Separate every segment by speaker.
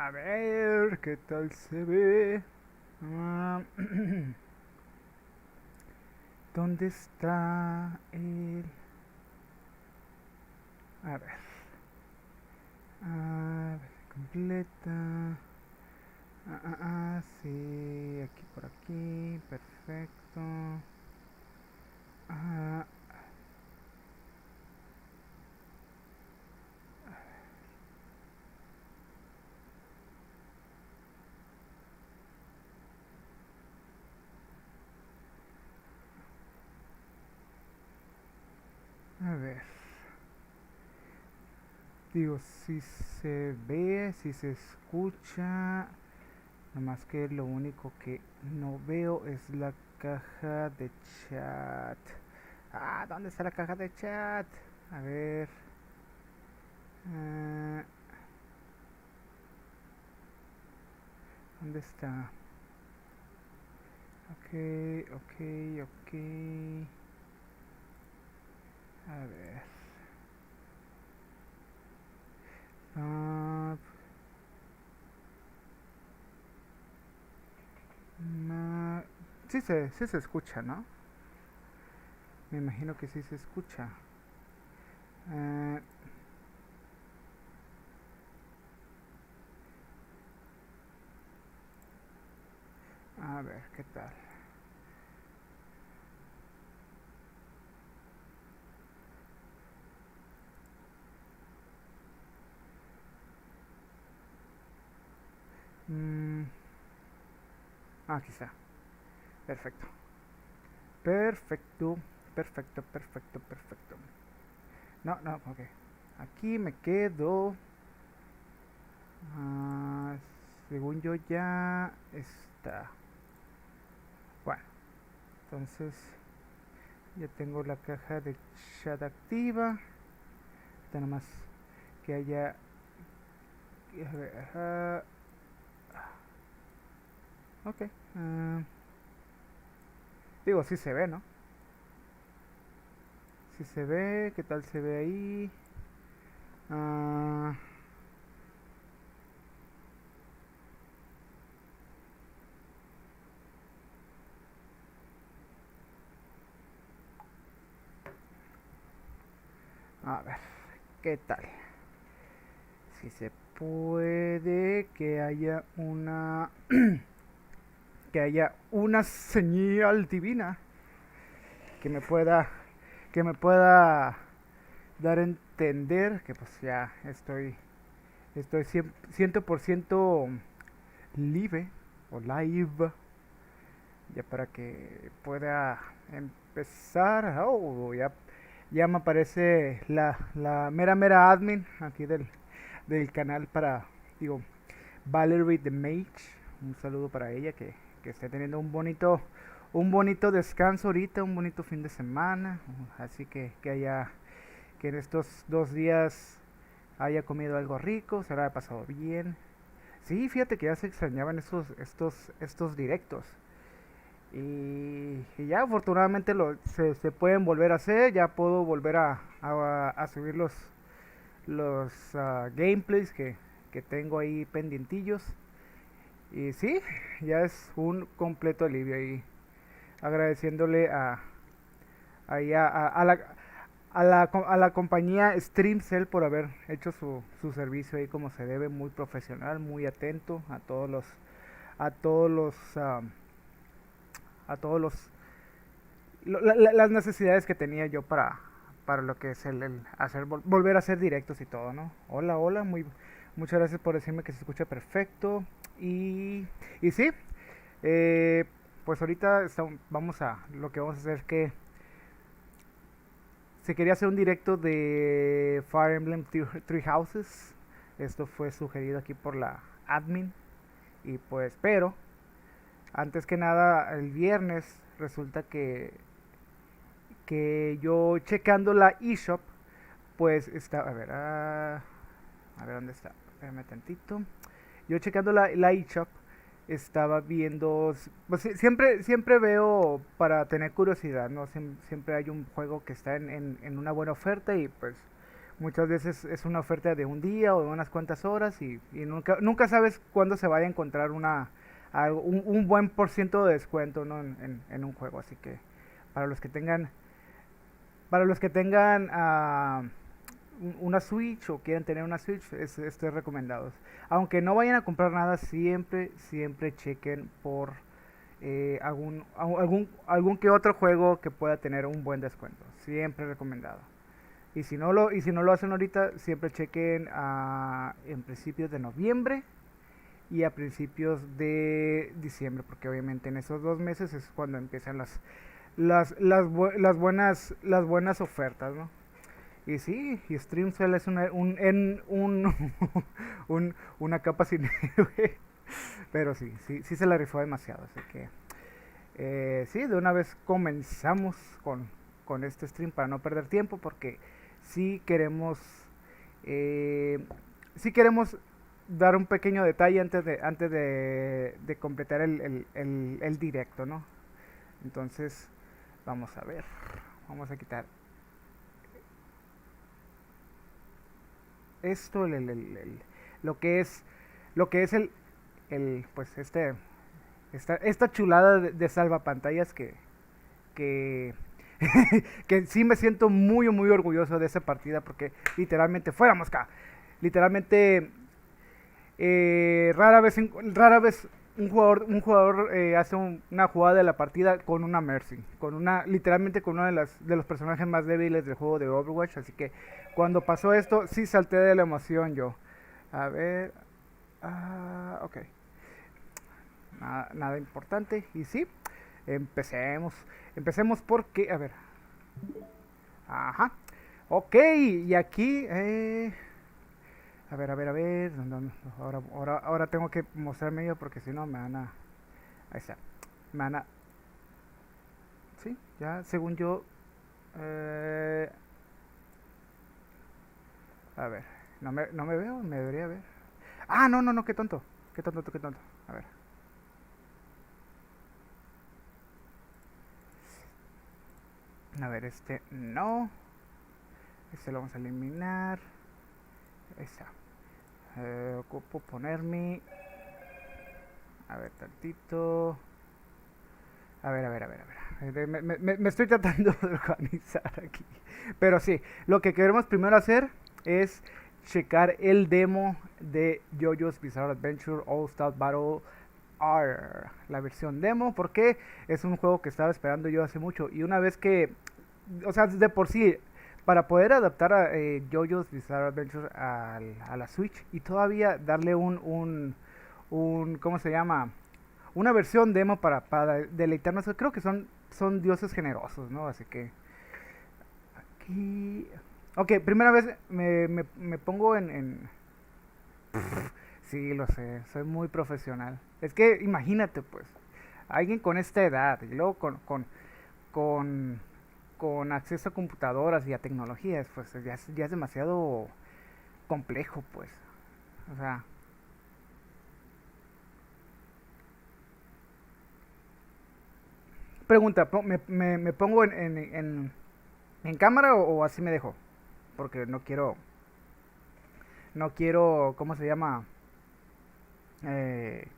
Speaker 1: A ver, ¿qué tal se ve? Ah, ¿Dónde está el...? A ver. A ver, completa. Sí, aquí por aquí, perfecto. Ah, a ver. Digo, si se ve, si se escucha. Nomás que lo único que no veo es la caja de chat. ¿Dónde está la caja de chat? A ver. ah, ¿Dónde está? Ok, ok, ok. A ver. Ah, no. Sí se escucha, ¿no? Me imagino que sí se escucha. Ah, a ver, ¿qué tal? Mm, Aquí está. Perfecto. Perfecto. Perfecto, perfecto, perfecto. No, no, ok. Aquí me quedo. Ah, Según yo ya está. Bueno, entonces ya tengo la caja de chat activa. Está nada más que haya... A ver, ok. ah, Digo, sí se ve, ¿no? Sí se ve. ¿Qué tal se ve ahí? Ah, a ver, ¿qué tal? Si se puede que haya una... que haya una señal divina que me pueda dar a entender que pues ya estoy 100% live o live ya para que pueda empezar. Ya me aparece la mera admin aquí del canal para, digo, Valerie the Mage. Un saludo para ella que esté teniendo un bonito descanso ahorita, un bonito fin de semana. Así que en estos 2 días haya comido algo rico, se la haya pasado bien. Sí, fíjate que ya se extrañaban estos directos. Y ya afortunadamente se pueden volver a hacer, ya puedo volver a subir los gameplays que tengo ahí pendientillos. Y sí, ya es un completo alivio ahí, agradeciéndole ahí a la compañía StreamCell por haber hecho su servicio ahí como se debe, muy profesional, muy atento a todos los a todos los las necesidades que tenía yo para lo que es el volver a hacer directos y todo, ¿no? Hola, hola, muchas gracias por decirme que se escucha perfecto. Y sí, eh, pues ahorita lo que vamos a hacer es que se quería hacer un directo de Fire Emblem Three Houses. Esto fue sugerido aquí por la admin. Y pues, pero, antes que nada, el viernes resulta que yo checando la eShop, pues está, a ver dónde está, espérame tantito. Yo checando la eShop, estaba viendo, pues siempre veo para tener curiosidad, ¿no? Siempre hay un juego que está en una buena oferta y Muchas veces es una oferta de un día o de unas cuantas horas y nunca sabes cuándo se vaya a encontrar un buen por ciento de descuento, ¿no? En un juego. Así que para los que tengan, una Switch o quieren tener una Switch, esto es recomendado. Aunque no vayan a comprar nada, siempre chequen por algún que otro juego que pueda tener un buen descuento. Siempre recomendado. Y si no lo hacen ahorita, siempre chequen en principios de noviembre y a principios de diciembre, porque obviamente en esos 2 meses es cuando empiezan las buenas ofertas, ¿no? Y sí, y StreamCell es una capa sin nieve, pero sí se la rifó demasiado, así que sí, de una vez comenzamos con este stream para no perder tiempo, porque sí queremos, eh, sí queremos dar un pequeño detalle antes de completar el directo, ¿no? Entonces, vamos a ver, vamos a quitar esto, lo que es pues esta chulada de salvapantallas que, que sí me siento muy orgulloso de esa partida, porque literalmente fuera mosca, literalmente rara vez un jugador hace una jugada de la partida con una Mercy, literalmente con uno de los personajes más débiles del juego de Overwatch. Así que cuando pasó esto, sí salté de la emoción yo. A ver, ok, nada importante. Y sí, empecemos porque, a ver, ajá, ok, y aquí, a ver, ahora tengo que mostrarme yo, porque si no ahí está, me van a, sí, ya, según yo, eh, a ver, no me veo, me debería ver, no, qué tonto, a ver, no, lo vamos a eliminar, ahí está. Ocupo ponerme. A ver, tantito. A ver. Me estoy tratando de organizar aquí. Pero sí, lo que queremos primero hacer es checar el demo de JoJo's Bizarre Adventure All Star Battle R. La versión demo, porque es un juego que estaba esperando yo hace mucho. Y una vez que. O sea, de por sí, para poder adaptar a JoJo's Bizarre Adventure a la Switch y todavía darle ¿cómo se llama? Una versión demo para deleitarnos. Creo que son dioses generosos, ¿no? Así que aquí. Ok, primera vez me pongo Sí, lo sé, soy muy profesional. Es que imagínate, pues, alguien con esta edad y luego con, con acceso a computadoras y a tecnologías, pues ya es demasiado complejo, pues. O sea, pregunta, ¿me pongo en cámara o así me dejo? Porque no quiero, ¿cómo se llama? Eh,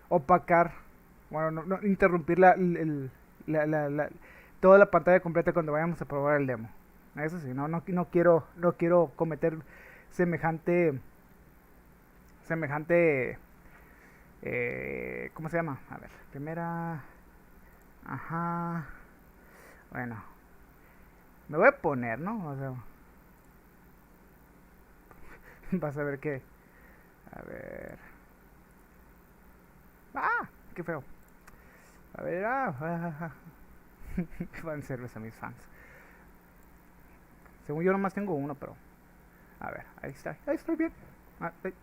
Speaker 1: Opacar, bueno, no, interrumpir la, la- la- toda la pantalla completa cuando vayamos a probar el demo. Eso sí, no quiero cometer semejante, semejante, ¿cómo se llama? A ver, primera, ajá, bueno, me voy a poner, ¿no? O sea, vas a ver qué, a ver, qué feo, a ver, van a mis fans. Según yo nomás tengo uno, pero, a ver, ahí estoy bien. Ahí,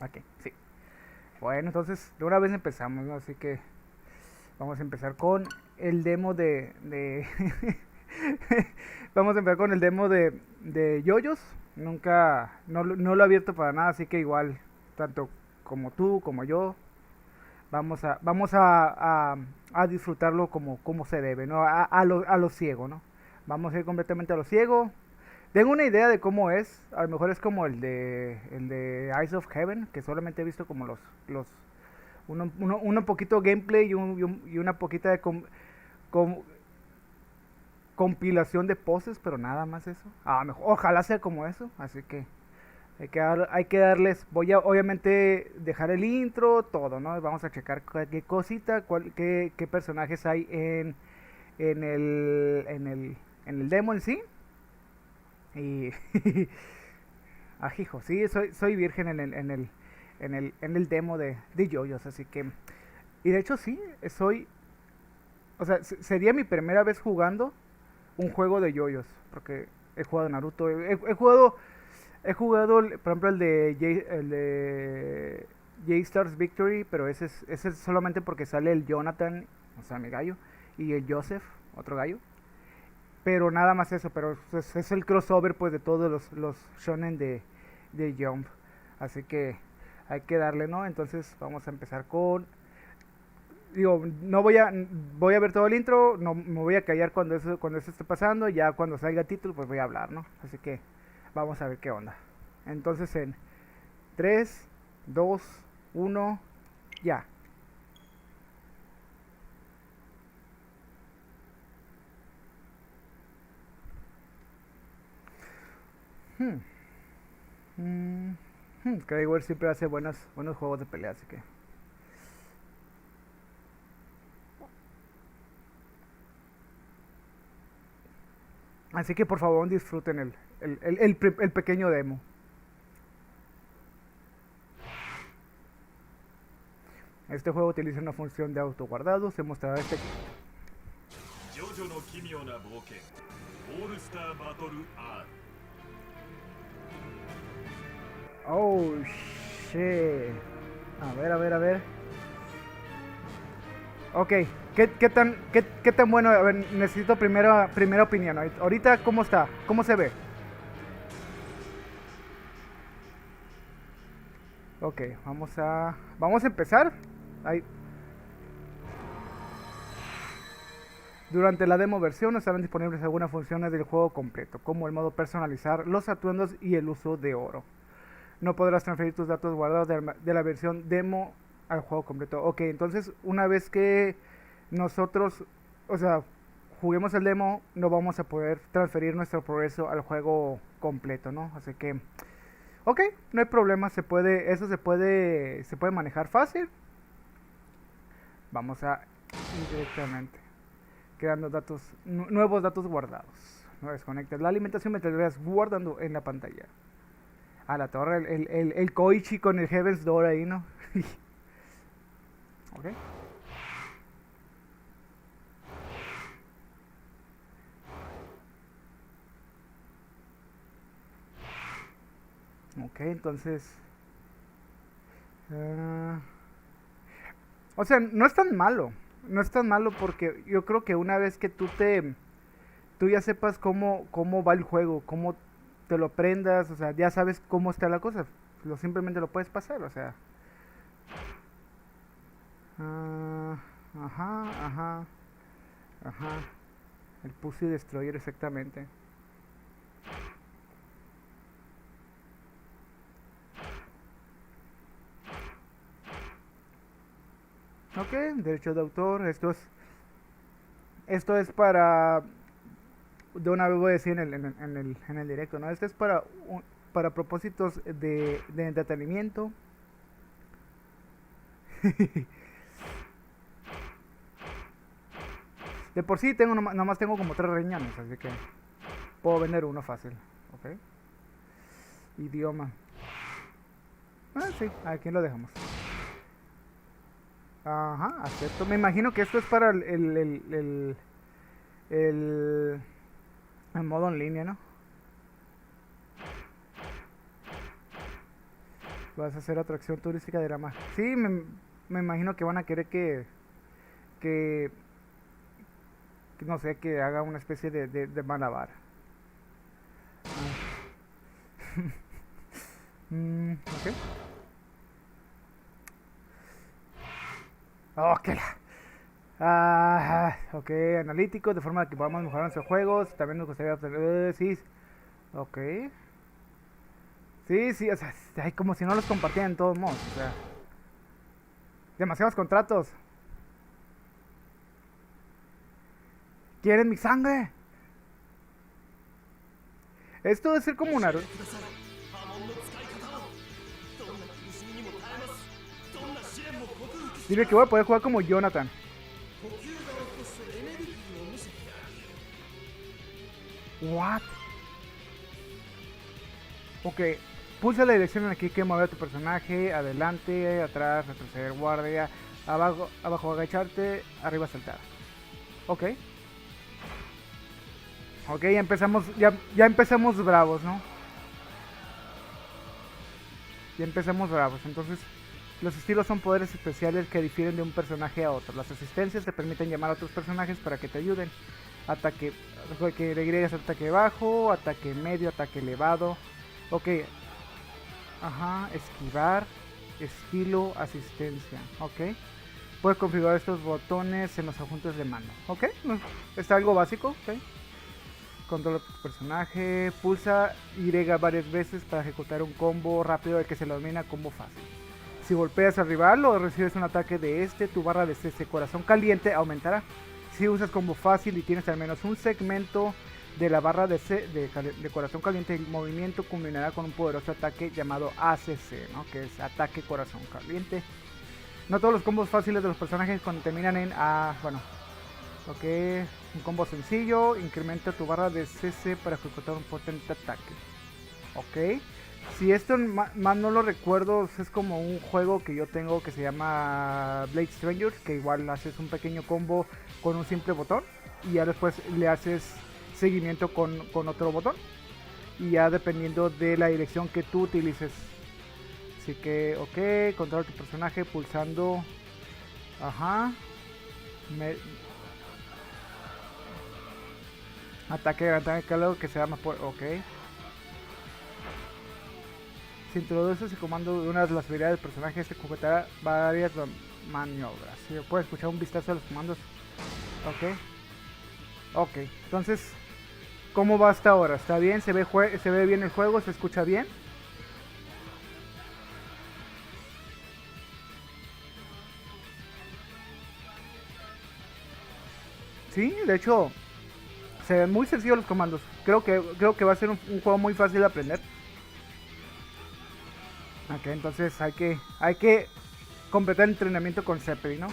Speaker 1: ok, sí. Bueno, entonces, de una vez empezamos, ¿no? Así que vamos a empezar con el demo vamos a empezar con el demo de JoJo's. Nunca, no lo he abierto para nada, así que igual, tanto como tú, como yo, vamos a disfrutarlo como se debe, ¿no? A lo ciego, ¿no? Vamos a ir completamente a lo ciego. Tengo una idea de cómo es. A lo mejor es como el de Eyes of Heaven, que solamente he visto como los uno poquito gameplay y una poquita de com- compilación de poses, pero nada más eso. Ojalá sea como eso, así que hay que darles, voy a obviamente dejar el intro, todo, ¿no? Vamos a checar qué cosita, qué personajes hay en el, en el, en el demo en sí. Y ajijo, sí, soy virgen en el demo de JOJOS, así que, y de hecho sí, o sea, sería mi primera vez jugando un juego de JOJOS, porque he jugado Naruto, he jugado, por ejemplo, el de J-Stars Victory, pero ese es solamente porque sale el Jonathan, o sea, mi gallo, y el Joseph, otro gallo. Pero nada más eso, pero es el crossover pues de todos los shonen de Jump. Así que hay que darle, ¿no? Entonces vamos a empezar con... Digo, no voy a ver todo el intro, no me voy a callar cuando eso esté pasando, ya cuando salga el título pues voy a hablar, ¿no? Así que vamos a ver qué onda. Entonces en 3 2 1 ya. Hmm. Mm, Kraber siempre hace buenos juegos de pelea, así que... Así que por favor disfruten el pequeño demo. Este juego utiliza una función de autoguardado. Se mostrará este... Oh, shit. A ver. Ok, ¿qué tan bueno? A ver, necesito primera opinión. Ahorita, ¿cómo está? ¿Cómo se ve? Ok, vamos a empezar. Ahí. Durante la demo versión estarán disponibles algunas funciones del juego completo, como el modo personalizar, los atuendos y el uso de oro. No podrás transferir tus datos guardados de la versión demo al juego completo. Ok, entonces una vez que nosotros, o sea, juguemos el demo, no vamos a poder transferir nuestro progreso al juego completo, ¿no? Así que, ok, no hay problema, eso se puede manejar fácil. Vamos a ir directamente creando nuevos datos guardados. No desconectes la alimentación mientras lo veas guardando en la pantalla. A la torre, el Koichi con el Heaven's Door ahí, ¿no? Ok. Ok, entonces... ah, o sea, no es tan malo. No es tan malo porque yo creo que una vez que tú ya sepas cómo va el juego, cómo te lo prendas, o sea, ya sabes cómo está la cosa, simplemente lo puedes pasar, o sea. Ah, ajá. Ajá. El Pussy Destroyer, exactamente. Ok, derecho de autor. Esto es para... De una vez voy a decir en el directo, ¿no? Esto es para propósitos de entretenimiento. De por sí nomás tengo como 3 riñones, así que puedo vender uno fácil. Ok. Idioma. Sí, aquí lo dejamos. Ajá, acepto. Me imagino que esto es para el, el modo en línea, ¿no? Vas a hacer atracción turística de la mar. Sí, me imagino que van a querer que, no sé, que haga una especie de malabar. Ok. Ok. Ok, analítico, de forma que podamos mejorar nuestros juegos. También nos gustaría obtener... sí. Ok. Sí, sí, o sea, ay, como si no los compartieran en todos modos. O sea, demasiados contratos. ¿Quieren mi sangre? Esto debe ser como una... Dime que voy a poder jugar como Jonathan. What? Ok. Pulsa la dirección aquí que mueve a tu personaje. Adelante, atrás, retroceder, guardia. Abajo, abajo agacharte. Arriba saltar. Ok. Ok, ya empezamos. Ya empezamos bravos, ¿no? Ya empezamos bravos. Entonces, los estilos son poderes especiales que difieren de un personaje a otro. Las asistencias te permiten llamar a otros personajes para que te ayuden. Ataque, que le agregas ataque bajo, ataque medio, ataque elevado. Ok, ajá, esquivar, estilo, asistencia. Ok, puedes configurar estos botones en los ajustes de mano. Ok, está algo básico. Ok, controla tu personaje, pulsa Y varias veces para ejecutar un combo rápido que se lo denomina combo fácil. Si golpeas al rival o recibes un ataque de este, tu barra de CC corazón caliente aumentará. Si usas combo fácil y tienes al menos un segmento de la barra de corazón caliente, el movimiento combinará con un poderoso ataque llamado ACC, ¿no? Que es ataque corazón caliente. No todos los combos fáciles de los personajes terminan en A. Bueno, ok, un combo sencillo, incrementa tu barra de CC para ejecutar un potente ataque. Ok. Si esto más no lo recuerdo, es como un juego que yo tengo que se llama Blade Strangers, que igual haces un pequeño combo con un simple botón y ya después le haces seguimiento con otro botón y ya dependiendo de la dirección que tú utilices. Así que, ok, controla tu personaje pulsando, ajá, ataque calor que se llama por, ok. Si introduces el comando de una de las habilidades del personaje, se completará varias maniobras. Si puedes escuchar un vistazo a los comandos. Ok. Ok. Entonces, ¿cómo va hasta ahora? ¿Está bien? ¿Se ve bien el juego? ¿Se escucha bien? Sí, de hecho, se ven muy sencillos los comandos. Creo que va a ser un juego muy fácil de aprender. Ok, entonces hay que completar el entrenamiento con Zeppelin, ¿no?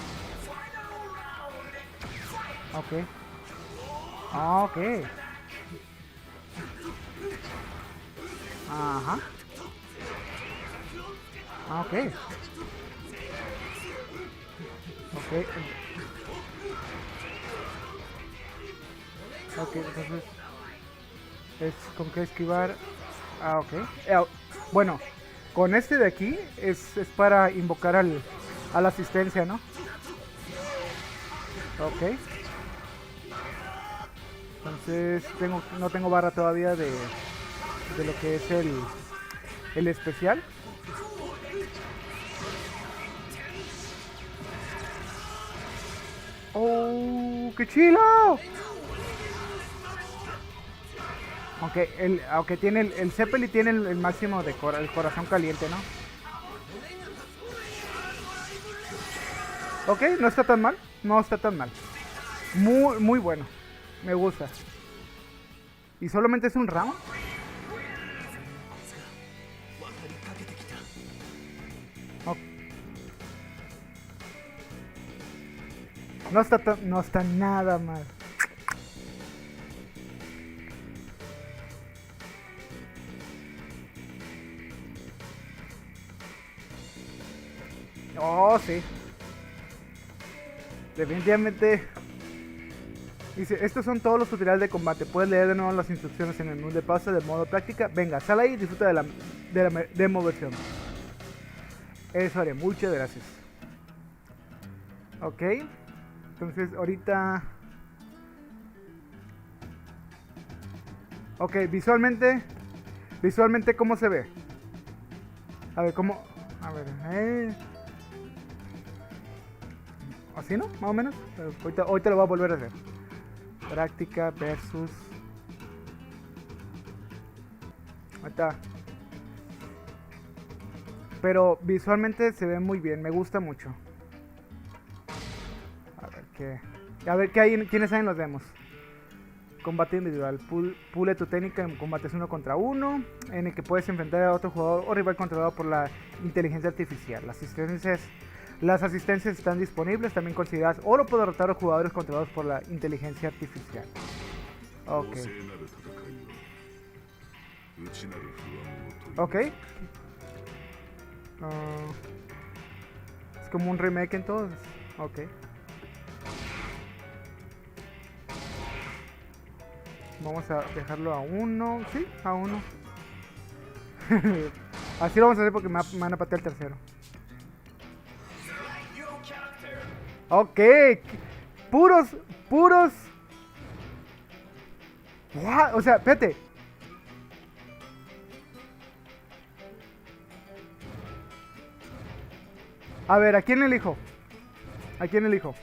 Speaker 1: Ok. Ah, ok. Ajá. Ah, ok. Ok. Ok, entonces es con qué esquivar. Ah, ok. Bueno, con este de aquí es para invocar a la asistencia, ¿no? Ok. Entonces no tengo barra todavía de lo que es el especial. ¡Oh! ¡Qué chilo! Aunque tiene el Zeppelin tiene el máximo de el corazón caliente, ¿no? Ok, no está tan mal. No está tan mal. Muy, muy bueno. Me gusta. ¿Y solamente es un round? Ok. No está nada mal. Oh, sí. Definitivamente. Dice, estos son todos los tutoriales de combate. Puedes leer de nuevo las instrucciones en el menú de pausa de modo práctica. Venga, sal ahí y disfruta de la demo versión. Eso haré, muchas gracias. Ok. Entonces ahorita... Ok, visualmente ¿cómo se ve? A ver, ¿cómo? A ver, ¿así no? Más o menos. Ahorita lo voy a volver a hacer. Práctica versus... Ahorita. Pero visualmente se ve muy bien, me gusta mucho. A ver qué hay, quiénes hay en los demos. Combate individual, pule tu técnica en combates 1 contra 1, en el que puedes enfrentar a otro jugador o rival controlado por la inteligencia artificial. Las asistencias están disponibles, también consideradas oro por derrotar a jugadores controlados por la inteligencia artificial. Ok. Ok. Es como un remake entonces. Ok. Vamos a dejarlo a 1. Sí, a 1. Así lo vamos a hacer porque me van a patear el tercero. Ok. Puros. What? O sea, espérate. A ver, ¿a quién elijo? ¿A quién elijo?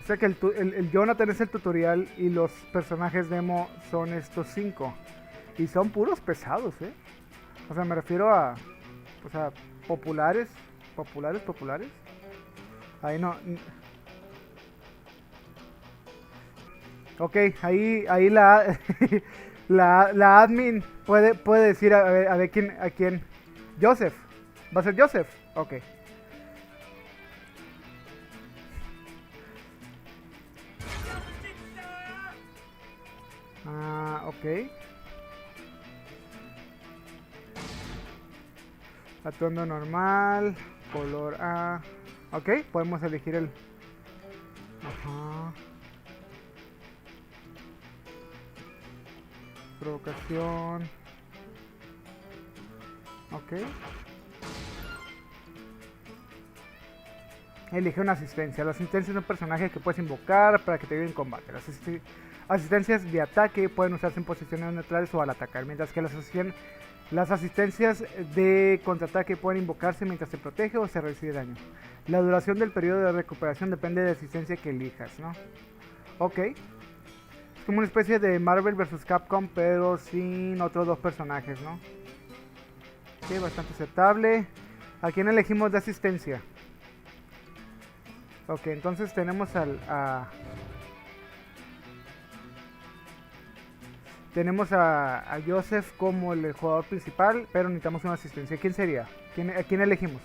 Speaker 1: O sea que el Jonathan es el tutorial y los personajes demo son estos 5. Y son puros pesados, ¿eh? O sea, me refiero a... O sea, populares. Populares. Ahí no... Ok, ahí la... la admin puede decir a ver a quién. Joseph. ¿Va a ser Joseph? Ok. Ok. Atuendo normal. Color A. Ok, podemos elegir el... Ajá. Provocación. Ok. Elige una asistencia. La asistencia es un personaje que puedes invocar para que te ayude en combate. Las asistencias de ataque pueden usarse en posiciones neutrales o al atacar, mientras que las asistencias de contraataque pueden invocarse mientras se protege o se recibe daño. La duración del periodo de recuperación depende de la asistencia que elijas, ¿no? Ok. Es como una especie de Marvel vs Capcom, pero sin otros dos personajes, ¿no? Ok, bastante aceptable. ¿A quién elegimos de asistencia? Ok, entonces tenemos tenemos a Joseph como el jugador principal, pero necesitamos una asistencia. ¿Quién sería? ¿A quién elegimos?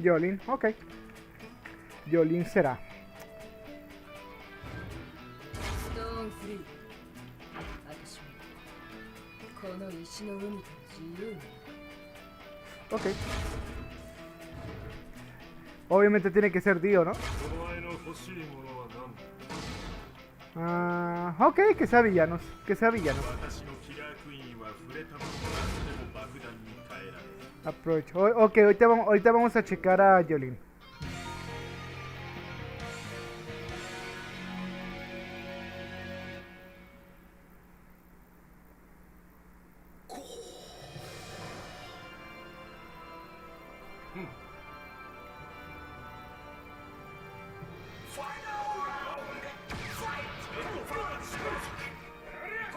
Speaker 1: Jolin, ok. Jolin será. Ok. Obviamente tiene que ser Dio, ¿no? Ok, que sea villanos. Aprovecho. Ok, ahorita vamos a checar a Jolin.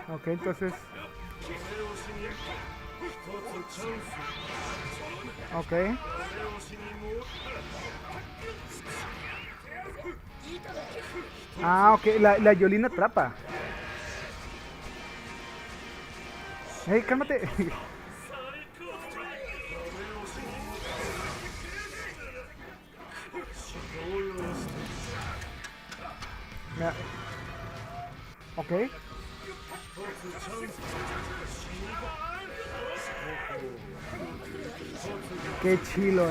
Speaker 1: Ok, entonces... Ok. Ok, la Yolina atrapa. Hey, cálmate. Ok. Qué chilo,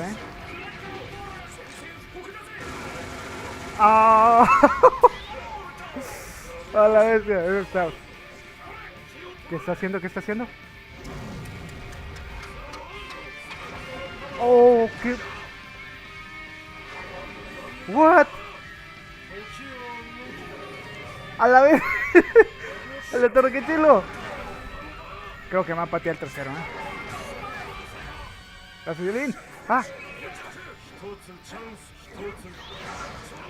Speaker 1: A la vez, ¿Qué está haciendo? Oh, qué... What? A la vez. A la torre, qué chilo. Creo que me va a patear el tercero, Gracias, Violín. Ah.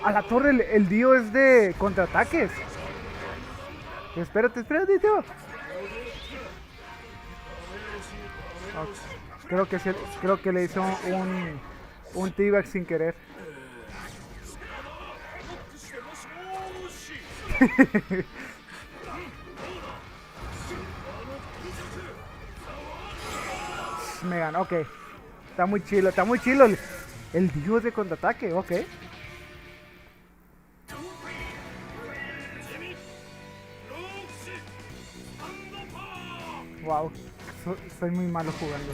Speaker 1: A la torre, el Dio es de contraataques. Espérate, tío. Creo que le hizo un T-Bag sin querer. Me ganó, ok. Está muy chilo. El Dio es de contraataque, ok. Wow, soy muy malo jugando.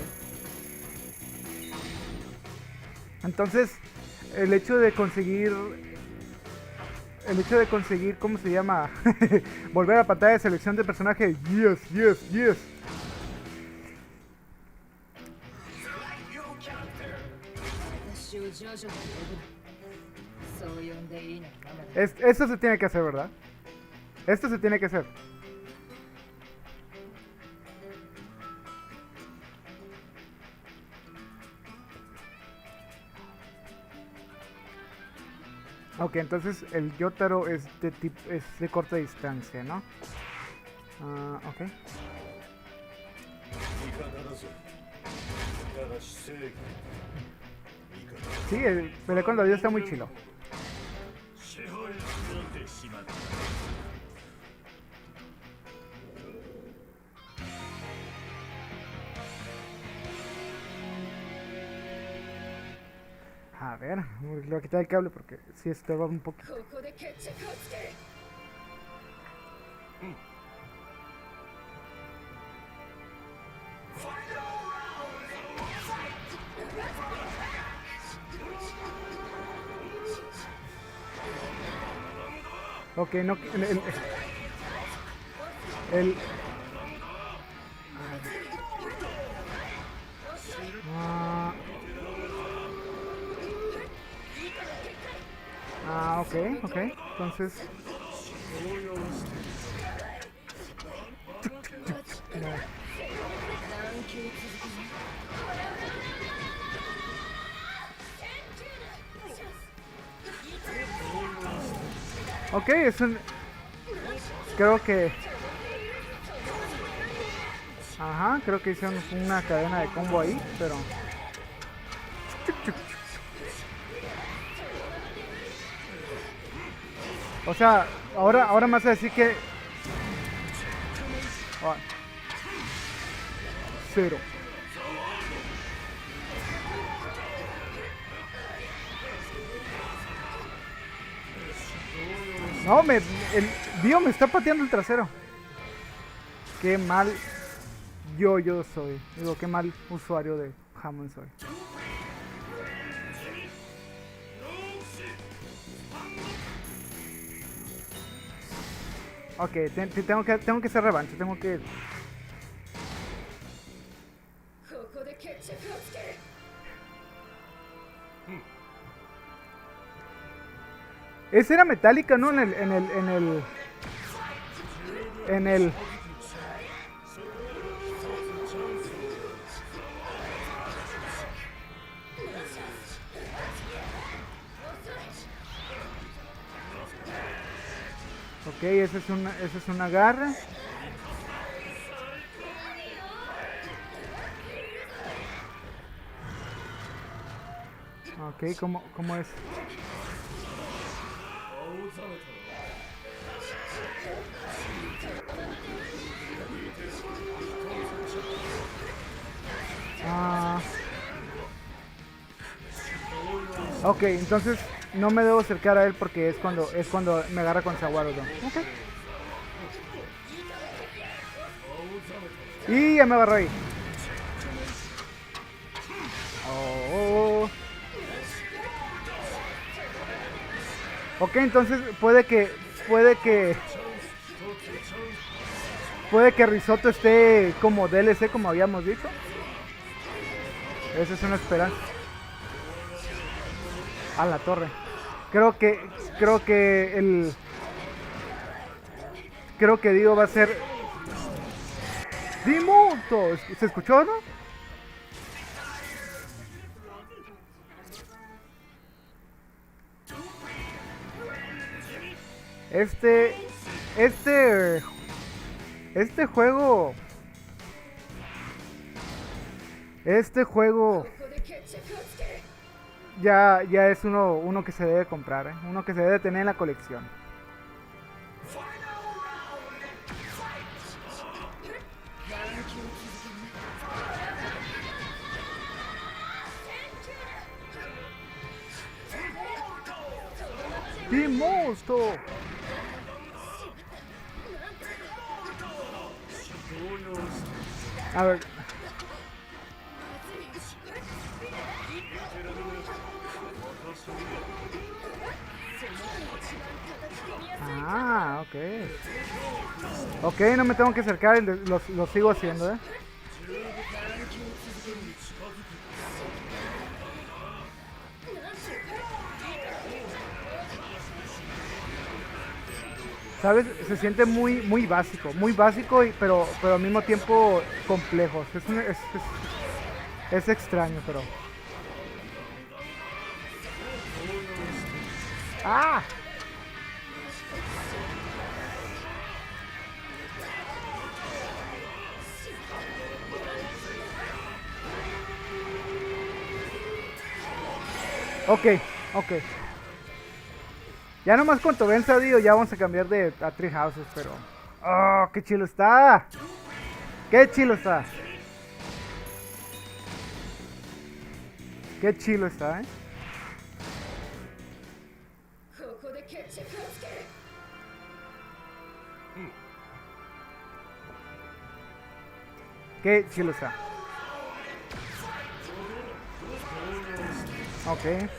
Speaker 1: Entonces, el hecho de conseguir, ¿cómo se llama? Volver a la pantalla de selección de personaje. Yes. Esto se tiene que hacer, ¿verdad? Esto se tiene que hacer. Ok, entonces el Yotaro es de corta distancia, ¿no? Ok. Sí, el pelea con la vida está muy chilo. A ver, le voy a quitar el cable porque sí estorba un poquito. Ok, no, ok, entonces... Ok, es un... Creo que... Ajá, creo que hicieron una cadena de combo ahí, pero... O sea, ahora me vas a decir que... Oh. 0. No, el Dio me está pateando el trasero. Qué mal yo soy. Digo, qué mal usuario de Hammond soy. Ok, tengo que hacer revancha, tengo que... Esa era metálica, ¿no? En el... Ok, esa es una garra. Ok, ¿cómo es? Ok, entonces no me debo acercar a él porque es cuando me agarra con Saguaro. Ok. Y ya me agarró ahí. Oh. Ok, entonces puede que Risotto esté como DLC, como habíamos dicho. Esa es una esperanza. A la torre. Creo que, creo que el, creo que Dio va a ser Dimuto. ¿Se escuchó, no? Este, este, este juego, este juego ya es uno que se debe comprar, ¿eh? Uno que se debe tener en la colección. ¡Dimuto! A ver. Ah, ok. Ok, no me tengo que acercar, lo sigo haciendo, ¿eh? ¿Sabes? Se siente muy básico, pero al mismo tiempo complejo. Es extraño, pero... ¡Ah! Ok, ok. Ya nomás cuando venza Dio ya vamos a cambiar a Three Houses, pero... ¡Oh, qué chilo está! ¡Qué chilo está! ¡Qué chilo está, eh! ¡Qué chilo está! Ok.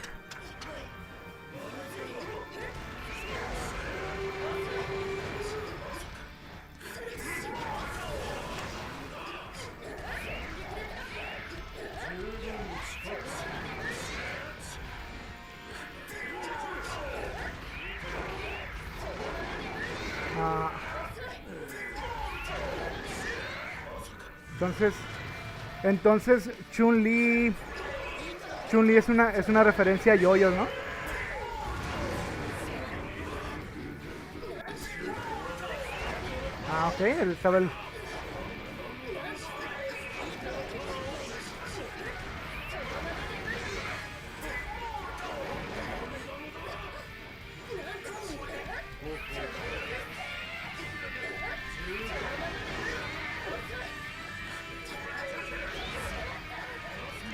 Speaker 1: Ah, entonces Chun-Li es una referencia a JOJOS, ¿no? Ah, ok, estaba el...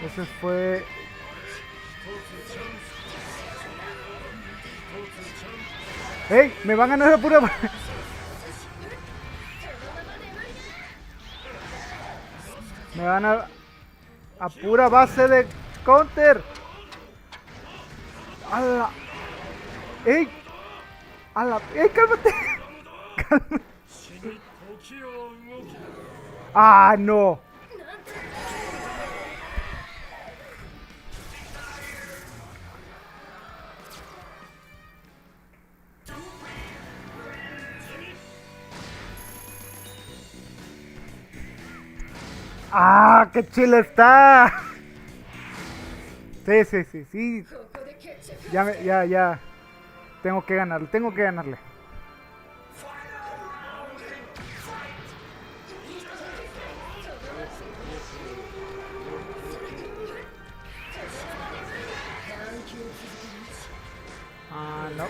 Speaker 1: Ese fue... ¡Ey! ¡Me van a ganar a pura... Me van a pura base de counter. ¡A la... ¡Ey! ¡A la... ¡Ey, cálmate! ¡Cálmate! ¡Ah, no! ¡Ah, qué chile está! Sí. Ya. Tengo que ganarle. Ah, no.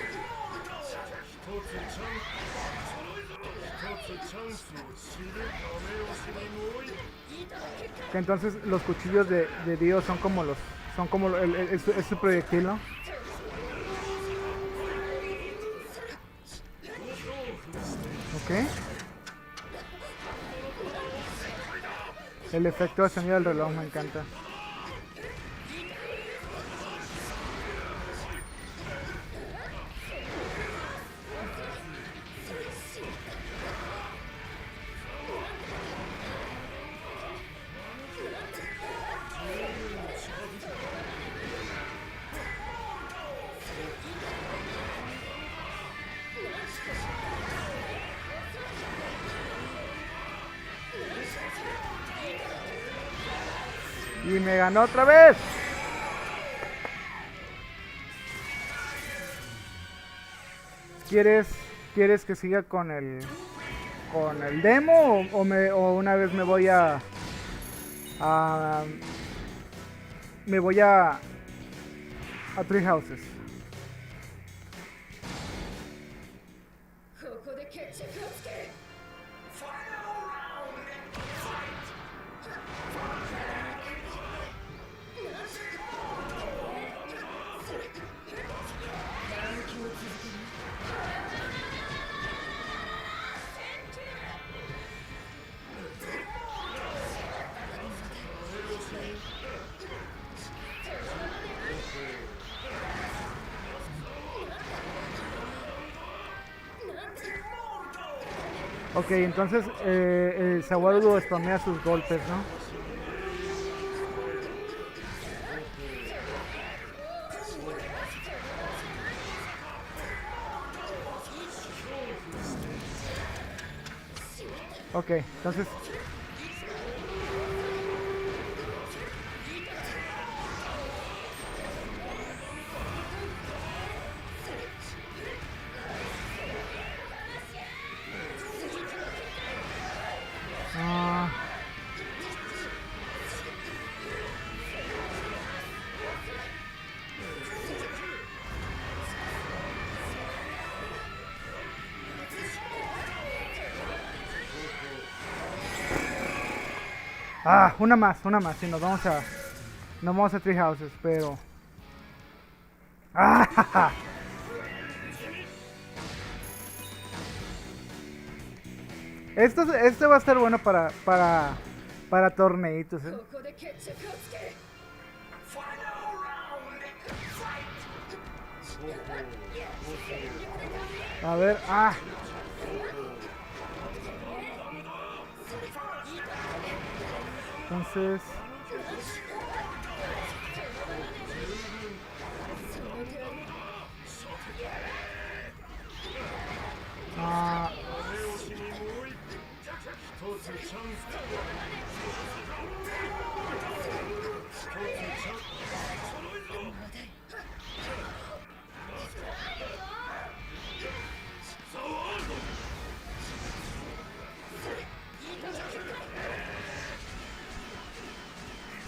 Speaker 1: Que entonces los cuchillos de Dio son como es su proyectil, ¿no? Ok. El efecto de sonido del reloj me encanta. Y me ganó otra vez. ¿Quieres que siga con el demo o una vez me voy a Three Houses? Ok, entonces el Sawarudo spamea sus golpes, ¿no? Ok, entonces... una más, y nos vamos a Three Houses, pero... ¡Ah! Esto va a estar bueno para torneitos, ¿eh? A ver, entonces...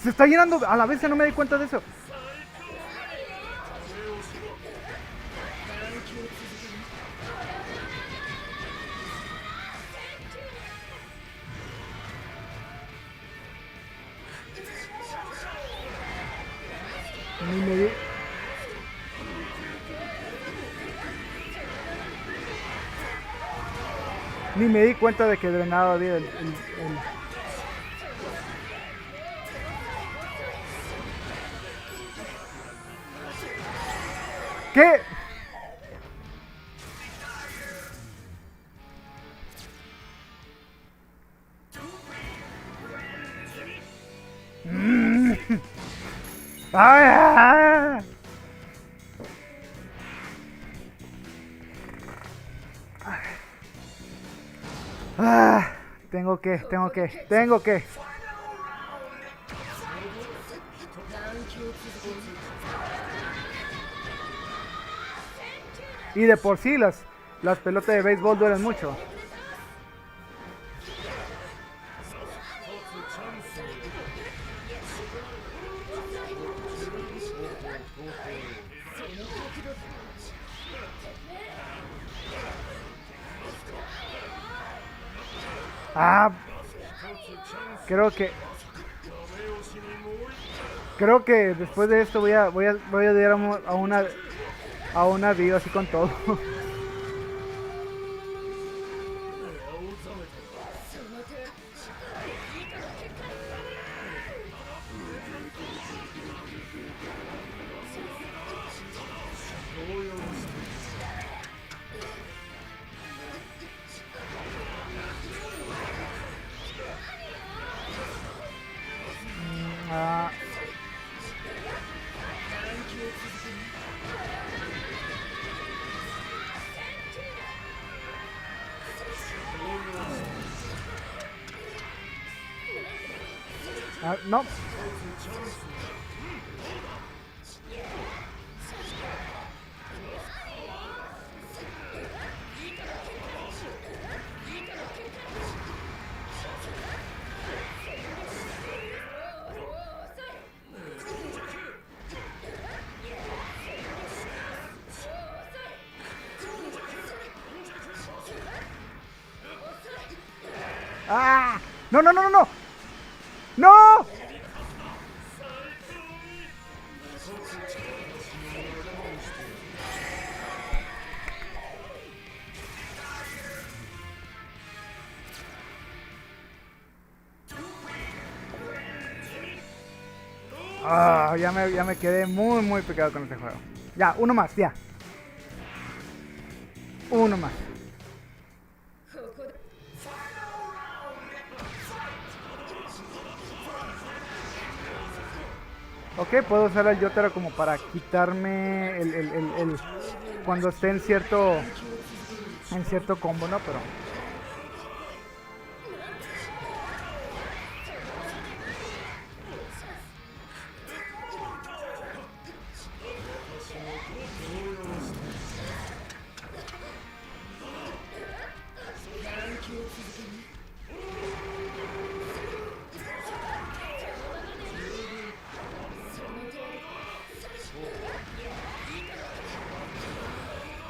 Speaker 1: Se está llenando a la vez, no me di cuenta de eso. Ni me di cuenta de que drenaba bien el... ¿Qué? ¡Ay! Tengo que. Y de por sí las pelotas de béisbol duelen mucho. Creo que después de esto voy a ir a una video así con todo. No. ¡Ah! ¡No, no, no, no, no! ¡No! Ah, ya me quedé muy picado con este juego. Ya, uno más, ya. Uno más. Ok, puedo usar el Yotaro como para quitarme el cuando esté en cierto combo, ¿no? Pero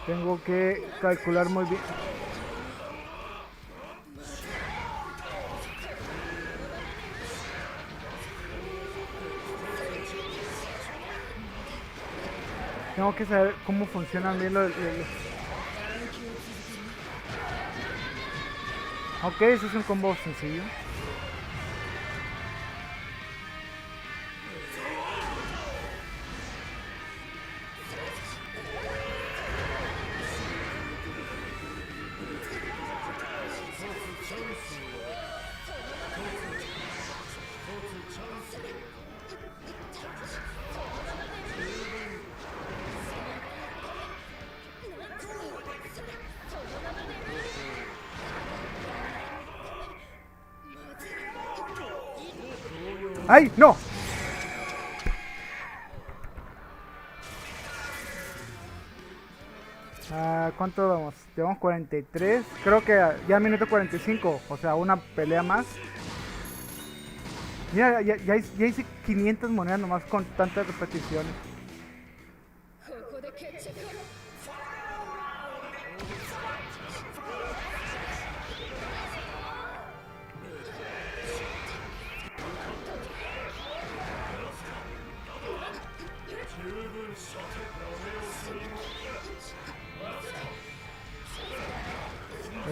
Speaker 1: tengo que calcular muy bien. Tengo que saber cómo funcionan bien los... Ok, eso es un combo sencillo. ¡Ay, no! ¿Cuánto vamos? Llevamos 43. Creo que ya minuto 45. O sea, una pelea más. Mira, ya hice 500 monedas nomás con tantas repeticiones.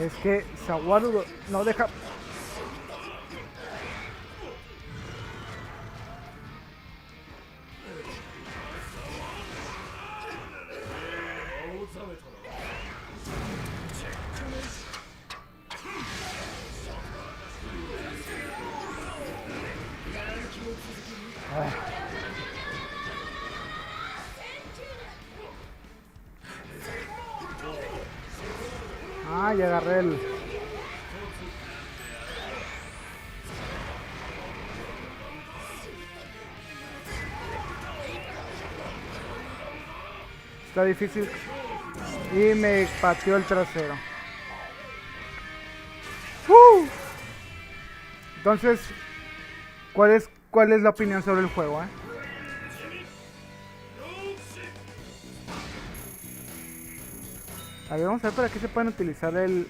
Speaker 1: Es que Sawaru no deja... Ah, ya agarré el... Está difícil. Y me pateó el trasero. Entonces, ¿cuál es la opinión sobre el juego, A ver, vamos a ver para qué se pueden utilizar el...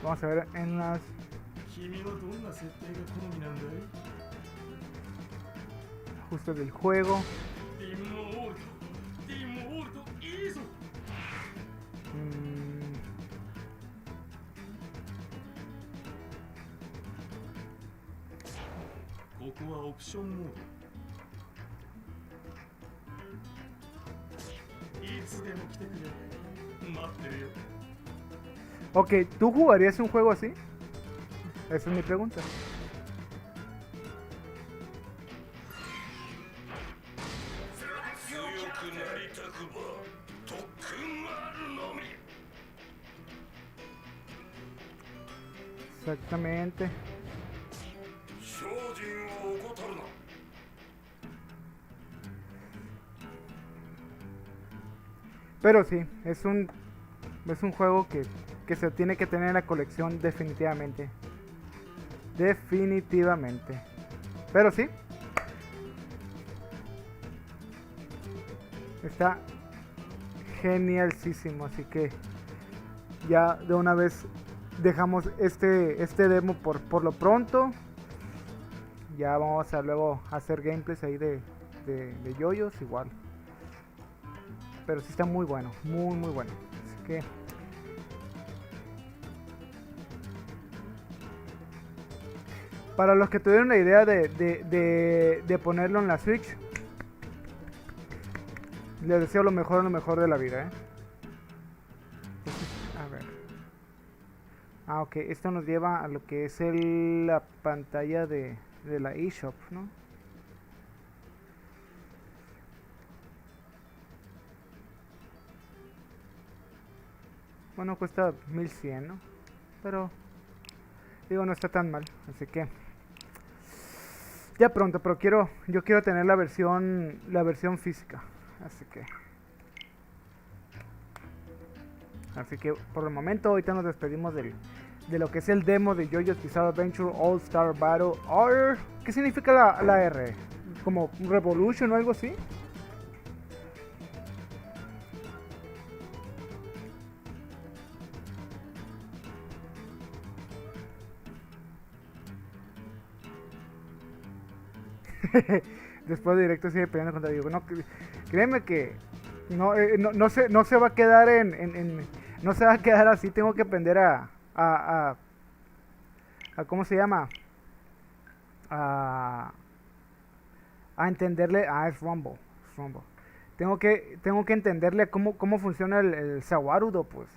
Speaker 1: Vamos a ver en las... ajustes del juego. Ok, ¿tú jugarías un juego así? Esa es mi pregunta. Exactamente. Pero sí, es un juego que se tiene que tener en la colección definitivamente. Definitivamente. Pero sí, está genialísimo, así que ya de una vez dejamos este demo por lo pronto. Ya vamos a luego hacer gameplays ahí de JOJOS igual. Pero sí está muy bueno, muy bueno. Así que para los que tuvieron la idea de ponerlo en la Switch, les deseo lo mejor de la vida, ¿eh? Entonces, a ver. Ah, ok, esto nos lleva a lo que es la pantalla de la eShop, ¿no? Bueno, cuesta 1100, ¿no? Pero, digo, no está tan mal, así que ya pronto, pero yo quiero tener la versión física, así que por el momento ahorita nos despedimos de lo que es el demo de JoJo's Bizarre Adventure All Star Battle R. ¿Qué significa la R? ¿Como Revolution o algo así? Después de directo sigue peleando contra Diego. No, créeme que no se va a quedar no se va a quedar así. Tengo que aprender a ¿cómo se llama? A entenderle. Es Rumble. Tengo que entenderle cómo funciona el Sawarudo, pues.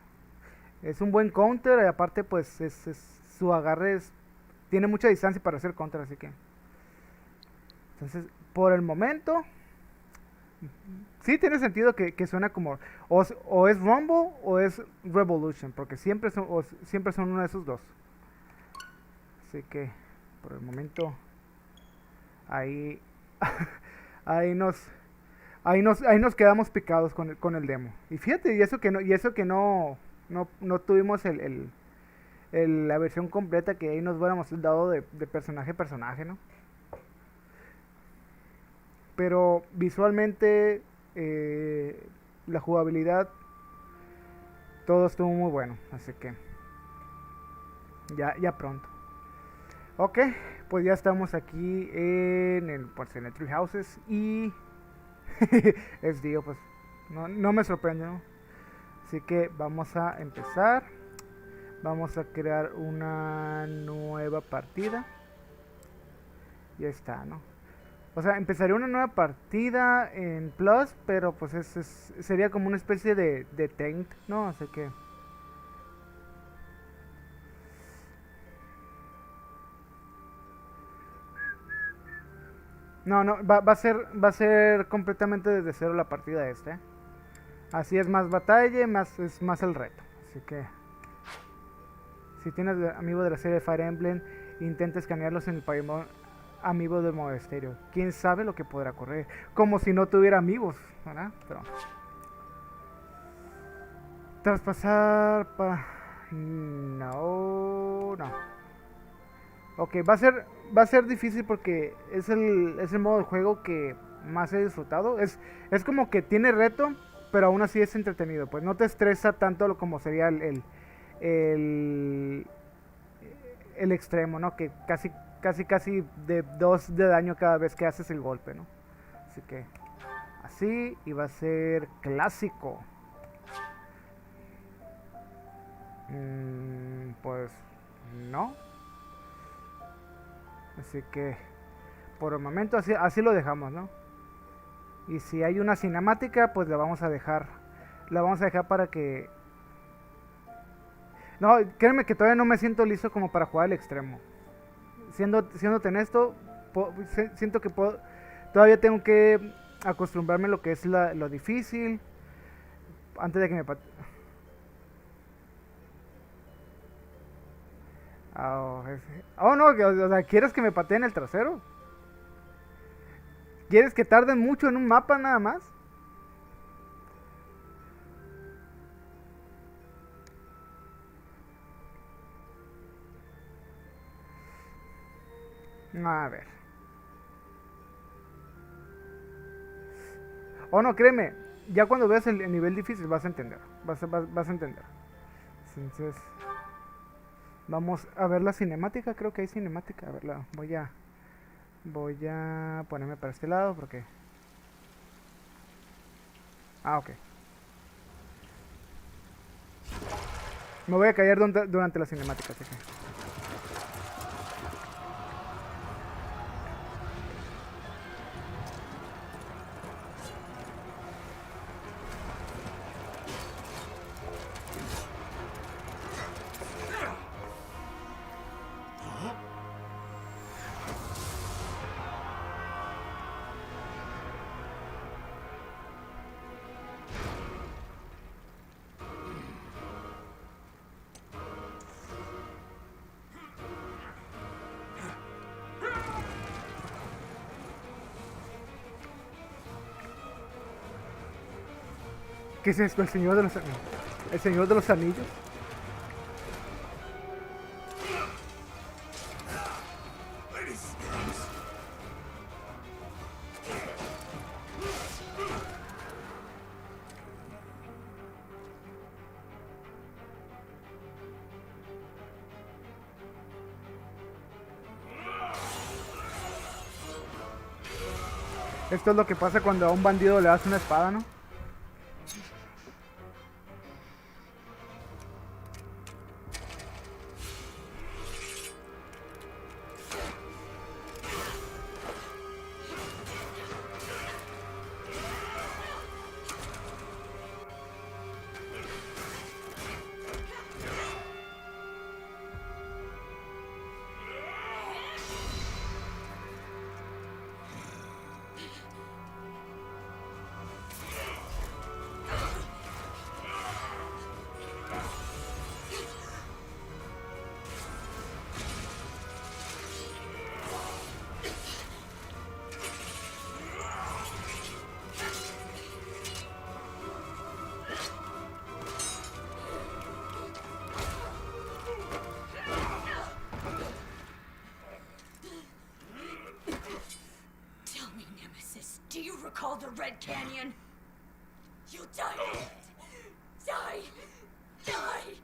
Speaker 1: Es un buen counter y aparte pues su agarre tiene mucha distancia para hacer counter, así que entonces por el momento sí tiene sentido que suena como o es Rumble o es Revolution, porque siempre son uno de esos dos. Así que por el momento ahí ahí nos quedamos picados con el demo. Y fíjate, y eso que no tuvimos la versión completa, que ahí nos hubiéramos dado de personaje a personaje, ¿no? Pero visualmente, la jugabilidad, todo estuvo muy bueno, así que ya pronto. Ok, pues ya estamos aquí en el Tree Houses y es Dio, pues no me sorprende, ¿no? Así que vamos a empezar. Vamos a crear una nueva partida. Ya está, ¿no? O sea, empezaría una nueva partida en Plus, pero pues sería como una especie de Taint, ¿no? Así que no, va a ser completamente desde cero la partida esta, ¿eh? Así es más batalla, es más el reto. Así que si tienes amigos de la serie de Fire Emblem, intenta escanearlos en el Paimon amigo del monasterio. Quién sabe lo que podrá ocurrir. Como si no tuviera amigos, ¿verdad? Pero traspasar no. Ok, va a ser difícil porque es el modo de juego que más he disfrutado. Es como que tiene reto, pero aún así es entretenido. Pues no te estresa tanto como sería el extremo, ¿no? Que casi de 2 de daño cada vez que haces el golpe, ¿no? Así que así, y va a ser clásico. Pues no. Así que por el momento así lo dejamos, ¿no? Y si hay una cinemática, pues la vamos a dejar para que... No, créeme que todavía no me siento listo como para jugar al extremo. Siéndote honesto, siento que todavía tengo que acostumbrarme a lo que es lo difícil antes de que me oh, oh, no, o sea, ¿quieres que me pateen el trasero? ¿Quieres que tarden mucho en un mapa nada más? A ver. Oh, no, créeme. Ya cuando veas el nivel difícil vas a entender. Vas a entender. Entonces, vamos a ver la cinemática. Creo que hay cinemática. A verla. Voy a ponerme para este lado porque... Ah, ok. Me voy a callar durante la cinemática, así que... ¿Qué es esto? El Señor de los Anillos. Esto es lo que pasa cuando a un bandido le das una espada, ¿no?
Speaker 2: Do you recall the Red Canyon? You'll die in it. Die! Die!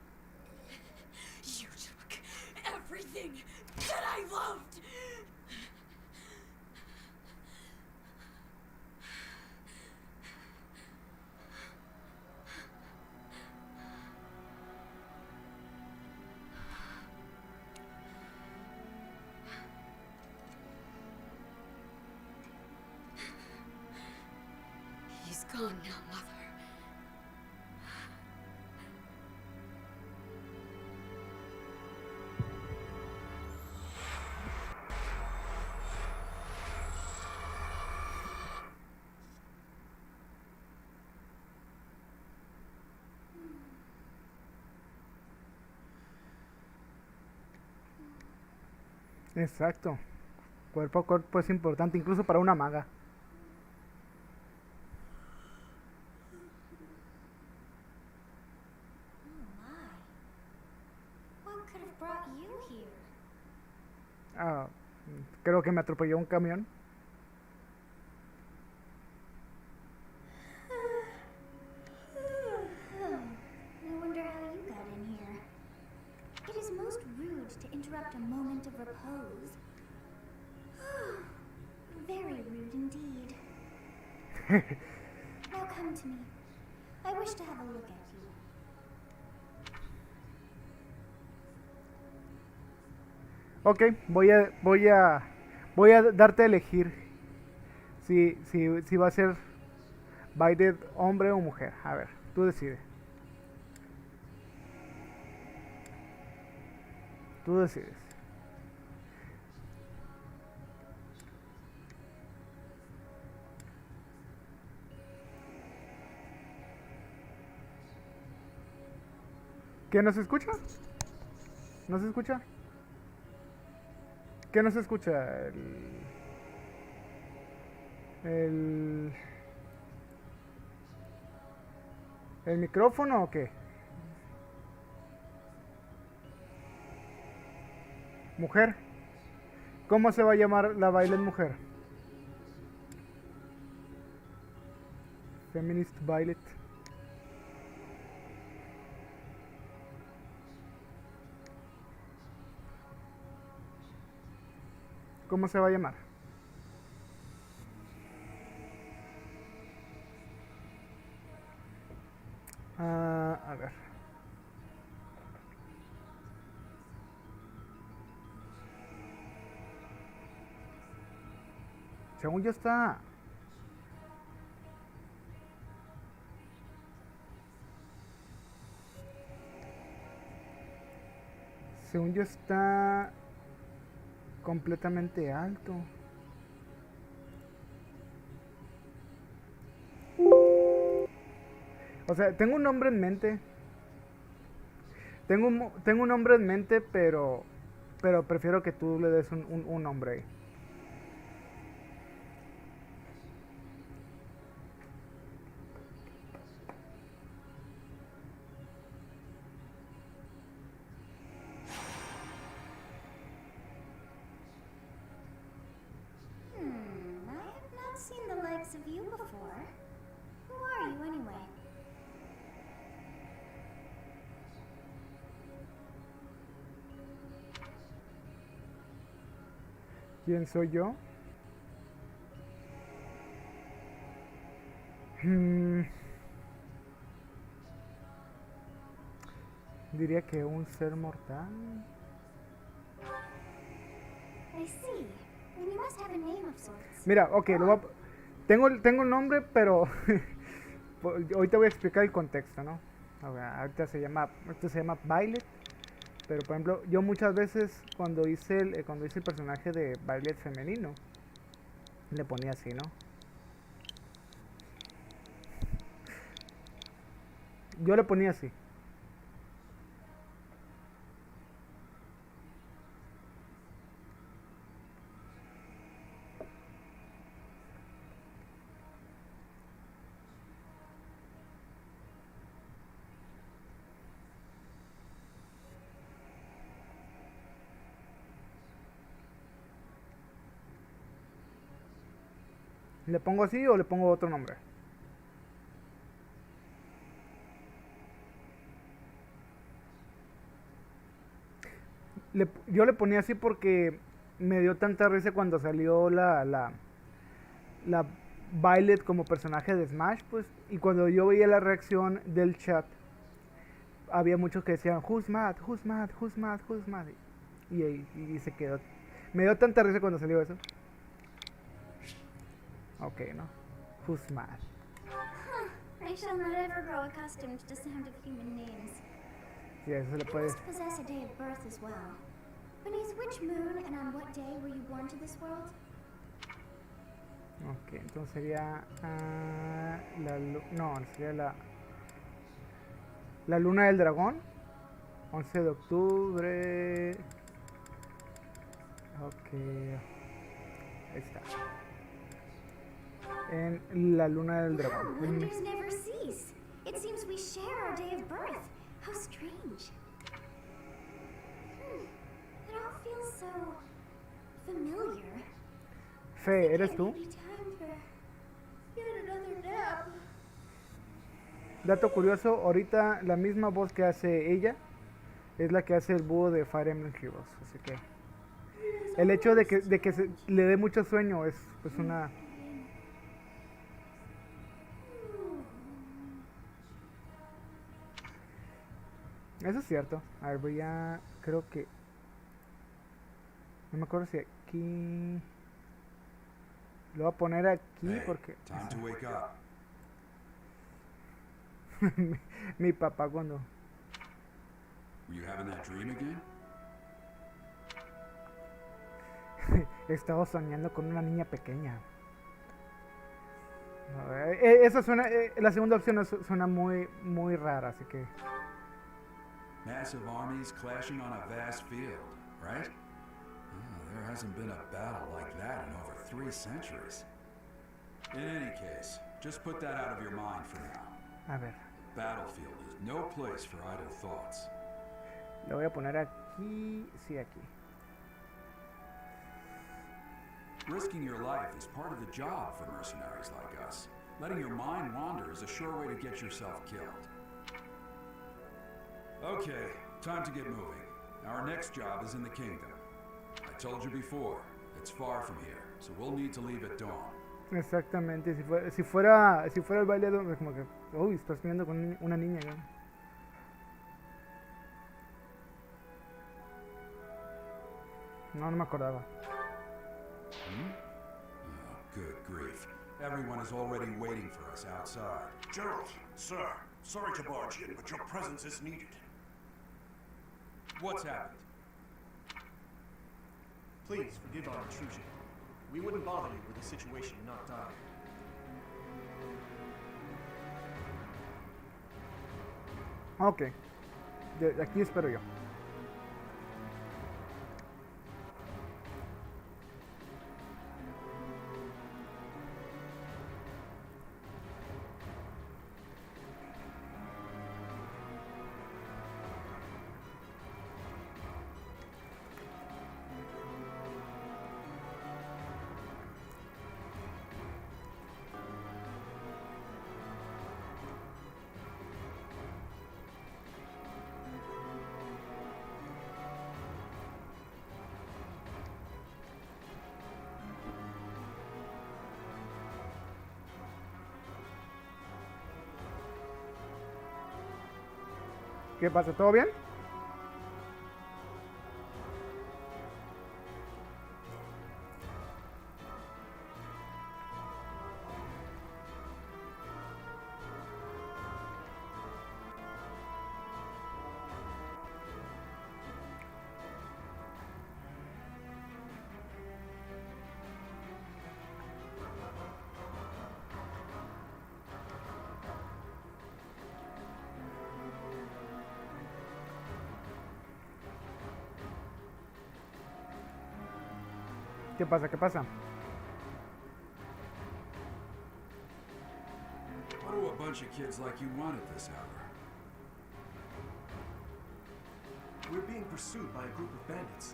Speaker 2: You took everything that I loved! He's gone now, Mother.
Speaker 1: Exacto. Cuerpo a cuerpo es importante, incluso para una maga. Ah, creo que me atropelló un camión.
Speaker 3: I wonder how you got in here. It is most rude to interrupt a moment of repose. Very rude indeed. Now come to me. I wish to have a look at you.
Speaker 1: Ok, voy a darte a elegir si va a ser Bided hombre o mujer. A ver, tú decides. Tú decides. ¿Qué no se escucha? ¿No se escucha? ¿Qué no se escucha? El, ¿El micrófono o qué? Mujer. ¿Cómo se va a llamar la Violet mujer? Feminist Violet. ¿Cómo se va a llamar? A ver. Según yo está... Según yo está completamente alto. O sea, tengo un nombre en mente. Tengo un nombre en mente, pero prefiero que tú le des un nombre ahí.
Speaker 3: I have not seen the likes of you before. Who are you anyway?
Speaker 1: ¿Quién soy yo? Hmm, diría que un ser mortal.
Speaker 3: I see. Then you must have a name of sorts.
Speaker 1: Mira, ok, tengo el nombre, pero ahorita voy a explicar el contexto, ¿no? Ahorita se llama Violet, pero por ejemplo, yo muchas veces cuando hice el personaje de Violet femenino, le ponía así, ¿no? Yo le ponía así. ¿Le pongo así o le pongo otro nombre? Yo le ponía así porque me dio tanta risa cuando salió la Violet como personaje de Smash, pues, y cuando yo veía la reacción del chat, había muchos que decían, who's mad, who's mad, who's mad, who's mad, y se quedó. Me dio tanta risa cuando salió eso. Ok, ¿no? Who's mad.
Speaker 3: I shall not ever grow accustomed to the sound of human names.
Speaker 1: Sí, eso se le
Speaker 3: You
Speaker 1: puede...
Speaker 3: must possess a day of birth as well. Beneath which moon and on what day were you born to this world?
Speaker 1: Ok, entonces sería... no, sería la luna del dragón. 11 de octubre. Ok. Ahí está. En la luna del dragón.
Speaker 3: Wonders never cease. It seems we share our day of birth. How strange. It all feels so familiar.
Speaker 1: Fe, ¿eres tú?
Speaker 3: Maybe time for yet another nap.
Speaker 1: Dato curioso, ahorita la misma voz que hace ella es la que hace el búho de Fire Emblem Heroes. Así que el hecho de que le dé mucho sueño es pues una... Eso es cierto. A ver, voy a... Creo que... No me acuerdo si aquí... Lo voy a poner aquí porque...
Speaker 4: Time to wake up.
Speaker 1: mi papá cuando...
Speaker 4: Were you having that dream again?
Speaker 1: Estaba soñando con una niña pequeña. A ver, eso suena... la segunda opción suena muy rara, así que...
Speaker 4: Massive armies clashing on a vast field, right? There hasn't been a battle like that in over 3 centuries. In any case, just put that out of your mind for now.
Speaker 1: A ver,
Speaker 4: Battlefield is no place for idle thoughts.
Speaker 1: lo voy a poner aquí, sí, aquí.
Speaker 4: Risking your life is part of the job for mercenaries like us. Letting your mind wander is a sure way to get yourself killed. Okay, time to get moving. Our next job is in the kingdom. I told you before, it's far from here, so we'll need to leave at dawn.
Speaker 1: Exactamente, si fuera el baile donde como que, uy, estás viendo con una niña, ¿no? No, no me acordaba.
Speaker 4: Oh, good grief. Everyone is already waiting for us outside.
Speaker 5: Gerald, sir, sorry to barge in, but your presence is needed.
Speaker 4: What's happened?
Speaker 6: Please forgive our intrusion. We wouldn't bother you with a situation not dire.
Speaker 1: Ok, aquí espero yo. ¿Qué pasa? ¿Todo bien? ¿Qué pasa? ¿Qué pasa?
Speaker 4: What do a bunch of kids like you want at this hour?
Speaker 6: We're being pursued by a group of bandits.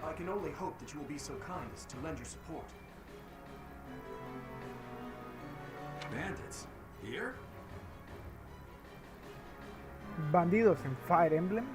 Speaker 6: I can only hope that you will be so kind as to lend your support.
Speaker 4: Bandits? Here?
Speaker 1: Bandidos en Fire Emblem.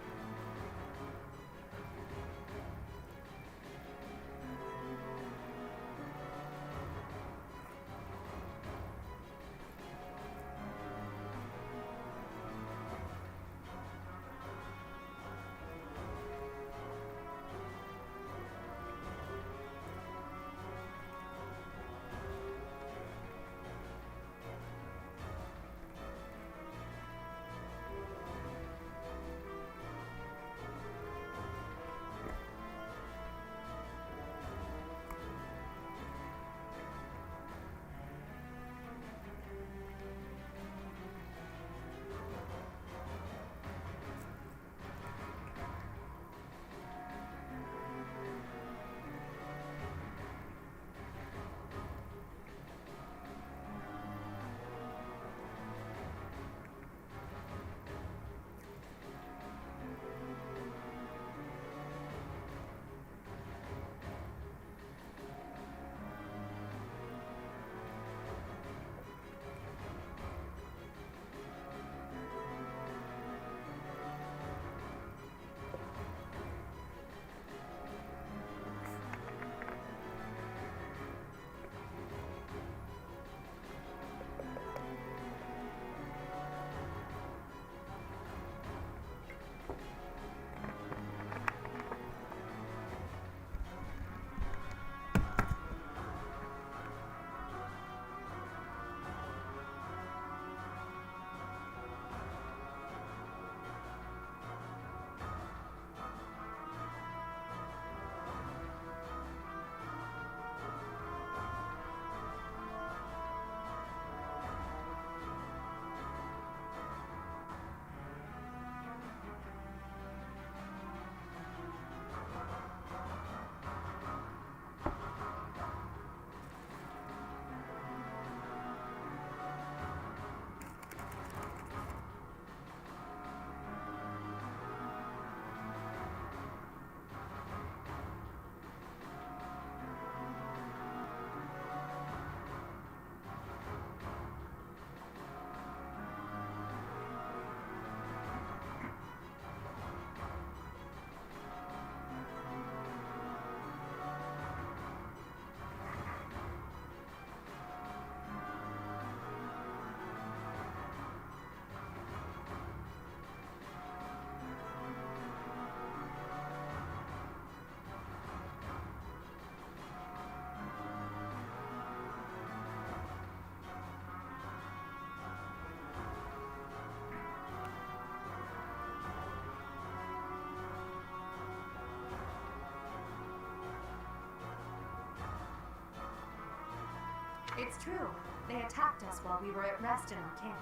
Speaker 7: It's true. They attacked us while we were at rest in our camp.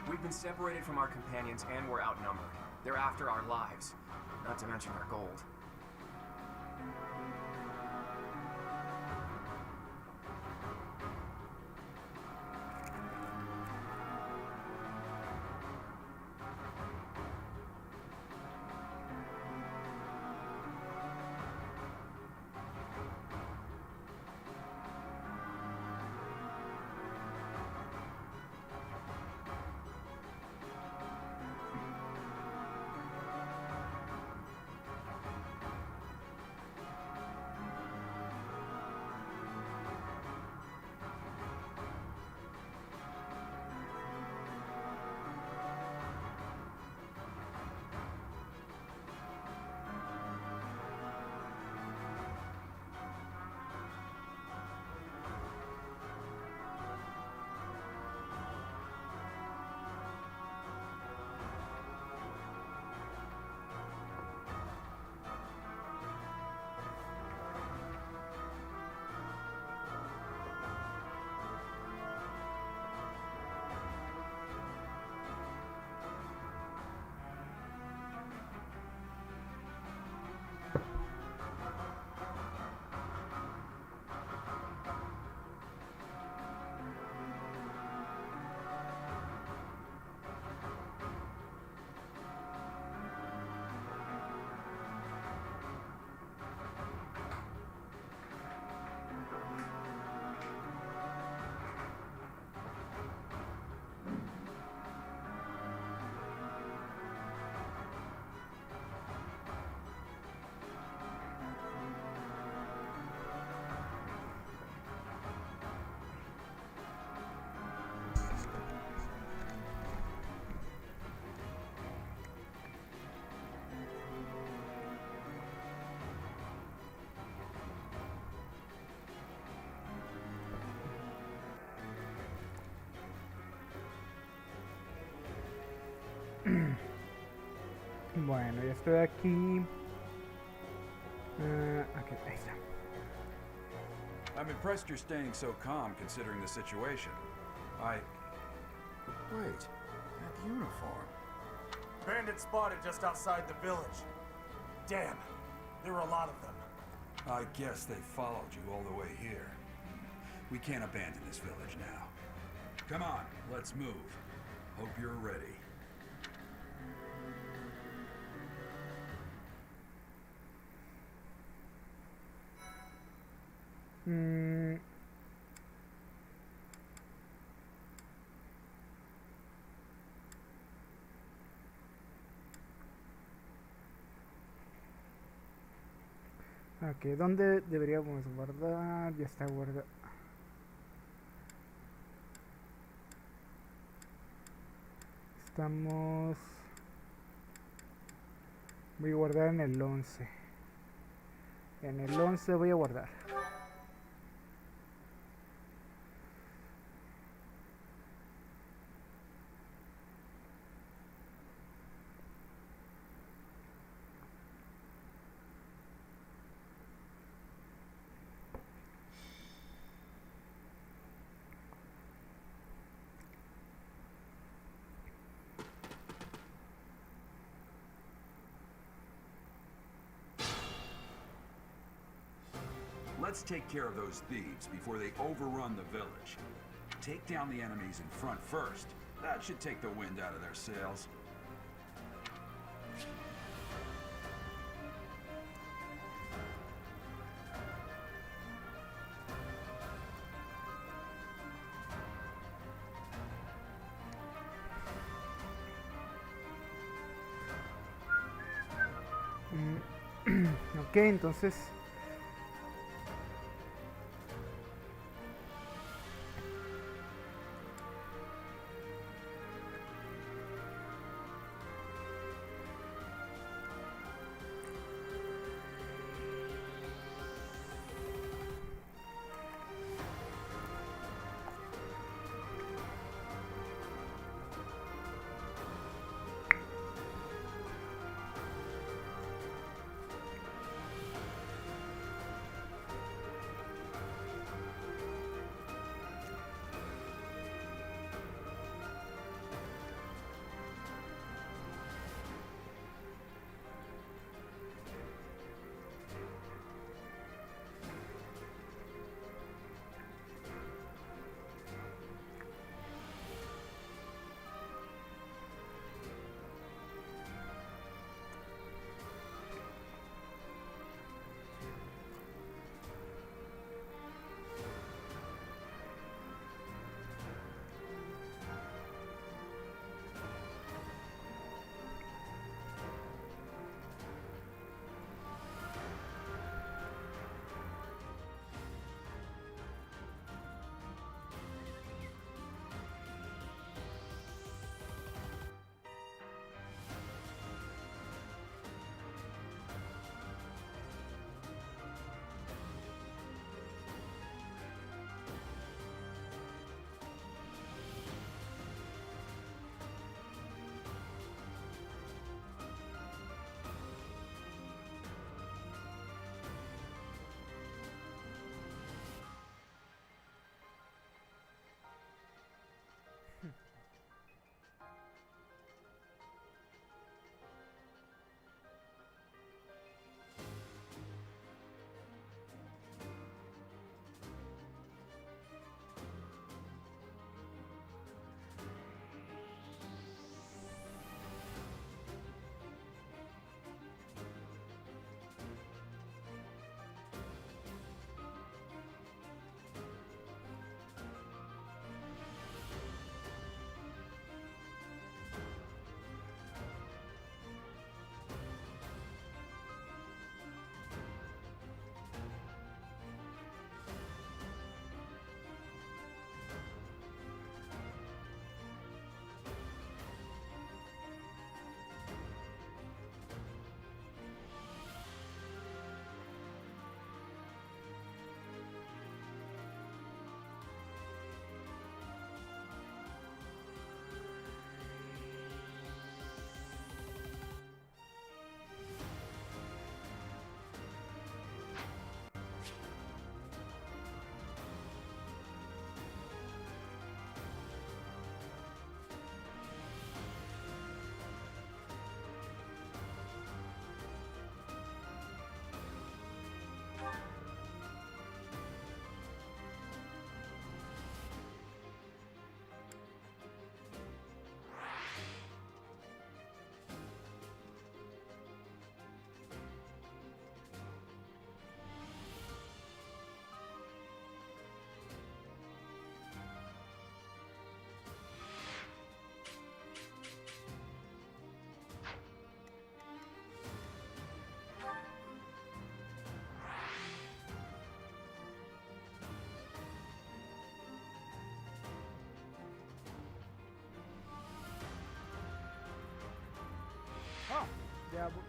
Speaker 6: We've been separated from our companions and we're outnumbered. They're after our lives, not to mention our gold.
Speaker 1: Bueno, ya estoy aquí. Ok, ahí está.
Speaker 4: I'm impressed you're staying so calm considering the situation. Wait, that uniform.
Speaker 5: Bandits spotted just outside the village. Damn, there were a lot of them.
Speaker 4: I guess they followed you all the way here. We can't abandon this village now. Come on, let's move. Hope you're ready.
Speaker 1: Ok, ¿dónde deberíamos guardar? Ya está guardado. Estamos... Voy a guardar en el 11. En el 11 voy a guardar.
Speaker 4: let's take care of those thieves before they overrun the village. Take down the enemies in front first. That should take the wind out of their sails.
Speaker 1: Ok, entonces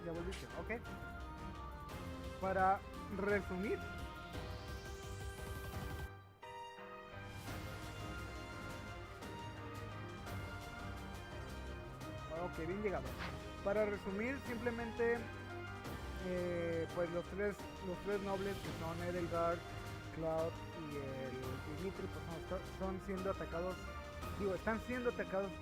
Speaker 1: ya volviste, ok. Para resumir, ok, bien llegado. Para resumir, simplemente, pues los tres nobles que son Edelgard, Cloud y el Dimitri, pues son siendo atacados, están siendo atacados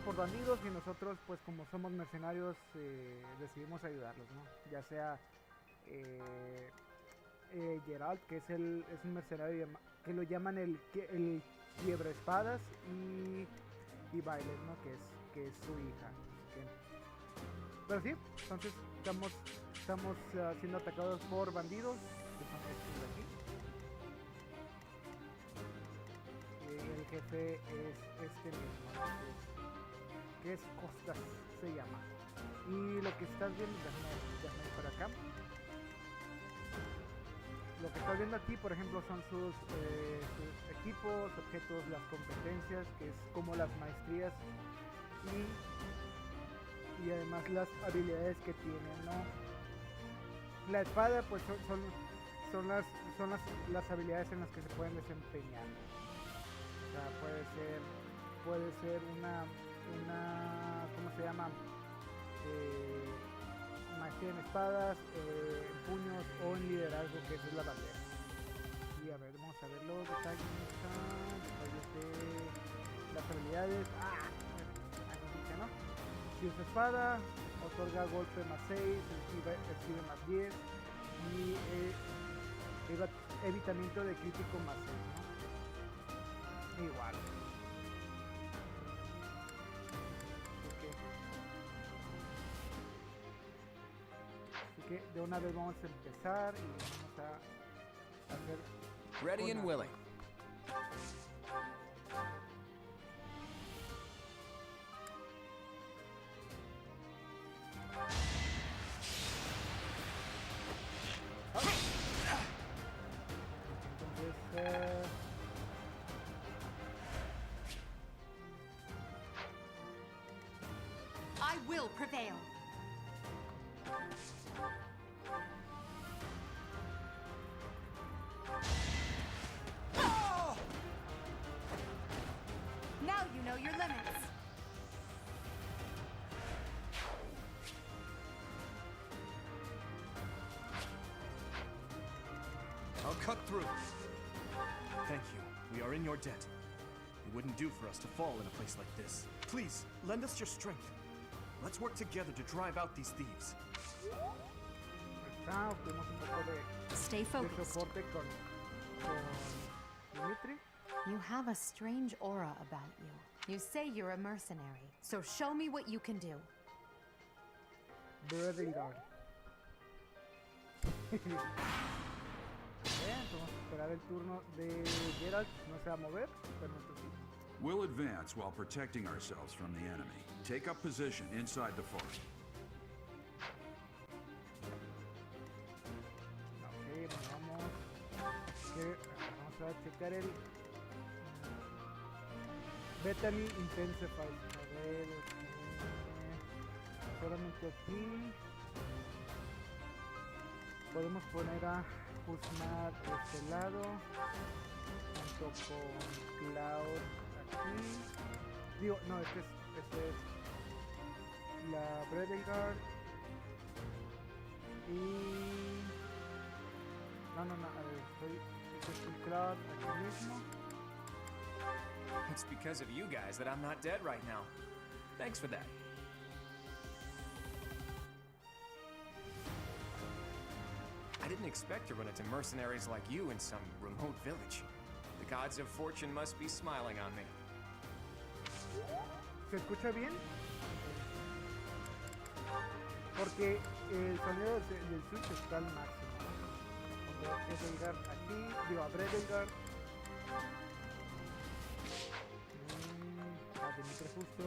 Speaker 1: por bandidos, y nosotros, pues como somos mercenarios, decidimos ayudarlos, ¿no? Ya sea Geralt, que es un mercenario que lo llaman el quiebra espadas, y Violet, ¿no? Que es su hija. Pero sí, entonces estamos siendo atacados por bandidos, que son estos de aquí. Y el jefe es este mismo, ¿no? que es Costas, se llama. Y lo que estás viendo, déjame ir para acá. Lo que estás viendo aquí, por ejemplo, son sus equipos, objetos, las competencias, que es como las maestrías y además las habilidades que tienen, ¿no? La espada, pues son las habilidades en las que se pueden desempeñar. O sea, puede ser una ¿cómo se llama? Maestría en espadas, en puños o en liderazgo, que esa es la bandera. Y a ver, vamos a ver los detalles de las habilidades. Aquí dice, ¿no? Si usa espada, otorga golpe más 6, recibe más 10 y evitamiento de crítico más 6, ¿no? Igual. Así que de una vez vamos a empezar y vamos a hacer...
Speaker 8: Ready and willing.
Speaker 1: Entonces...
Speaker 7: I will prevail. Now you know your limits.
Speaker 6: I'll cut through. Thank you. We are in your debt. It wouldn't do for us to fall in a place like this. Please, lend us your strength. Let's work together to drive out these thieves.
Speaker 1: Obtuvimos un poco
Speaker 7: Stay
Speaker 1: de
Speaker 7: focused.
Speaker 1: soporte con Dimitri.
Speaker 7: You have a strange aura about you. You say you're a mercenary, so show me what you can do.
Speaker 1: Breathing guard. Bien, vamos a esperar el turno de Geralt. No se va a mover, pero nosotros sí.
Speaker 4: We'll advance while protecting ourselves from the enemy. Take up position inside the fort.
Speaker 1: Ok, vamos a checar el Bethany Intensified. A ver, solamente aquí podemos poner a Usmar de este lado junto con Cloud aquí. Digo, no, este es la Breathing Guard y no, a ver, este es el Cloud aquí mismo.
Speaker 8: It's because of you guys that I'm not dead right now. Thanks for that. I didn't expect to run into mercenaries like you in some remote village. The gods of fortune must be smiling on me.
Speaker 1: ¿Se escucha bien? Porque el sonido del Switch está al máximo. Pongo Breathing aquí, digo a Breathing Guard. A Dimitri justo.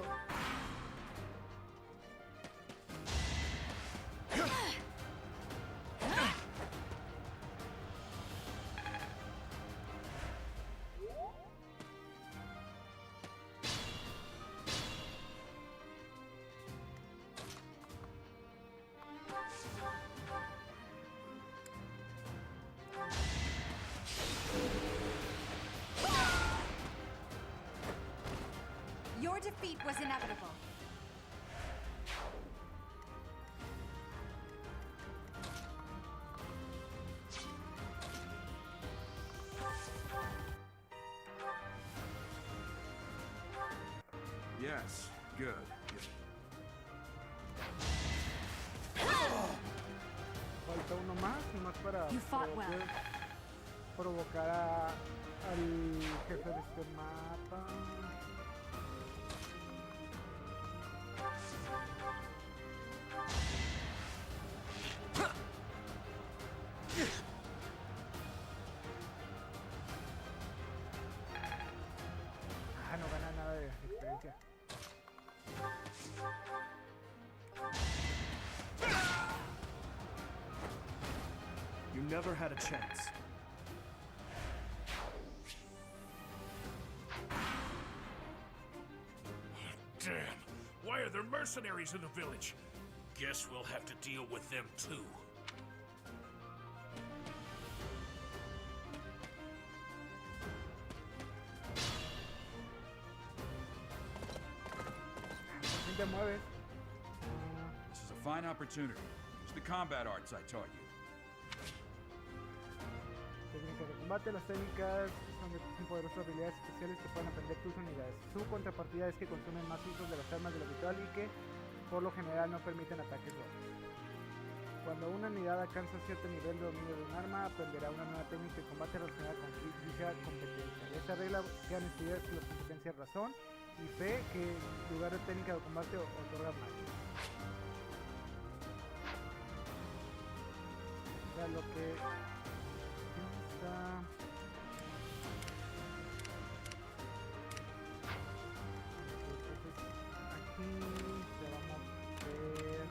Speaker 7: Your defeat was inevitable.
Speaker 4: Yes, good.
Speaker 1: Golpe falta uno más, nomás para
Speaker 7: You fought well.
Speaker 1: provocar al jefe de este mapa. No gana nada de experiencia.
Speaker 6: You never had a chance.
Speaker 9: Damn! Why are there mercenaries in the village? Guess we'll have to deal with them too.
Speaker 1: Te mueves.
Speaker 4: This is a fine opportunity. Use the combat arts I taught you.
Speaker 1: Técnicas de combate. Las técnicas son poderosas habilidades especiales que pueden aprender tus unidades. Su contrapartida es que consumen más usos de las armas de lo habitual y que por lo general no permiten ataques rápidos. Cuando una unidad alcanza cierto nivel de dominio de un arma, aprenderá una nueva técnica de combate relacionada con dicha competencia. De esta regla quedan estudiadas las competencias razón y fe, que en lugar de técnica de combate otorga magia. O sea, lo que está... Entonces aquí se va a mover...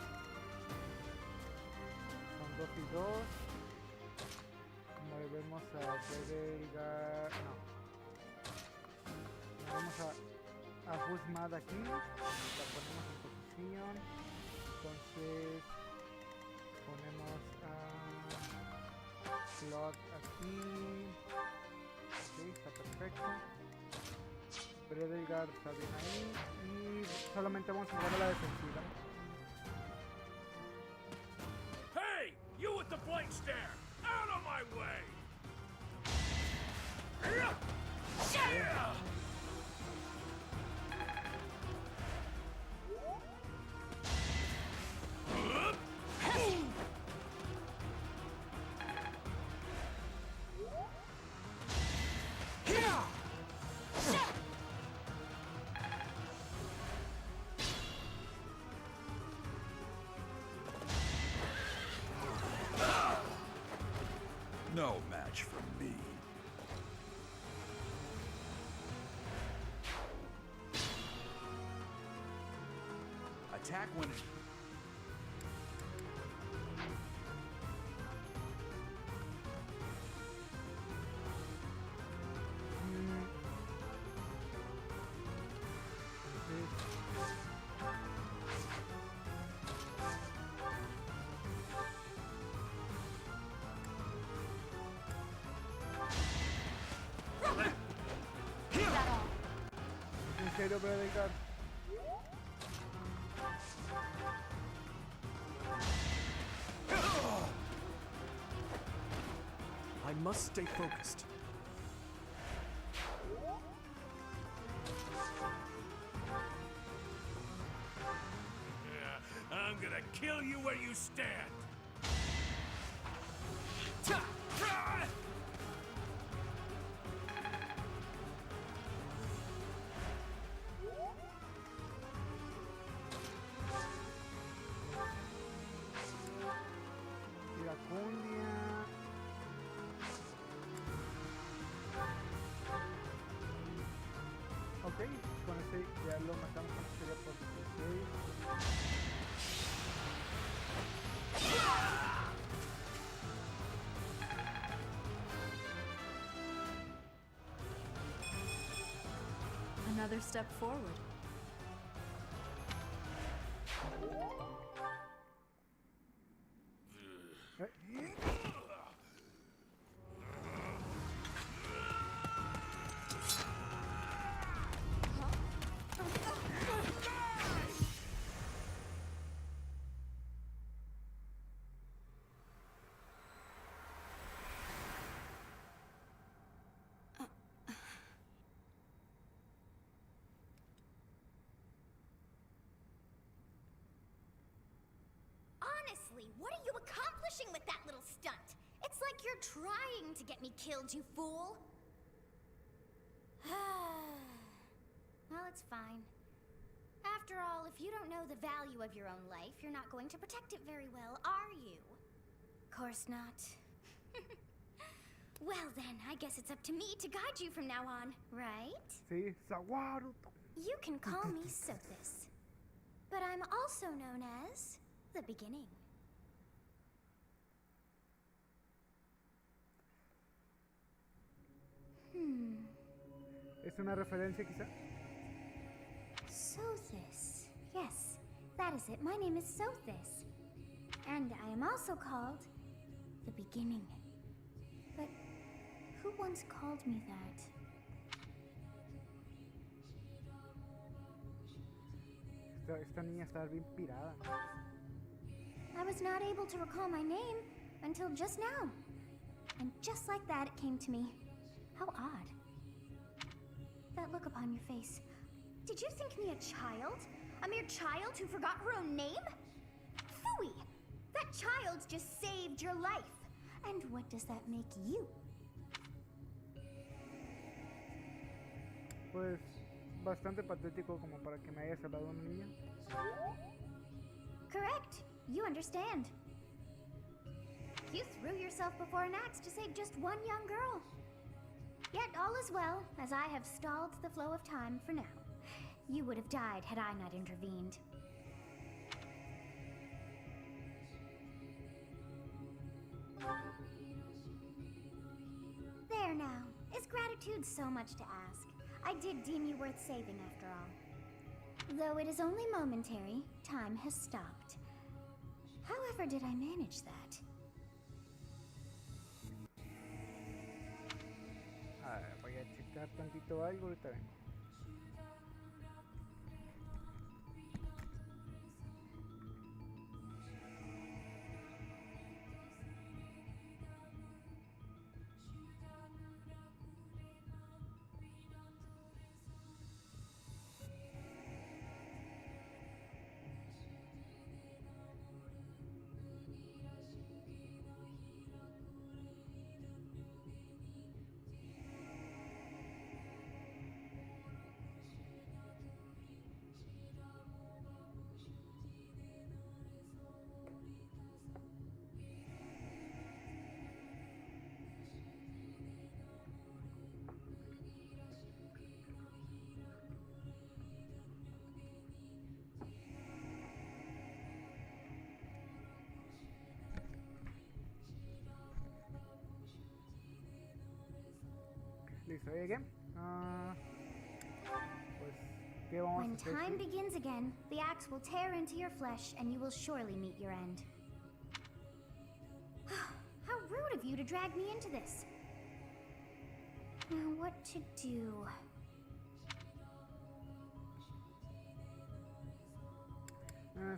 Speaker 1: Son 2 y 2. Movemos a Delgar... No. Vamos a Guzmad aquí. La ponemos en posición. Entonces ponemos a Slot aquí. Ok, está perfecto. Bredelgar está bien ahí. Y solamente vamos a jugar a la defensiva.
Speaker 9: Hey! You with the blank stare! Out of my way! Yeah!
Speaker 4: No match for me. Attack when it...
Speaker 1: ¿En serio, Bredelgar?
Speaker 6: I must stay focused.
Speaker 9: Yeah, I'm gonna kill you where you stand!
Speaker 1: Iracundia. Ok, con este ya lo matamos, sería por 16.
Speaker 7: Another step forward.
Speaker 3: What are you accomplishing with that little stunt? It's like you're trying to get me killed, you fool. Well, it's fine. After all, if you don't know the value of your own life, you're not going to protect it very well, are you? Course not. Well then, I guess it's up to me to guide you from now on, right?
Speaker 1: Sí, Saguaro.
Speaker 3: You can call me Sothis. But I'm also known as the Beginning.
Speaker 1: ¿Es una referencia quizá?
Speaker 3: Sothis. Yes, that is it. My name is Sothis. And I am also called the Beginning. But who once called me that?
Speaker 1: Esta niña está bien pirada.
Speaker 3: I was not able to recall my name until just now. And just like that, it came to me. How odd. That look upon your face. Did you think me a child? A mere child who forgot her own name? Phooey! That child just saved your life. And what does that make you?
Speaker 1: Pues bastante patético como para que me haya salvado una niña.
Speaker 3: Correct. You understand. You threw yourself before an axe to save just one young girl. Yet all is well, as I have stalled the flow of time for now. You would have died had I not intervened. There now. Is gratitude so much to ask? I did deem you worth saving after all. Though it is only momentary, time has stopped. However did I manage that?
Speaker 1: A ver, voy a checar tantito algo, ahorita vengo. Listo, ahí again. Pues, ¿qué vamos
Speaker 3: When
Speaker 1: a hacer?
Speaker 3: time
Speaker 1: ¿Sí?
Speaker 3: begins again, the axe will tear into your flesh and you will surely meet your end. How rude of you to drag me into this. Now, what to do?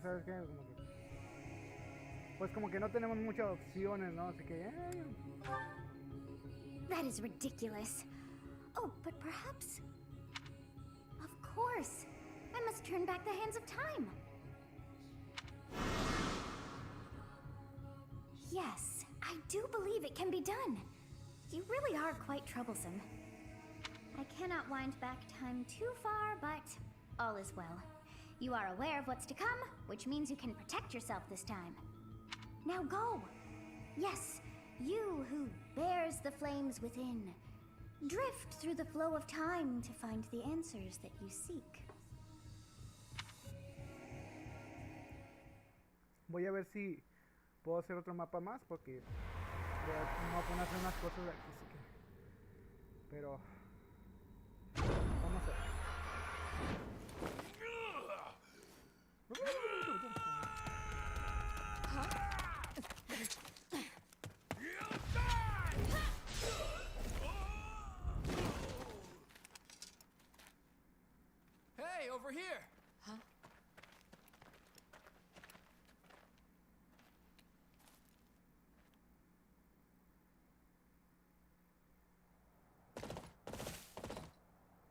Speaker 1: ¿Sabes qué? Pues como que no tenemos muchas opciones, ¿no? Así que...
Speaker 3: That is ridiculous. Oh, but perhaps... Of course. I must turn back the hands of time. Yes, I do believe it can be done. You really are quite troublesome. I cannot wind back time too far, but all is well. You are aware of what's to come, which means you can protect yourself this time. Now go! Yes, you who bears the flames within. Drift through the flow of time to find the answers that you seek.
Speaker 1: Voy a ver si puedo hacer otro mapa más porque me voy a poner a hacer unas cosas de aquí, así que... Pero... Vamos a ver.
Speaker 8: Hey, over here!
Speaker 2: Huh?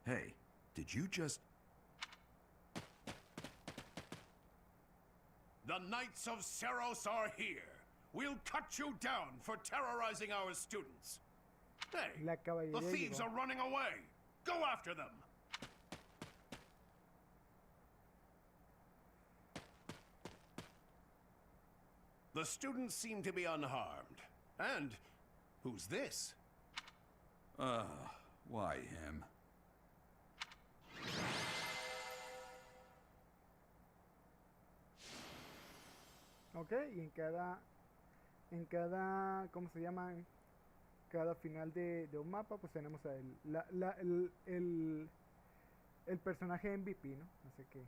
Speaker 4: Hey, did you just...
Speaker 9: The Knights of Seros are here. We'll cut you down for terrorizing our students. Hey,
Speaker 1: La
Speaker 9: the
Speaker 1: caballería
Speaker 9: thieves
Speaker 1: llegó.
Speaker 9: are running away. Go after them. The students seem to be unharmed. And who's this?
Speaker 4: Why him?
Speaker 1: Ok, y en cada, ¿cómo se llama? Cada final de un mapa, pues tenemos a el personaje MVP, ¿no? Así que,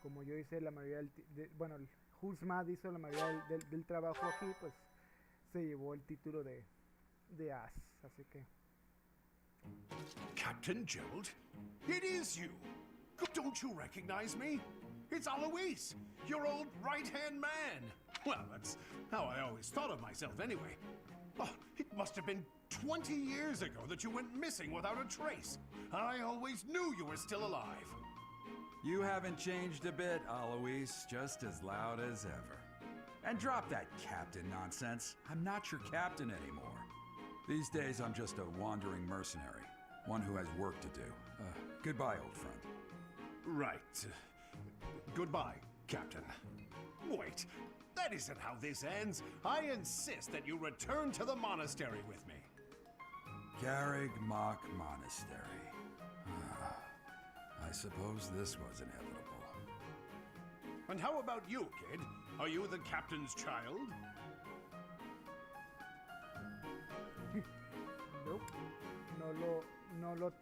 Speaker 1: como yo hice la mayoría bueno, el Husmad hizo la mayoría del trabajo aquí, pues se llevó el título de As, así que...
Speaker 9: Captain Gerald? It is you! Don't you recognize me? It's Alois, your old right-hand man. Well, that's how I always thought of myself anyway. Oh, it must have been 20 years ago that you went missing without a trace. I always knew you were still alive.
Speaker 4: You haven't changed a bit, Alois. Just as loud as ever. And drop that captain nonsense. I'm not your captain anymore. These days, I'm just a wandering mercenary. One who has work to do. Goodbye, old friend.
Speaker 9: Right. Goodbye, Captain. Wait, that isn't how this ends. I insist that you return to the monastery with me.
Speaker 4: Garrig Mach Monastery. I suppose this was inevitable.
Speaker 9: And how about you, kid? Are you the captain's child?
Speaker 1: Nope. No lo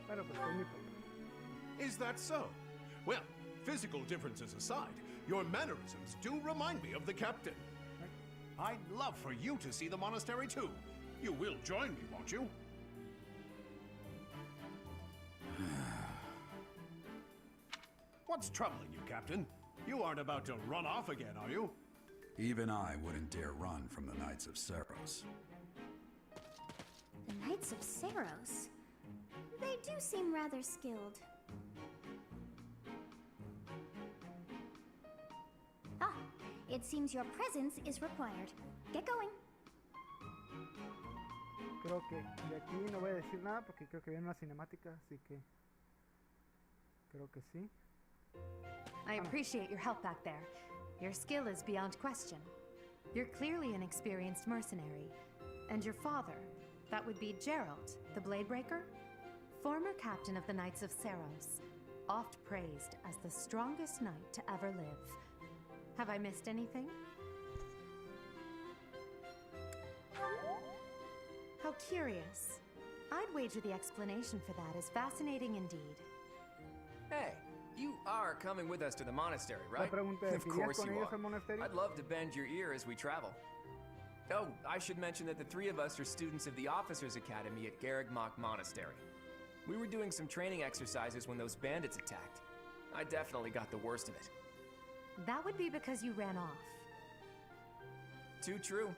Speaker 1: Bueno, pues es mi problema.
Speaker 9: Is that so? Well, physical differences aside, your mannerisms do remind me of the captain. I'd love for you to see the monastery too. You will join me, won't you? What's troubling you, Captain? You aren't about to run off again, are you?
Speaker 4: Even I wouldn't dare run from the Knights of Seros.
Speaker 3: The Knights of Seros. They do seem rather skilled. Ah, it seems your presence is required. Get going.
Speaker 1: Creo que de aquí no voy a decir nada porque creo que viene una cinemática, así que creo que sí.
Speaker 7: I appreciate your help back there. Your skill is beyond question. You're clearly an experienced mercenary. And your father, that would be Gerald, the Bladebreaker? Former captain of the Knights of Seros, oft praised as the strongest knight to ever live. Have I missed anything? How curious. I'd wager the explanation for that is fascinating indeed.
Speaker 8: Hey, you are coming with us to the monastery, right?
Speaker 1: pregunta,
Speaker 8: Of course
Speaker 1: ¿irías con
Speaker 8: you
Speaker 1: ellos al
Speaker 8: are.
Speaker 1: monasterio?
Speaker 8: I'd love to bend your ear as we travel. Oh, I should mention that the three of us are students of the Officers' Academy at Garrig Mach Monastery. We were doing some training exercises when those bandits attacked. I definitely got the worst of it.
Speaker 7: That would be because you ran off.
Speaker 8: Too true.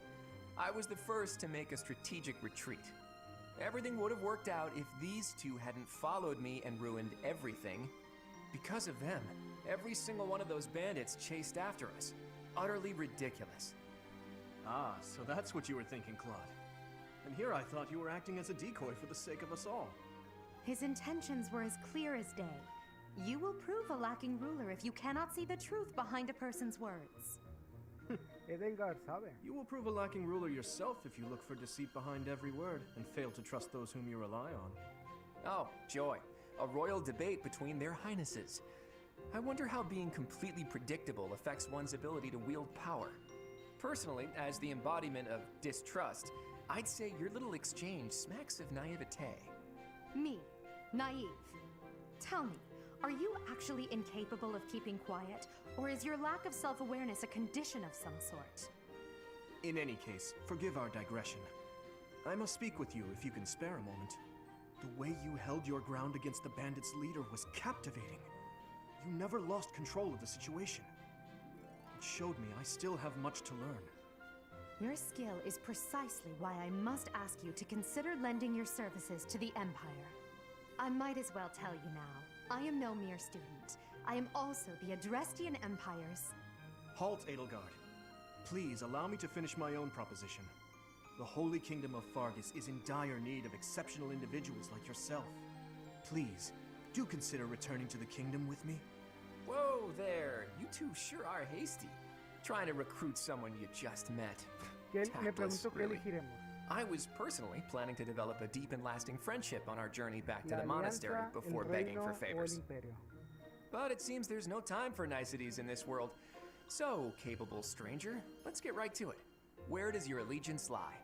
Speaker 8: I was the first to make a strategic retreat. Everything would have worked out if these two hadn't followed me and ruined everything. Because of them, every single one of those bandits chased after us. Utterly ridiculous.
Speaker 6: Ah, so that's what you were thinking, Claude. And here I thought you were acting as a decoy for the sake of us all.
Speaker 7: His intentions were as clear as day. You will prove a lacking ruler if you cannot see the truth behind a person's words.
Speaker 1: Edelgard sabe.
Speaker 6: You will prove a lacking ruler yourself if you look for deceit behind every word and fail to trust those whom you rely on.
Speaker 8: Oh, joy. A royal debate between their highnesses. I wonder how being completely predictable affects one's ability to wield power. Personally, as the embodiment of distrust, I'd say your little exchange smacks of naivete.
Speaker 7: Me, naive. Tell me, are you actually incapable of keeping quiet, or is your lack of self-awareness a condition of some sort?
Speaker 6: In any case, forgive our digression. I must speak with you if you can spare a moment. The way you held your ground against the bandits' leader was captivating. You never lost control of the situation. It showed me I still have much to learn.
Speaker 7: Your skill is precisely why I must ask you to consider lending your services to the Empire. I might as well tell you now. I am no mere student. I am also the Adrestian Empire's...
Speaker 6: Halt, Edelgard. Please allow me to finish my own proposition. The Holy Kingdom of Fargus is in dire need of exceptional individuals like yourself. Please, do consider returning to the kingdom with me.
Speaker 8: Whoa there, you two sure are hasty. Trying to recruit someone you just met.
Speaker 1: Me
Speaker 8: Tactless,
Speaker 1: pregunto qué
Speaker 8: really.
Speaker 1: elegiremos.
Speaker 8: I was personally planning to develop a deep and lasting friendship on our journey back to
Speaker 1: La
Speaker 8: the monastery
Speaker 1: alianza,
Speaker 8: before
Speaker 1: el
Speaker 8: begging
Speaker 1: reino
Speaker 8: for
Speaker 1: o el
Speaker 8: favors.
Speaker 1: imperio.
Speaker 8: But it seems there's no time for niceties in this world. So, capable stranger, let's get right to it. Where does your allegiance lie?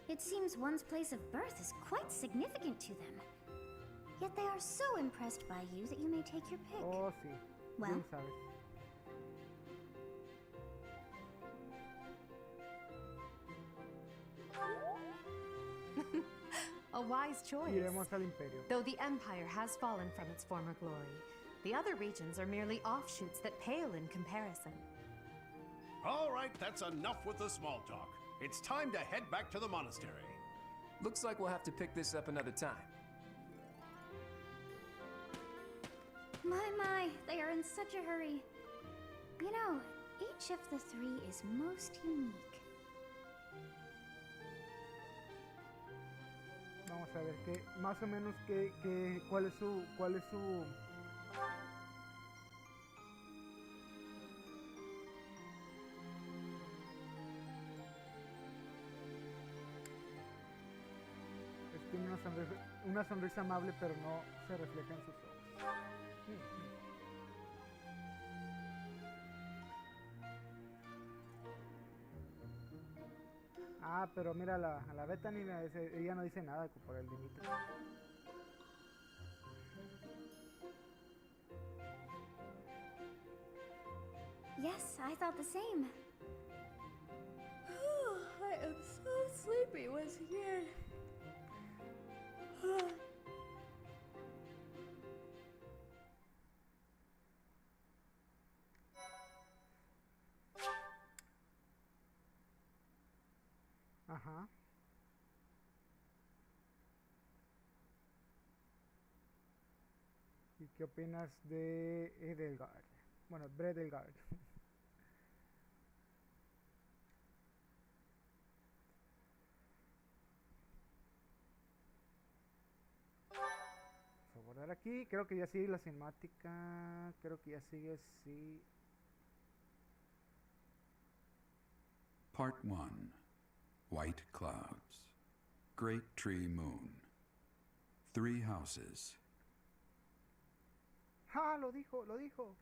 Speaker 3: It seems one's place of birth is quite significant to them. Yet they are so impressed by you that you may take your pick.
Speaker 1: Oh, sí.
Speaker 3: Well.
Speaker 1: Bien sabes.
Speaker 7: A wise choice.
Speaker 1: Iremos al imperio.
Speaker 7: Though the Empire has fallen from its former glory, the other regions are merely offshoots that pale in comparison.
Speaker 9: All right, that's enough with the small talk. It's time to head back to the monastery.
Speaker 8: Looks like we'll have to pick this up another time.
Speaker 3: My, they are in such a hurry. You know, each of the three is most unique.
Speaker 1: Vamos a ver qué, más o menos cuál es su tiene una sonrisa amable, pero no se refleja en sus ojos. Ah, pero mira, la Bethany, ella no dice nada por el Dimitri.
Speaker 3: Yes, I thought the same.
Speaker 2: I am so sleepy once again.
Speaker 1: Ajá. ¿Y qué opinas de Edelgard? Bueno, Bredelgard. Vamos a guardar aquí. Creo que ya sigue la cinemática. Creo que ya sigue, sí.
Speaker 4: Part 1. White clouds. Great tree moon. 3 houses.
Speaker 1: ¡Ah! Lo dijo, lo dijo.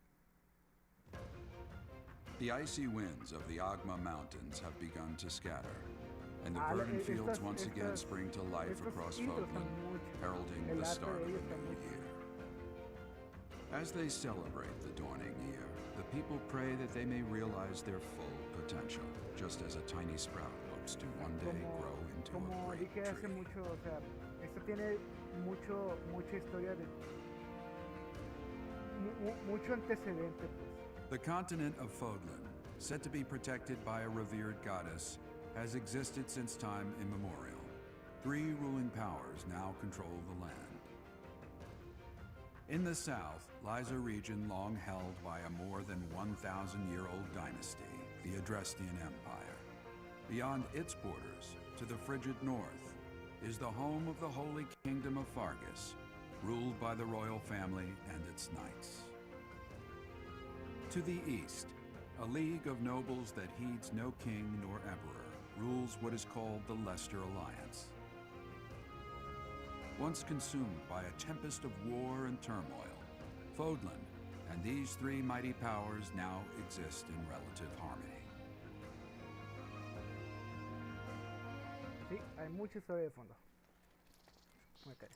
Speaker 4: The icy winds of the Agma Mountains have begun to scatter, and the
Speaker 1: Ah,
Speaker 4: verdant fields
Speaker 1: estas-
Speaker 4: once again
Speaker 1: estas-
Speaker 4: spring to life
Speaker 1: estos
Speaker 4: across
Speaker 1: intros son
Speaker 4: Fogland,
Speaker 1: muy-
Speaker 4: heralding
Speaker 1: el
Speaker 4: the
Speaker 1: arte
Speaker 4: start
Speaker 1: de
Speaker 4: of a
Speaker 1: ellos está
Speaker 4: new
Speaker 1: muy
Speaker 4: year. As they celebrate the dawning year, the people pray that they may realize their full potential, just as a tiny sprout hopes to one day grow into a
Speaker 1: como
Speaker 4: great
Speaker 1: dije hace
Speaker 4: tree.
Speaker 1: mucho, o sea, esto tiene mucha historia de mucho antecedente, pues.
Speaker 4: The continent of Fogland, said to be protected by a revered goddess, has existed since time immemorial. 3 ruling powers now control the land. In the south lies a region long held by a more than 1,000-year-old dynasty, the Adrestian Empire. Beyond its borders, to the frigid north, is the home of the Holy Kingdom of Fargus, ruled by the royal family and its knights. To the east, a league of nobles that heeds no king nor emperor rules what is called the Leicester Alliance. Once consumed by a tempest of war and turmoil, Fogland and these 3 mighty powers now exist in relative harmony.
Speaker 1: Sí, hay mucha historia de fondo. Me cae.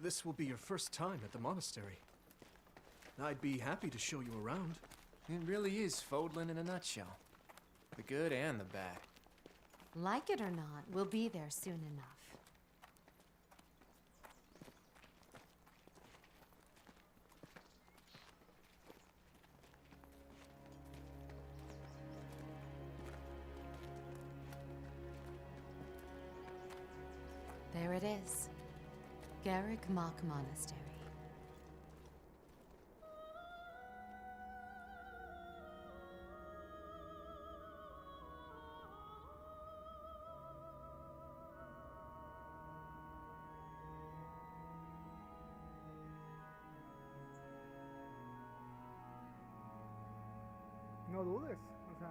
Speaker 6: This will be your first time at the monastery. I'd be happy to show you around.
Speaker 8: It really is Fodlan in a nutshell. The good and the bad.
Speaker 7: Like it or not, we'll be there soon enough. it is. Garrick Mock Monastery.
Speaker 1: No dudes, o sea.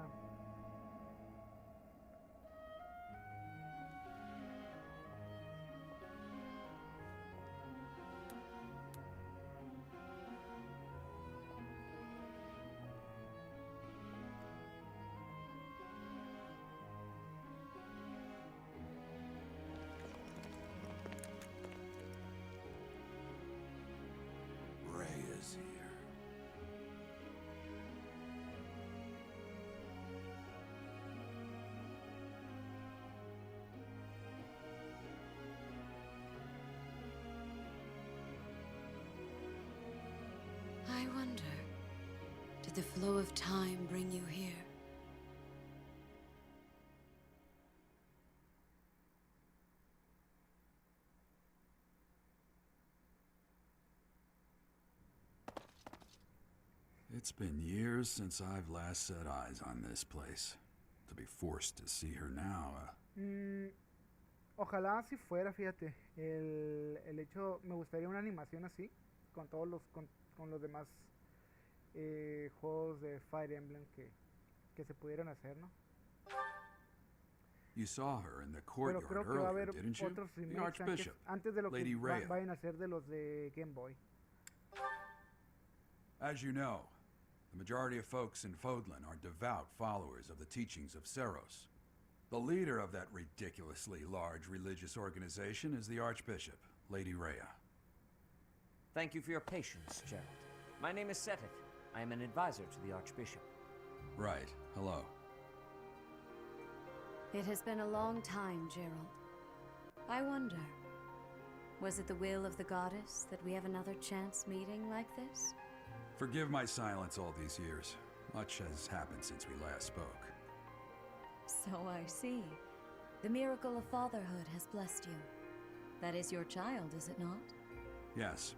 Speaker 4: Rhea's here.
Speaker 2: I wonder, did the flow of time bring you here?
Speaker 4: It's been years since I've last set eyes on this place. To be forced to see her now,
Speaker 1: Ojalá si fuera, fíjate. El hecho, me gustaría una animación así, con todos con los demás juegos de Fire Emblem que se pudieran hacer, ¿no?
Speaker 4: You saw her in the
Speaker 1: Pero
Speaker 4: courtyard
Speaker 1: creo que va a
Speaker 4: earlier,
Speaker 1: haber
Speaker 4: didn't you?
Speaker 1: otros
Speaker 4: The
Speaker 1: remakes
Speaker 4: Archbishop,
Speaker 1: antes de lo
Speaker 4: Lady
Speaker 1: que
Speaker 4: Rhea.
Speaker 1: vayan a hacer de los de Game Boy.
Speaker 4: As you know, the majority of folks in Fodlan are devout followers of the teachings of Seros. The leader of that ridiculously large religious organization is the Archbishop, Lady Rhea.
Speaker 10: Thank you for your patience, Gerald. My name is Seteth. I am an advisor to the Archbishop.
Speaker 4: Right. Hello.
Speaker 2: It has been a long time, Gerald. I wonder, was it the will of the goddess that we have another chance meeting like this?
Speaker 4: Forgive my silence all these years. Much has happened since we last spoke.
Speaker 2: So I see. The miracle of fatherhood has blessed you. That is your child, is it not?
Speaker 4: Yes.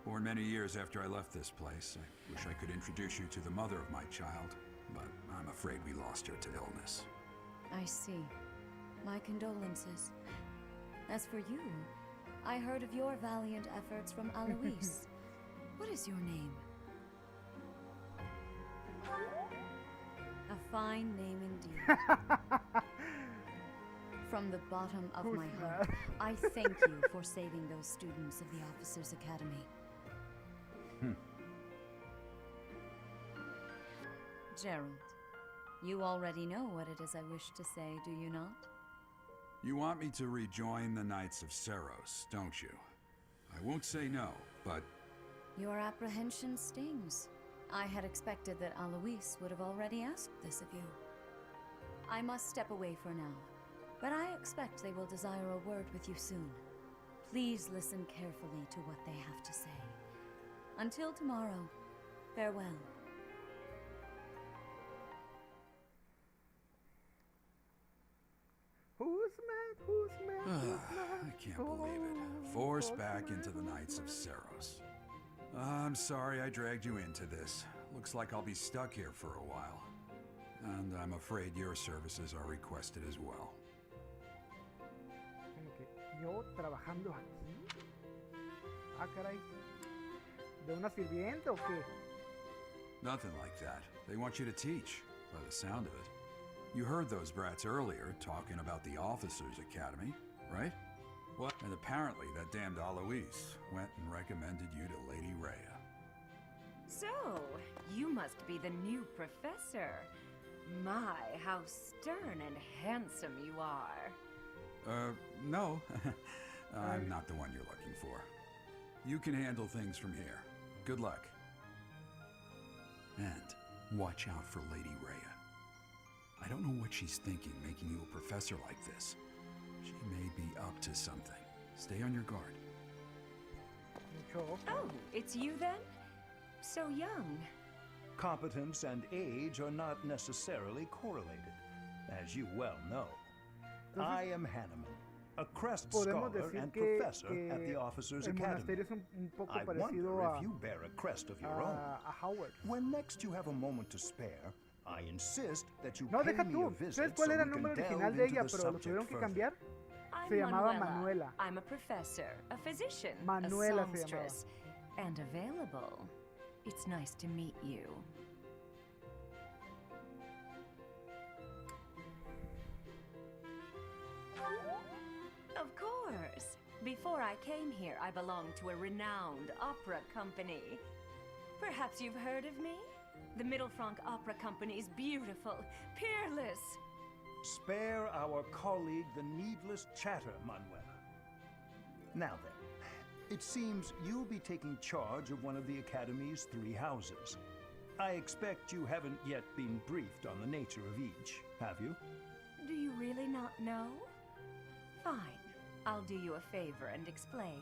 Speaker 4: Born many years after I left this place, I wish I could introduce you to the mother of my child, but I'm afraid we lost her to illness.
Speaker 2: I see. My condolences. As for you, I heard of your valiant efforts from Alois. What is your name? A fine name indeed. From the bottom of my heart, I thank you for saving those students of the Officers' Academy. Gerald, you already know what it is I wish to say, do you not?
Speaker 4: You want me to rejoin the Knights of Seros, don't you? I won't say no, but
Speaker 2: Your apprehension stings. I had expected that Alois would have already asked this of you. I must step away for now, but I expect they will desire a word with you soon. Please listen carefully to what they have to say. Until tomorrow, farewell.
Speaker 1: Who's mad? Who's mad? Who's mad?
Speaker 4: I can't believe it. Forced back into the Knights of Seros. I'm sorry I dragged you into this. Looks like I'll be stuck here for a while. And I'm afraid your services are requested as well.
Speaker 1: Como que yo trabajando aquí. Ah, caray. ¿De una sirvienta o qué?
Speaker 4: Nothing like that. They want you to teach, by the sound of it. You heard those brats earlier talking about the Officers' Academy, right? What? And apparently that damned Alois went and recommended you to Lady Rhea.
Speaker 11: So, you must be the new professor. My, how stern and handsome you are.
Speaker 4: No. I'm not the one you're looking for. You can handle things from here. Good luck. And watch out for Lady Rhea. I don't know what she's thinking making you a professor like this. She may be up to something. Stay on your guard.
Speaker 11: Oh, it's you then? So young.
Speaker 12: Competence and age are not necessarily correlated, as you well know. I am Hanneman, a crest
Speaker 1: podemos
Speaker 12: scholar
Speaker 1: decir
Speaker 12: and
Speaker 1: que,
Speaker 12: professor at the Officers'
Speaker 1: el
Speaker 12: Academy.
Speaker 1: monasterio es un poco
Speaker 12: I
Speaker 1: parecido
Speaker 12: wonder
Speaker 1: a,
Speaker 12: if you bear a crest of your own.
Speaker 1: a Howard.
Speaker 12: When next you have a moment to spare, I insist that you
Speaker 1: No,
Speaker 12: pay
Speaker 1: deja
Speaker 12: me
Speaker 1: tú.
Speaker 12: a visit
Speaker 1: ¿Sabes cuál
Speaker 12: so
Speaker 1: era
Speaker 12: we
Speaker 1: el
Speaker 12: can
Speaker 1: nombre
Speaker 12: delve
Speaker 1: original de
Speaker 12: into
Speaker 1: ella?
Speaker 12: the
Speaker 1: Pero lo
Speaker 12: subject
Speaker 1: tuvieron que
Speaker 12: further.
Speaker 1: cambiar.
Speaker 11: I'm
Speaker 1: Se llamaba
Speaker 11: Manuela.
Speaker 1: Manuela.
Speaker 11: I'm a professor, a physician,
Speaker 1: Manuela
Speaker 11: a
Speaker 1: se llamaba.
Speaker 11: songstress, and available. It's nice to meet you. Of course. Before I came here, I belonged to a renowned opera company. Perhaps you've heard of me? The Middlefranc Opera Company is beautiful, peerless.
Speaker 12: Spare our colleague the needless chatter, Manuela. Now then, it seems you'll be taking charge of one of the Academy's 3 houses. I expect you haven't yet been briefed on the nature of each, have you?
Speaker 11: Do you really not know? Fine. I'll do you a favor and explain.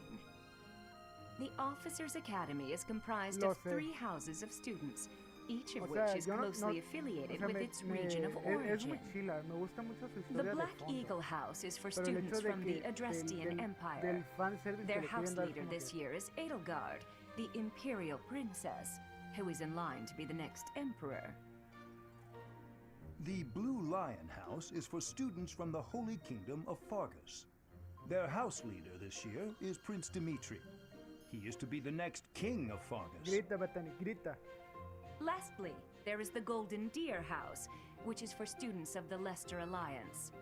Speaker 11: The Officers' Academy is comprised
Speaker 1: Lo
Speaker 11: of
Speaker 1: sé.
Speaker 11: 3 houses of students, each of
Speaker 1: O
Speaker 11: which
Speaker 1: sea,
Speaker 11: is
Speaker 1: yo
Speaker 11: closely affiliated
Speaker 1: o sea,
Speaker 11: with its region of origin.
Speaker 1: Es muy chila, me gusta mucho su
Speaker 11: The
Speaker 1: historia de
Speaker 11: Black
Speaker 1: fondo.
Speaker 11: Eagle House is for
Speaker 1: Pero el
Speaker 11: students
Speaker 1: hecho de
Speaker 11: from
Speaker 1: que
Speaker 11: the Adrestian Empire.
Speaker 1: del fanservice
Speaker 11: Their
Speaker 1: que le
Speaker 11: house
Speaker 1: quieren dar
Speaker 11: leader
Speaker 1: como
Speaker 11: this
Speaker 1: que-
Speaker 11: year is Edelgard, the Imperial Princess, who is in line to be the next Emperor.
Speaker 12: The Blue Lion House is for students from the Holy Kingdom of Fargus. Their house leader this year is Prince Dimitri. He is to be the next king of Fargus.
Speaker 1: Grita, Bethany, grita.
Speaker 11: Lastly, there is the Golden Deer House, which is for students of the Leicester Alliance.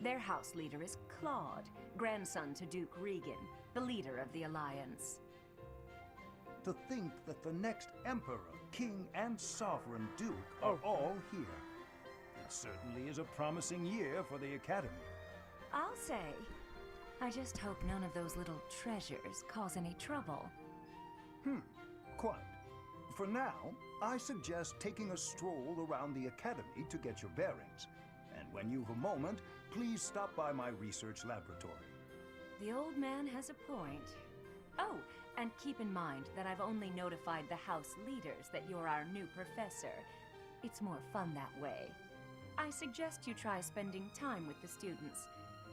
Speaker 11: Their house leader is Claude, grandson to Duke Regan, the leader of the Alliance.
Speaker 12: To think that the next emperor, king, and sovereign duke are all here. It certainly is a promising year for the Academy.
Speaker 11: I'll say. I just hope none of those little treasures cause any trouble.
Speaker 12: Quite. For now, I suggest taking a stroll around the Academy to get your bearings. And when you've a moment, please stop by my research laboratory.
Speaker 11: The old man has a point. Oh, and keep in mind that I've only notified the house leaders that you're our new professor. It's more fun that way. I suggest you try spending time with the students.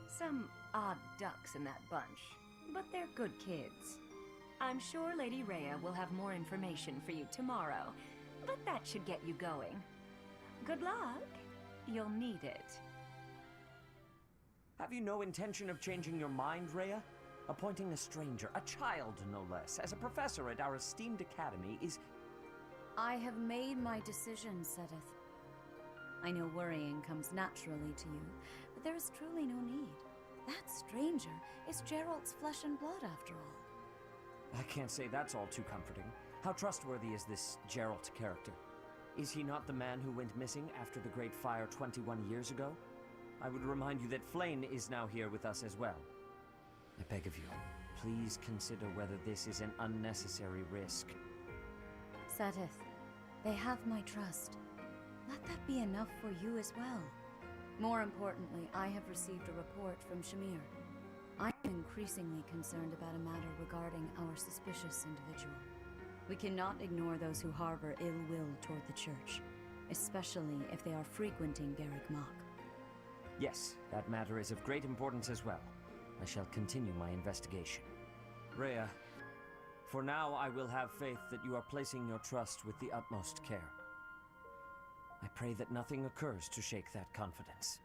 Speaker 11: Some odd ducks in that bunch, but they're good kids. I'm sure Lady Rhea will have more information for you tomorrow, but that should get you going. Good luck. You'll need it.
Speaker 10: Have you no intention of changing your mind, Rhea? Appointing a stranger, a child no less, as a professor at our esteemed academy is...
Speaker 2: I have made my decision, Sedith. I know worrying comes naturally to you, but there is truly no need. That stranger is Gerald's flesh and blood, after all.
Speaker 10: I can't say that's all too comforting. How trustworthy is this Geralt character? Is he not the man who went missing after the Great Fire 21 years ago? I would remind you that Flayn is now here with us as well. I beg of you, please consider whether this is an unnecessary risk.
Speaker 2: Sedith, they have my trust. Let that be enough for you as well. More importantly, I have received a report from Shamir. I am increasingly concerned about a matter regarding our suspicious individual. We cannot ignore those who harbor ill will toward the church, especially if they are frequenting Garrick Mach.
Speaker 10: Yes, that matter is of great importance as well. I shall continue my investigation. Rhea, for now I will have faith that you are placing your trust with the utmost care. I pray that nothing occurs to shake that confidence.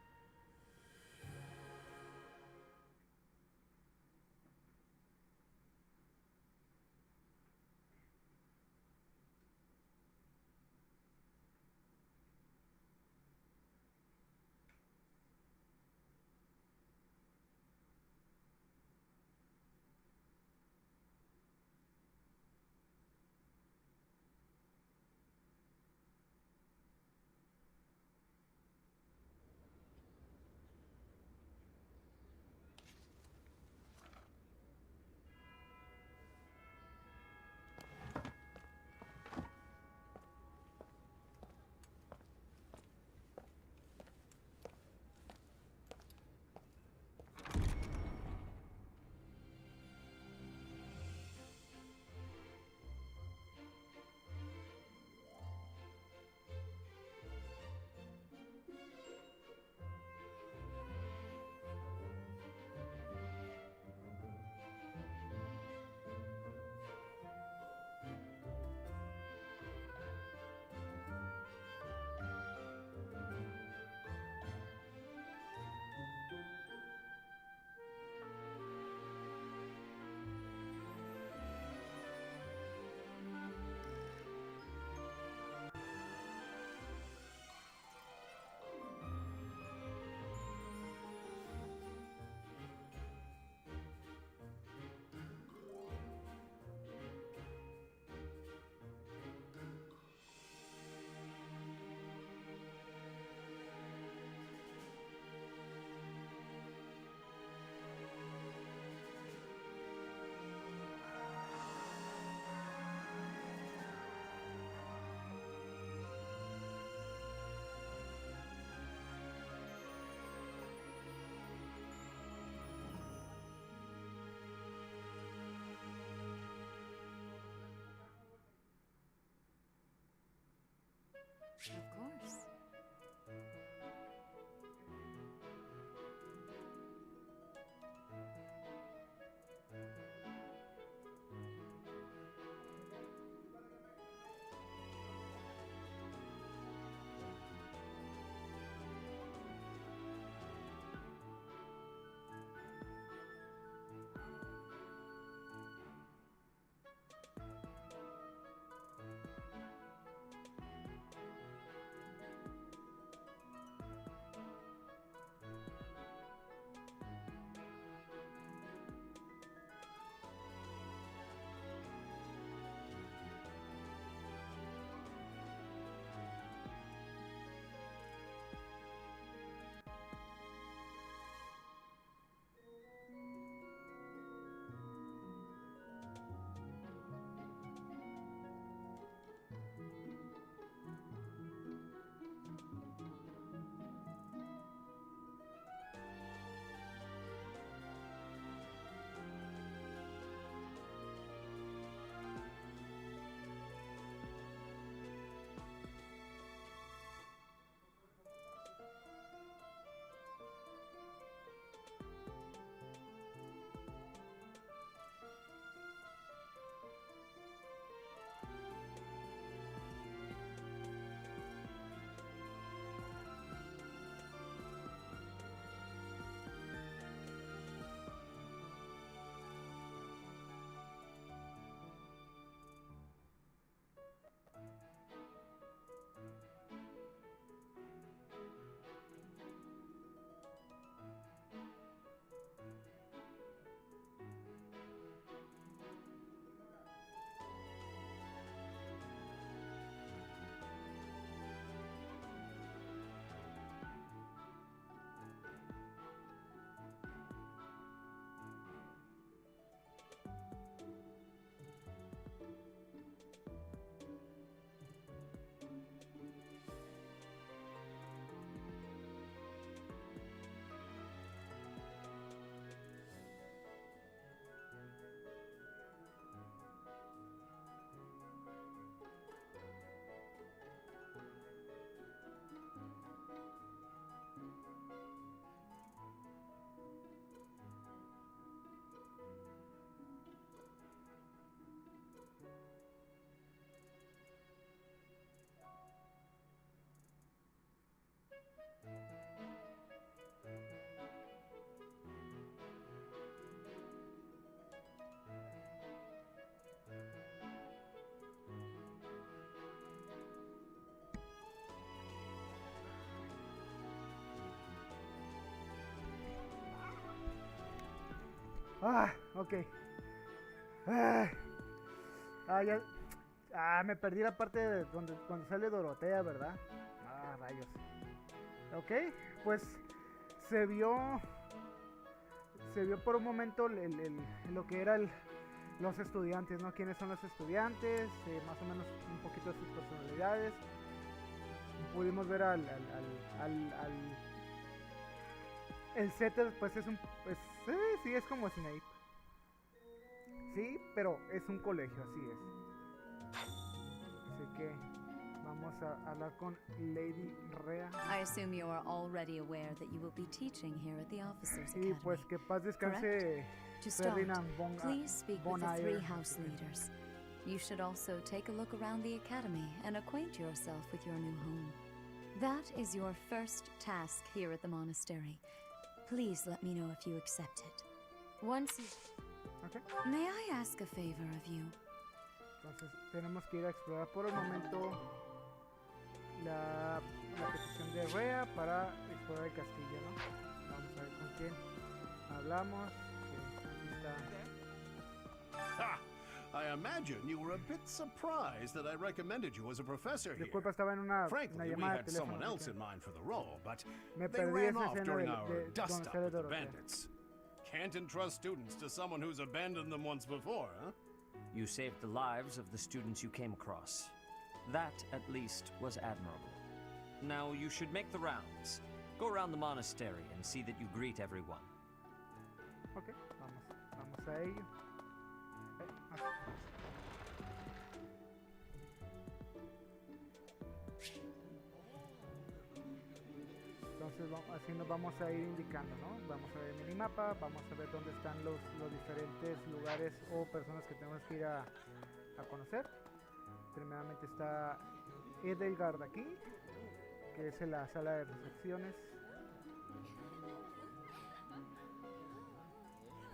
Speaker 1: Ok. Ya. Me perdí la parte de donde cuando sale Dorotea, ¿verdad? Rayos. Ok, pues se vio por un momento lo que era los estudiantes, ¿no? ¿Quiénes son los estudiantes? Más o menos un poquito de sus personalidades. Pudimos ver el setter, pues es sí, es como Snape. Sí, pero es un colegio, así es. Así que vamos a hablar con Lady Rhea.
Speaker 2: I assume you are already aware that you will be teaching here at the Officers
Speaker 1: Y
Speaker 2: Academy.
Speaker 1: pues que paz descanse
Speaker 2: To start,
Speaker 1: Ferdinand
Speaker 2: please speak with the
Speaker 1: Bonaire.
Speaker 2: 3 house leaders. You should also take a look around the academy and acquaint yourself with your new home. That is your first task here at the monastery. Please let me know if you accept it. Once you...
Speaker 1: Okay.
Speaker 2: May I ask a favor of you?
Speaker 1: Entonces tenemos que ir a explorar por el momento la petición de Rhea para explorar el castillo, ¿no? Vamos a ver con quién hablamos. Aquí está.
Speaker 9: Ha! I imagine you were a bit surprised that I recommended you as a professor here.
Speaker 1: Disculpa, estaba en una
Speaker 9: Frankly, we
Speaker 1: llamada de
Speaker 9: had
Speaker 1: teléfono.
Speaker 9: someone else in mind for the role, but
Speaker 1: Me
Speaker 9: they
Speaker 1: perdí
Speaker 9: ran
Speaker 1: esa
Speaker 9: off
Speaker 1: escena
Speaker 9: during
Speaker 1: de
Speaker 9: our dust
Speaker 1: donde
Speaker 9: up
Speaker 1: sale
Speaker 9: with the
Speaker 1: Dorotea.
Speaker 9: bandits. Can't entrust students to someone who's abandoned them once before, huh?
Speaker 10: You saved the lives of the students you came across. That, at least, was admirable. Now you should make the rounds. Go around the monastery and see that you greet everyone.
Speaker 1: Ok, vamos a ello. Entonces así nos vamos a ir indicando, ¿no? Vamos a ver el minimapa, vamos a ver dónde están los diferentes lugares o personas que tenemos que ir a conocer. Primeramente está Edelgard aquí, que es en la sala de recepciones.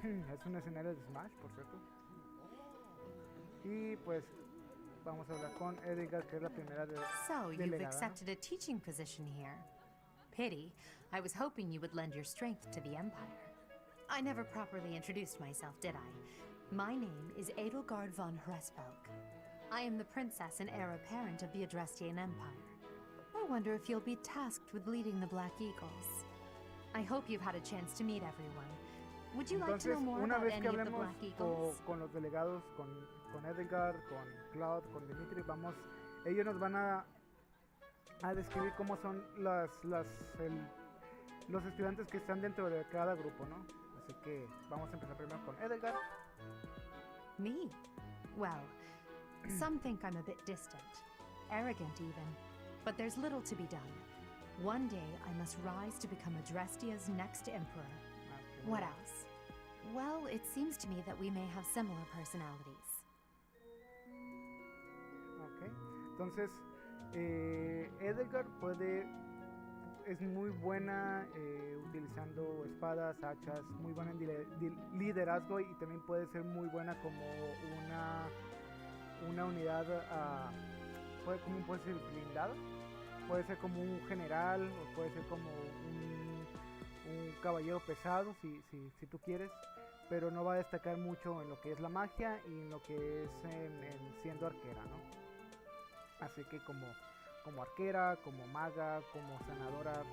Speaker 1: Es un escenario de Smash, por cierto. Y pues vamos a hablar con Edelgard, que es la primera
Speaker 7: So, you've
Speaker 1: delegada, ¿no?
Speaker 7: accepted a teaching position here. Pity. I was hoping you would lend your strength to the Empire. I never properly introduced myself, did I? My name is Edelgard von Hresvelg. I am the princess and heir apparent of the Adrestian Empire. I wonder if you'll be tasked with leading the Black Eagles. I hope you've had a chance to meet everyone. Would you like to
Speaker 1: Entonces,
Speaker 7: know more
Speaker 1: una
Speaker 7: about
Speaker 1: vez
Speaker 7: any
Speaker 1: que
Speaker 7: of the
Speaker 1: hablemos
Speaker 7: Black Eagles?
Speaker 1: con los delegados, con Edelgard, con Cloud, con Dimitri, ellos nos van a describir cómo son los estudiantes que están dentro de cada grupo, ¿no? Así que vamos a empezar primero con Edelgard.
Speaker 7: Me? Well, some think I'm a bit distant, arrogant even, but there's little to be done. One day I must rise to become Adrestia's next emperor. What else? Well, it seems to me that we may have similar personalities.
Speaker 1: Ok, entonces Edelgard es muy buena utilizando espadas, hachas, muy buena en liderazgo y también puede ser muy buena como una unidad, puede ser blindada, puede ser como un general o puede ser como un caballero pesado si tú quieres, pero no va a destacar mucho en lo que es la magia y en lo que es en siendo arquera, ¿no? Así que como arquera, como maga, como sanadora,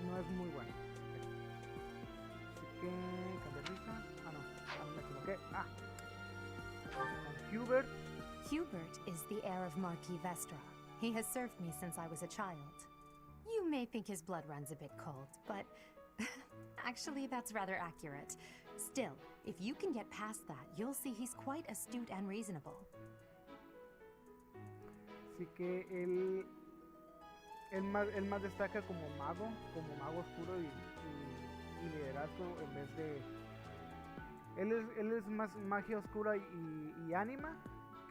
Speaker 1: no es muy buena. Así que cambiar lista. No me equivoqué. Con Hubert.
Speaker 7: Hubert is the heir of Marquis Vestra. He has served me since I was a child. You may think his blood runs a bit cold, but actually that's rather accurate. Still, if you can get past that, you'll see he's quite astute and reasonable.
Speaker 1: Así que él más destaca como mago oscuro y liderazgo en vez de... Él es más magia oscura y ánima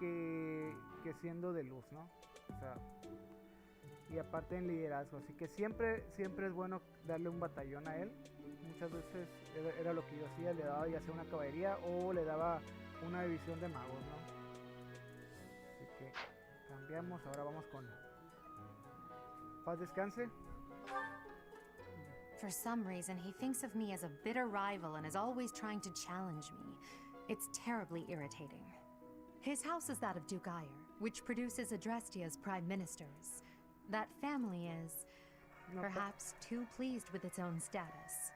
Speaker 1: que siendo de luz, ¿no? O sea, y aparte en liderazgo, así que siempre es bueno darle un batallón a él. Muchas veces era lo que yo hacía, le daba ya sea una caballería o le daba una división de magos, ¿no? Así que cambiamos, ahora vamos con Paz descanse.
Speaker 7: For some reason, he thinks of me as a bitter rival and is always trying to challenge me. It's terribly irritating. His house is that of Duke Ire, which produces Adrestia's prime ministers. That family is perhaps too pleased with its own status.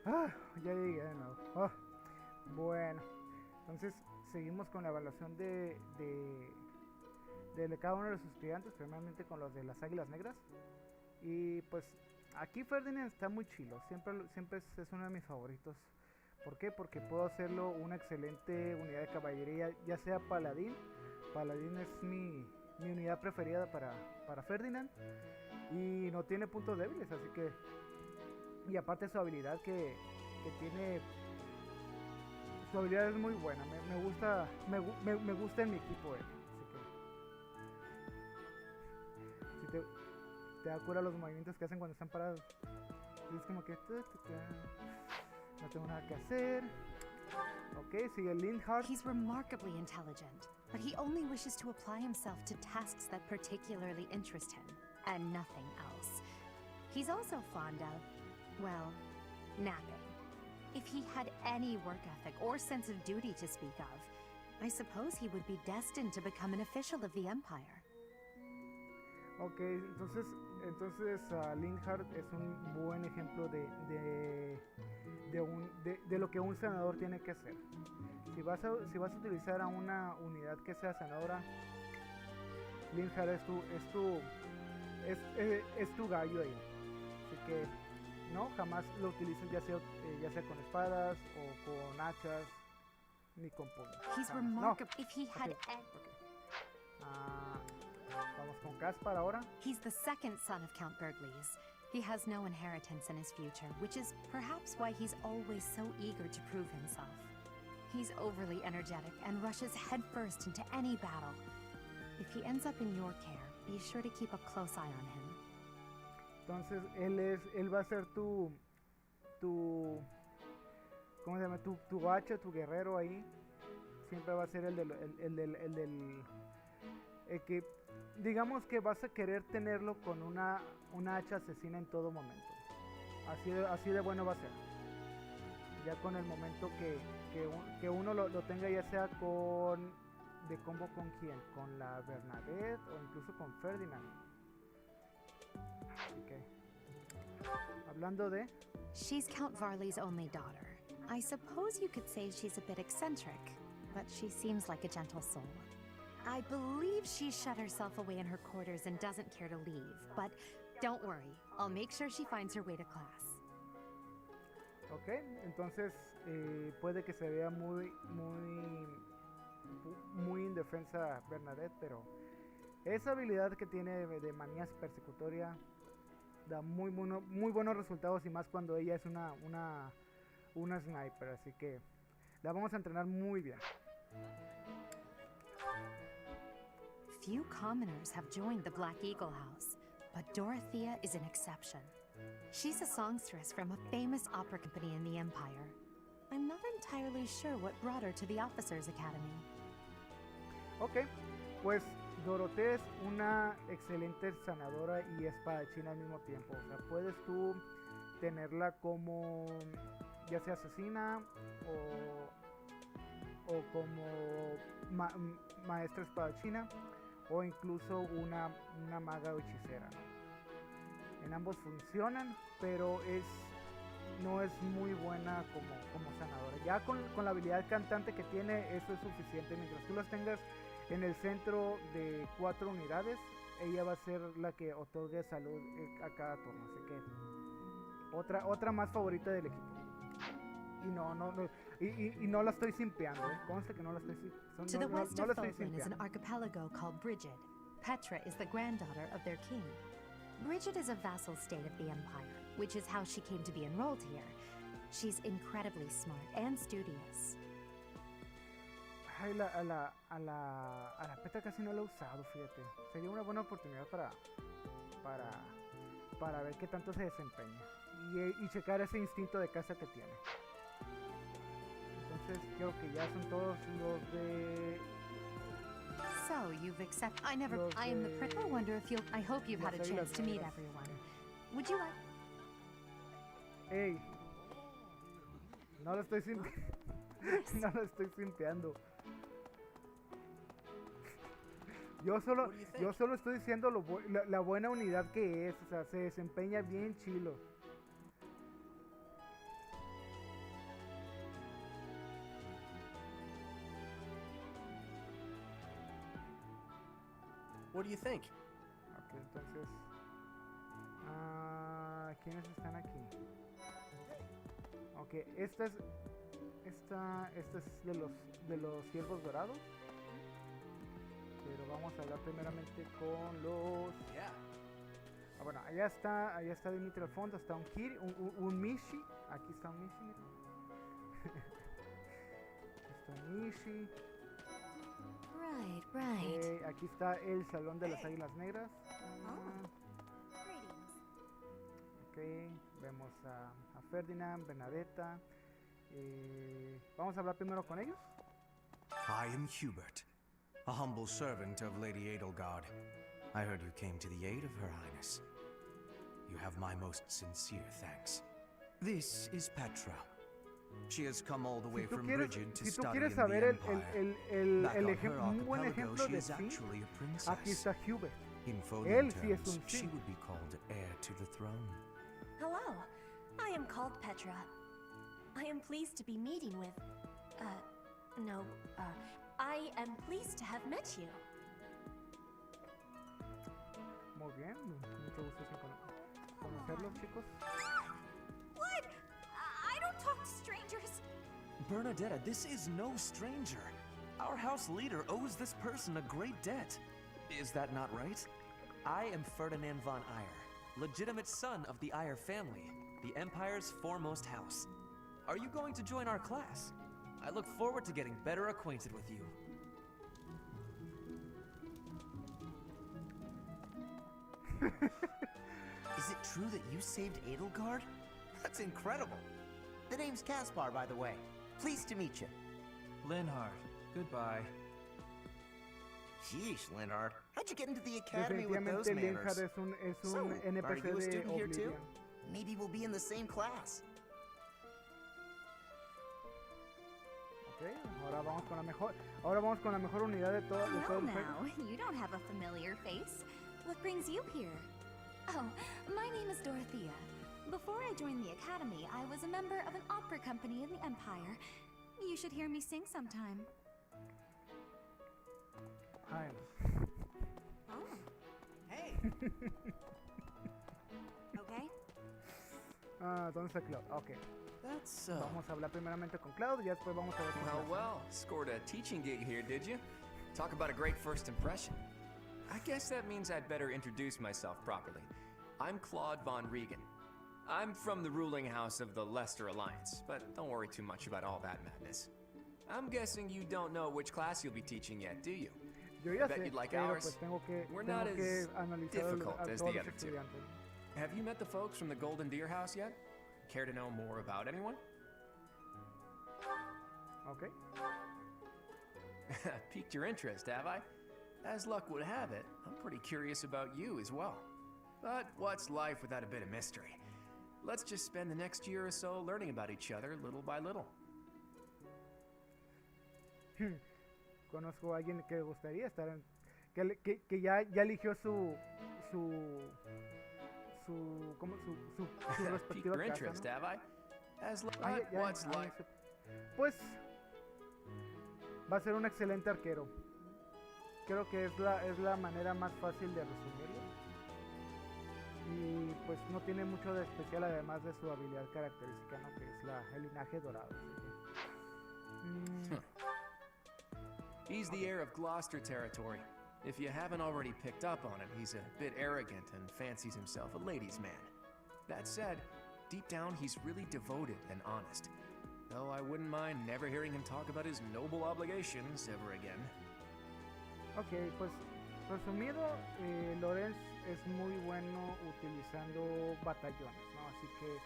Speaker 1: Ah, ya llegué de nuevo. Ah, bueno, entonces seguimos con la evaluación de cada uno de los estudiantes, primeramente con los de las Águilas Negras. Y pues aquí Ferdinand está muy chilo, siempre es uno de mis favoritos. ¿Por qué? Porque puedo hacerlo una excelente unidad de caballería, ya sea paladín. Paladín es mi unidad preferida para Ferdinand. Y no tiene puntos débiles, así que... Y aparte su habilidad que tiene... Su habilidad es muy buena, me gusta en mi equipo él. Así que... Si te da cura los movimientos que hacen cuando están parados. Es como que... No tengo nada que hacer. Ok, sigue Lindhart.
Speaker 7: He's remarkably intelligent, but he only wishes to apply himself to tasks that particularly interest him, and nothing else. He's also fond of, well, napping. If he had any work ethic or sense of duty to speak of, I suppose he would be destined to become an official of the Empire.
Speaker 1: Ok, entonces Lindhart es un buen ejemplo de lo que un senador tiene que hacer. Si vas a utilizar a una unidad que sea senadora, Lindhart es tu gallo ahí. Así que no, jamás lo utilices ya sea con espadas o con hachas ni con puños.
Speaker 7: He's remarkable. If he had
Speaker 1: vamos con Caspar ahora.
Speaker 7: He's the second son of Count Bergliez. He has no inheritance in his future, which is perhaps why he's always so eager to prove himself. He's overly energetic and rushes headfirst into any battle. If he ends up in your care, be sure to keep a close eye on him.
Speaker 1: Entonces él va a ser tu ¿cómo se llama? Tu hacha, tu guerrero ahí. Siempre va a ser el del que digamos que vas a querer tenerlo con una hacha asesina en todo momento. Así de bueno va a ser. Ya con el momento que uno lo tenga, ya sea de combo con quién, con la Bernadette o incluso con Ferdinand. Así que, hablando de...
Speaker 7: She's Count Varley's only daughter. I suppose you could say she's a bit eccentric, but she seems like a gentle soul. I believe she shut herself away in her quarters and doesn't care to leave, but don't worry, I'll make sure she finds her way to class.
Speaker 1: Ok, entonces puede que se vea muy indefensa Bernadette, pero esa habilidad que tiene de manías persecutoria da muy buenos resultados, y más cuando ella es una sniper, así que la vamos a entrenar muy bien.
Speaker 7: Few commoners have joined the Black Eagle House, but Dorothea is an exception. She's a songstress from a famous opera company in the Empire. I'm not entirely sure what brought her to the Officers' Academy.
Speaker 1: Ok, pues Dorothea es una excelente sanadora y espadachina al mismo tiempo. O sea, puedes tú tenerla como ya sea asesina o como maestra espadachina, o incluso una maga o hechicera, ¿no? En ambos funcionan, pero no es muy buena como sanadora. Ya con la habilidad cantante que tiene, eso es suficiente. Mientras tú las tengas en el centro de 4 unidades, ella va a ser la que otorgue salud a cada turno. Así que otra más favorita del equipo. Y no la estoy simpeando, ¿eh? Conste que no la estoy simpeando.
Speaker 7: To the west of Fulton is an archipelago called Brigid. Petra is the granddaughter of their king. Brigid is a vassal state of the Empire, which is how she came to be enrolled here. She's incredibly smart and studious.
Speaker 1: Ay, a la Petra casi no la he usado, fíjate. Sería una buena oportunidad para ver qué tanto se desempeña y checar ese instinto de caza que tiene. Entonces creo que ya son todos los de...
Speaker 7: So you've accepted... I am the prince. I wonder if you'll... I hope you've had a chance to meet everyone. Would you like...
Speaker 1: Ey, no lo estoy simpeando. No lo estoy simpeando. Yo solo estoy diciendo la buena unidad que es. O sea, se desempeña bien chilo.
Speaker 6: What do you think?
Speaker 1: Ok, entonces... ¿quiénes están aquí? Ok, esta es de los ciervos dorados. Pero vamos a hablar primeramente con los... bueno, allá está Dimitri al fondo, está un Kiri, un Mishi. Aquí está un Mishi, mira. Está un Mishi.
Speaker 2: Right.
Speaker 1: Aquí está el Salón de las Águilas Negras. Ok, vemos a Ferdinand, Bernadetta. Vamos a hablar primero con ellos.
Speaker 13: I am Hubert, a humble servant of Lady Edelgard. I heard you came to the aid of Her Highness. You have my most sincere thanks. This is Petra. She has come all the way from Brigid to study in the Empire.
Speaker 1: Un buen ejemplo de sí, aquí está Hubert.
Speaker 13: In
Speaker 1: Él
Speaker 13: Foden
Speaker 1: sí es un
Speaker 13: terms, she
Speaker 1: sí.
Speaker 13: would be called heir to the throne.
Speaker 14: Hello, I am called Petra. I am pleased to be meeting with... I am pleased to have met you.
Speaker 1: Muy bien, mucho gusto conocerlos, chicos.
Speaker 14: What? I don't talk to strangers.
Speaker 6: Bernadetta, this is no stranger. Our house leader owes this person a great debt. Is that not right? I am Ferdinand von Eyre, legitimate son of the Eyre family, the Empire's foremost house. Are you going to join our class? I look forward to getting better acquainted with you.
Speaker 15: Is it true that you saved Edelgard? That's incredible. The name's Caspar, by the way. Pleased to meet you.
Speaker 8: Linhart, goodbye.
Speaker 15: Sheesh, Linhard. How'd you get into the academy with those
Speaker 1: Definitivamente
Speaker 15: manners?
Speaker 1: Linhard es un
Speaker 15: So, are
Speaker 1: NPC
Speaker 15: you a
Speaker 1: de
Speaker 15: student here too?
Speaker 1: Oblivion.
Speaker 15: Maybe we'll be in the same class.
Speaker 1: Ok, ahora vamos con la mejor unidad de todo
Speaker 3: Well
Speaker 1: el juego.
Speaker 3: now, you don't have a familiar face. What brings you here? Oh, my name is Dorothea. Before I joined the academy, I was a member of an opera company in the Empire. You should hear me sing sometime.
Speaker 1: Ay,
Speaker 14: Oh. Hey. Okay.
Speaker 1: ¿dónde está Cloud? Ok.
Speaker 8: That's,
Speaker 1: Vamos a hablar primeramente con Cloud y ya después vamos a ver con
Speaker 8: Well,
Speaker 1: Cloud.
Speaker 8: well, scored a teaching gig here, did you? Talk about a great first impression. I guess that means I'd better introduce myself properly. I'm Claude von Regan. I'm from the ruling house of the Leicester Alliance, but don't worry too much about all that madness. I'm guessing you don't know which class you'll be teaching yet, do you?
Speaker 1: Yo ya
Speaker 8: Bet
Speaker 1: sé,
Speaker 8: you'd like
Speaker 1: pero
Speaker 8: ours.
Speaker 1: pues tengo
Speaker 8: We're
Speaker 1: que
Speaker 8: not as
Speaker 1: analizar
Speaker 8: difficult
Speaker 1: a
Speaker 8: as
Speaker 1: todos
Speaker 8: the
Speaker 1: los
Speaker 8: other two.
Speaker 1: estudiantes.
Speaker 8: Have you met the folks from the Golden Deer House yet? Care to know more about anyone?
Speaker 1: Ok.
Speaker 8: Piqued your interest, have I? As luck would have it, I'm pretty curious about you as well. But what's life without a bit of mystery? Let's just spend the next year or so learning about each other little by little.
Speaker 1: Conozco a alguien que le gustaría estar en... Que ya eligió su
Speaker 8: Piqued
Speaker 1: respectiva
Speaker 8: your
Speaker 1: casa,
Speaker 8: interest,
Speaker 1: ¿no?
Speaker 8: have I? As luck,
Speaker 1: Ah,
Speaker 8: but
Speaker 1: ya,
Speaker 8: what's
Speaker 1: ah,
Speaker 8: life?
Speaker 1: Pues va a ser un excelente arquero. Creo que es la manera más fácil de resumirlo. Y pues no tiene mucho de especial además de su habilidad característica, ¿no? Que es el linaje dorado. Así que,
Speaker 8: He's the heir of Gloucester territory. If you haven't already picked up on it, he's a bit arrogant and fancies himself a ladies' man. That said, deep down he's really devoted and honest. Though I wouldn't mind never hearing him talk about his noble obligations ever again.
Speaker 1: ok, pues resumido, Lorenz es muy bueno utilizando batallones, ¿no? Así que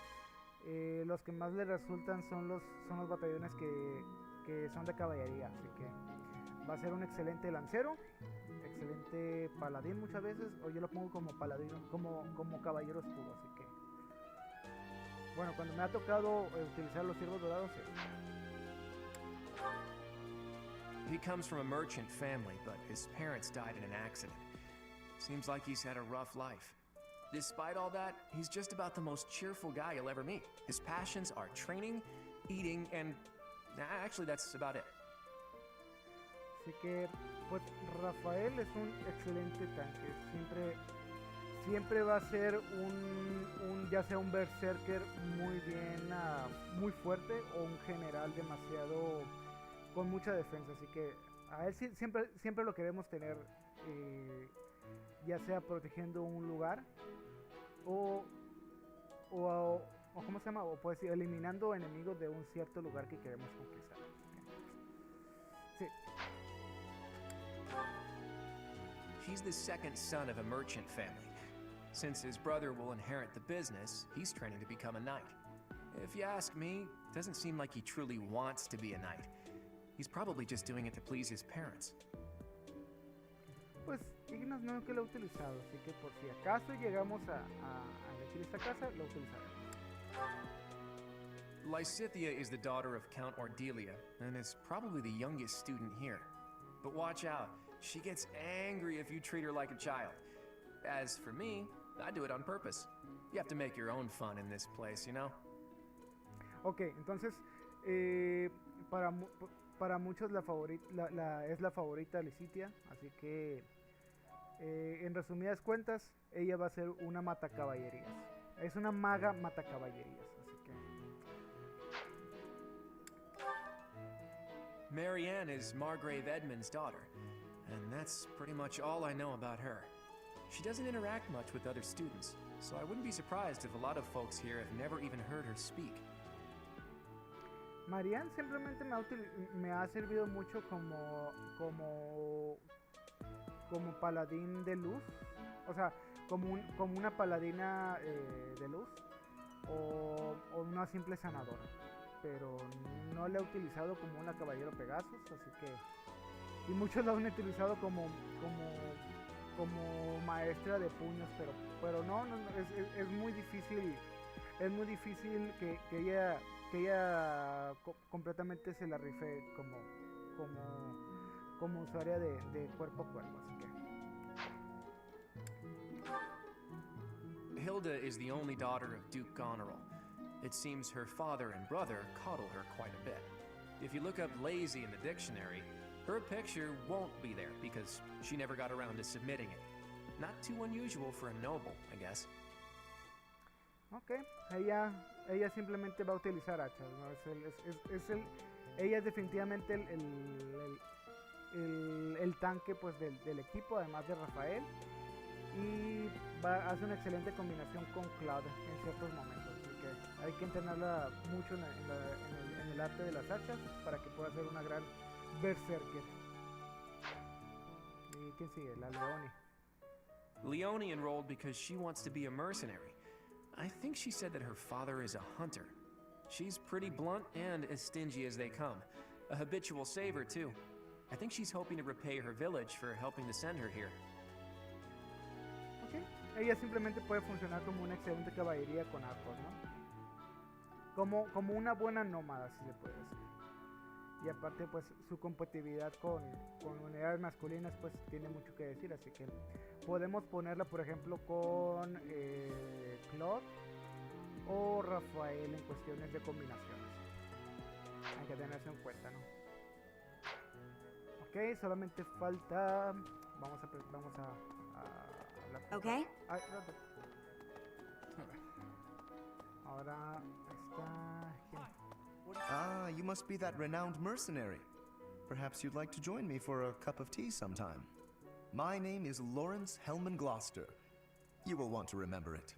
Speaker 1: los que más le resultan son los batallones que son de caballería, así que va a ser un excelente lancero, excelente paladín muchas veces, o yo lo pongo como paladín, como caballero oscuro, así que bueno, cuando me ha tocado utilizar los ciervos dorados,
Speaker 8: He comes from a merchant family, but his parents died in an accident. Seems like he's had a rough life. Despite all that, he's just about the most cheerful guy you'll ever meet. His passions are training, eating, and actually that's about it.
Speaker 1: así que pues Rafael es un excelente tanque, siempre va a ser ya sea un berserker muy bien, muy fuerte, o un general demasiado con mucha defensa, así que a él siempre lo queremos tener, ya sea protegiendo un lugar o ¿cómo se llama? O pues eliminando enemigos de un cierto lugar que queremos conquistar. Sí.
Speaker 8: He's the second son of a merchant family. Since his brother will inherit the business, he's training to become a knight. If you ask me, it doesn't seem like he truly wants to be a knight. He's probably just doing it to please his parents.
Speaker 1: Pues Ignas no es que lo ha utilizado, así que por si acaso llegamos a elegir esta casa, lo utilizaremos.
Speaker 8: Lysithea is the daughter of Count Ordelia, and is probably the youngest student here. But watch out, she gets angry if you treat her like a child. As for me, I do it on purpose. You have to make your own fun in this place, you know?
Speaker 1: Ok, entonces, para muchos es la favorita Lysithea, así que en resumidas cuentas, ella va a ser una matacaballerías. Es una maga matacaballerías, así que...
Speaker 8: Marianne is Margrave Edmund's daughter, and that's pretty much all I know about her. She doesn't interact much with other students, so I wouldn't be surprised if a lot of folks here have never even heard her speak.
Speaker 1: Marianne simplemente me ha servido mucho como paladín de luz, o sea, como una paladina de luz, o una simple sanadora, pero no la he utilizado como una caballero Pegasus, así que y muchos la han utilizado como maestra de puños, pero no, es muy difícil, que ella completamente se la rife como usuaria de cuerpo a cuerpo, así que
Speaker 8: Hilda is the only daughter of Duke Goneril. It seems her father and brother coddle her quite a bit. If you look up lazy in the dictionary, her picture won't be there because she never got around to submitting it. Not too unusual for a noble, I guess.
Speaker 1: Ok, ella simplemente va a utilizar hachas, ¿no? Ella es definitivamente el tanque pues del equipo, además de Rafael, y hace una excelente combinación con Cloud en ciertos momentos, así que hay que entrenarla mucho en el arte de las hachas para que pueda ser una gran berserker. ¿Y quién sigue? La Leone.
Speaker 8: Leone enrolled because she wants to be a mercenary. I think she said that her father is a hunter. She's pretty blunt and as stingy as they come. A habitual saver, too. I think she's hoping to repay her village for helping to send her here.
Speaker 1: Okay. Ella simplemente puede funcionar como una excelente caballería con arcos, ¿no? Como una buena nómada, si se puede decir. Y aparte, pues, su compatibilidad con unidades masculinas, pues, tiene mucho que decir. Así que podemos ponerla, por ejemplo, con Claude o Rafael en cuestiones de combinaciones. Hay que tenerse en cuenta, ¿no? Ok, solamente falta... Vamos a hablar.
Speaker 14: Ok.
Speaker 1: Ay, ahora está...
Speaker 16: Ah, you must be that renowned mercenary. Perhaps you'd like to join me for a cup of tea sometime. My name is Lawrence Hellman Gloucester. You will want to remember it.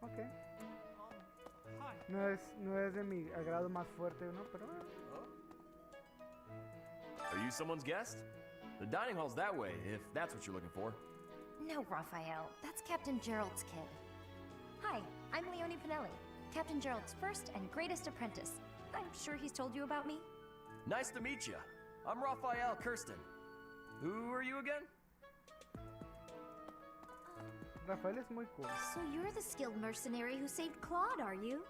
Speaker 1: Ok. No es de mi agrado más fuerte, ¿no? Pero...
Speaker 17: Are you someone's guest? The dining hall's that way, if that's what you're looking for.
Speaker 3: No, Raphael. That's Captain Gerald's kid. Hi, I'm Leone Pinelli, Captain Gerald's first and greatest apprentice. I'm sure he's told you about me.
Speaker 17: Nice to meet you. I'm Raphael Kirsten. Who are you again?
Speaker 1: Rafael es muy cool.
Speaker 3: So you're the skilled mercenary who saved Claude, are you?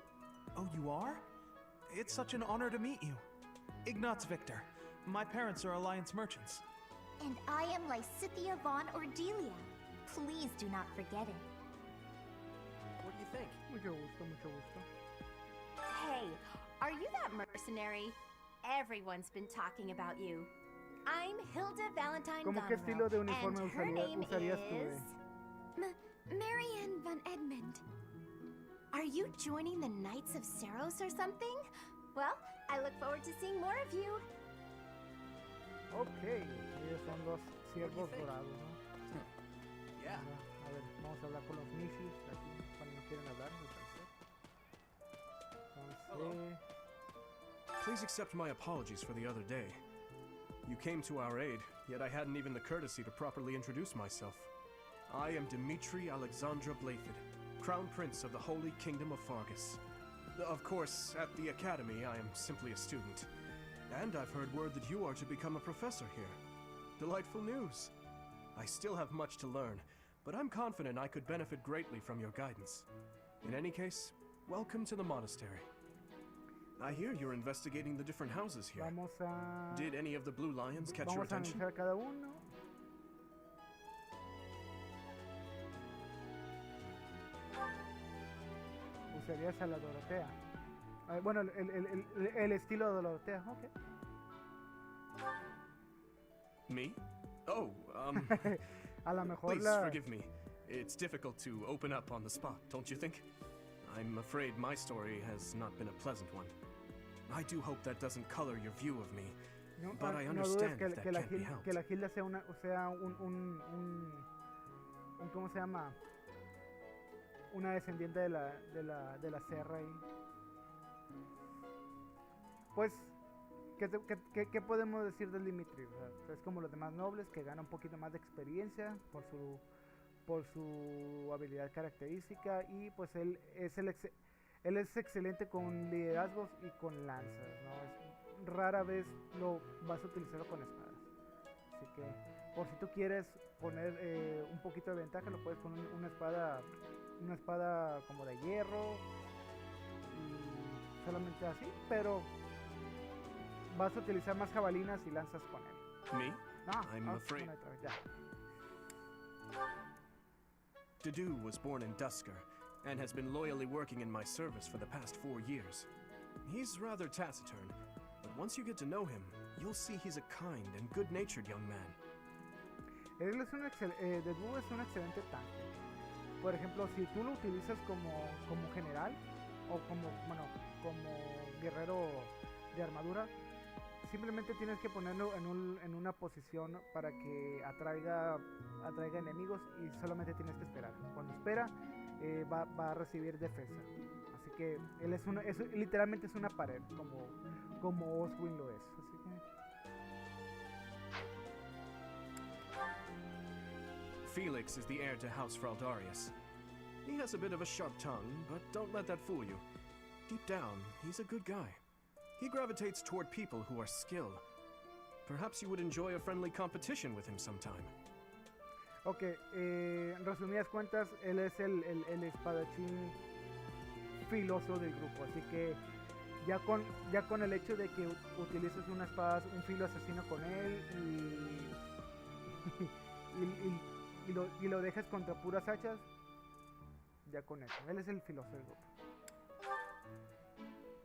Speaker 18: Oh, you are? It's such an honor to meet you. Ignatz Victor. My parents are Alliance merchants.
Speaker 3: And I am Lysithia von Ordelia. Please do not forget it.
Speaker 8: What do you think?
Speaker 1: Mucho gusto, mucho gusto.
Speaker 14: Hey, are you that mercenary? Everyone's been talking about you. I'm Hilda Valentine
Speaker 1: ¿Cómo qué estilo de uniforme
Speaker 14: and her name
Speaker 1: usarías tú?
Speaker 14: is...
Speaker 3: Marianne von Edmund.
Speaker 14: Are you joining the Knights of Seros or something? Well, I look forward to seeing more of you.
Speaker 1: Ok, ellos son los ciervos dorados, ¿no?
Speaker 8: Yeah.
Speaker 1: A ver, vamos a hablar con los Nishis, aquí, cuando no quieren hablar, entonces...
Speaker 6: Please accept my apologies for the other day. You came to our aid, yet I hadn't even the courtesy to properly introduce myself. I am Dimitri Alexandra Blafid, Crown Prince of the Holy Kingdom of Fargus. Of course, at the Academy, I am simply a student. And I've heard word that you are to become a professor here. Delightful news. I still have much to learn, but I'm confident I could benefit greatly from your guidance. In any case, welcome to the monastery. I hear you're investigating the different houses here. Did any of the blue lions catch your attention?
Speaker 1: Vamos a analizar cada uno. Usarías a la Dorotea. Bueno, el estilo de Dorotea, ok.
Speaker 6: Me? Oh,
Speaker 1: A lo mejor
Speaker 6: please
Speaker 1: la...
Speaker 6: forgive me. It's difficult to open up on the spot, don't you think? I'm afraid my story has not been a pleasant one. I do hope that doesn't color your view of me,
Speaker 1: No,
Speaker 6: but I
Speaker 1: no
Speaker 6: understand
Speaker 1: dudes
Speaker 6: if
Speaker 1: que
Speaker 6: that
Speaker 1: la
Speaker 6: can't be helped.
Speaker 1: que la Gilda sea un ¿cómo se llama? Una descendiente de la Serra ahí. Pues, ¿qué podemos decir del Dimitri? O sea, es como los demás nobles que gana un poquito más de experiencia por su habilidad característica, y pues él es excelente con liderazgos y con lanzas, ¿no? rara vez lo vas a utilizarlo con espadas. Así que por si tú quieres poner un poquito de ventaja, lo puedes con una espada como de hierro y solamente así, pero vas a utilizar más jabalinas y lanzas con él.
Speaker 6: Me? I'm afraid.
Speaker 1: Bueno, otra vez, ya.
Speaker 6: Dedu was born in Dusker, and has been loyally working in my service for the past 4 years. He's rather taciturn, but once you get to know him, you'll see he's a kind and good-natured young man.
Speaker 1: Dedu es un excelente tanque. Por ejemplo, si tú lo utilizas como general o como guerrero de armadura, simplemente tienes que ponerlo en una posición para que atraiga enemigos y solamente tienes que esperar. Cuando espera, va a recibir defensa. Así que él literalmente es una pared, como Oswin lo es. Así que...
Speaker 6: Felix is the heir to House Fraldarius. He has a bit of a sharp tongue, but don't let that fool you. Deep down, he's a good guy. He gravitates toward people who are skilled. Perhaps you would enjoy a friendly competition with him sometime.
Speaker 1: Ok, en resumidas cuentas, él es el espadachín filoso del grupo, así que ya con el hecho de que utilices un filo asesino con él y lo dejes contra puras hachas, ya con eso, él es el filoso del grupo.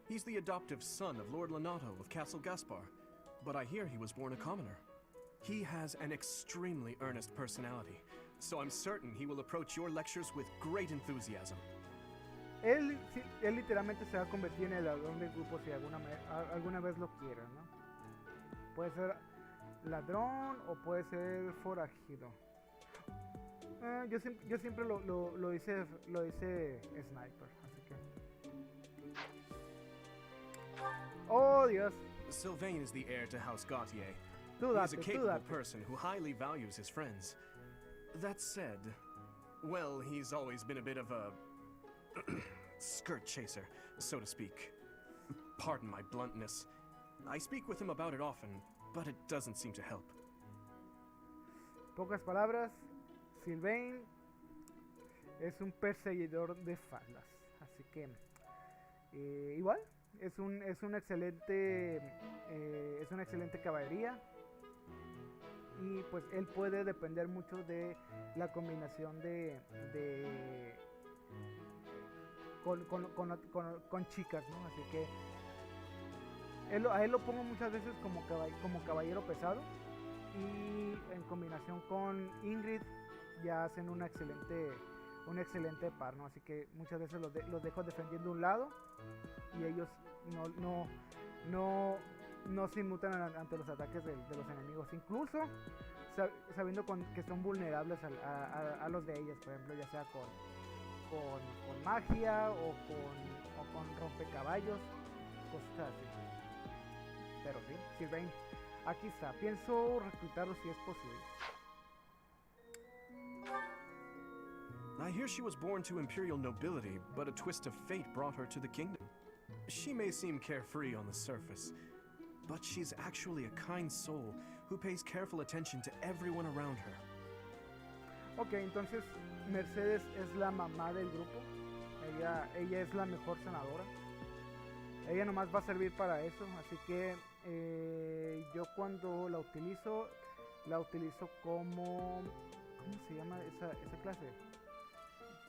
Speaker 6: He's the adoptive son of Lord Lenato of Castle Gaspar, but I hear he was born a commoner. He has an extremely earnest personality, so I'm certain he will approach your lectures with great enthusiasm.
Speaker 1: Él literalmente se va a convertir en el ladrón del grupo si alguna vez lo quiera, ¿no? Puede ser ladrón o puede ser forajido. Yo siempre lo hice sniper, así que... ¡Oh, Dios!
Speaker 6: Sylvain is the heir to House Gautier.
Speaker 1: He's
Speaker 6: a capable person who highly values his friends. That said, well, he's always been a bit of a skirt chaser, so to speak. Pardon my bluntness. I speak with him about it often, but it doesn't seem to help.
Speaker 1: Pocas palabras, Sylvain es un perseguidor de faldas, así que igual es una excelente caballería. Y pues él puede depender mucho de la combinación con chicas, ¿no? Así que a él lo pongo muchas veces como caballero pesado, y en combinación con Ingrid ya hacen un excelente par, ¿no? Así que muchas veces los dejo defendiendo un lado y ellos no se inmutan ante los ataques de los enemigos, incluso sabiendo que son vulnerables a los de ellas, por ejemplo, ya sea con magia o con rompecaballos, cosas así. Pero sí, Sylvain, aquí está, pienso reclutarlo si es posible.
Speaker 6: I hear she was born to imperial nobility, but a twist of fate brought her to the kingdom. She may seem carefree on the surface, but she's actually a kind soul who pays careful attention to everyone around her.
Speaker 1: Ok, entonces Mercedes es la mamá del grupo. Ella es la mejor senadora. Ella nomás va a servir para eso, así que yo cuando la utilizo como... ¿Cómo se llama esa clase?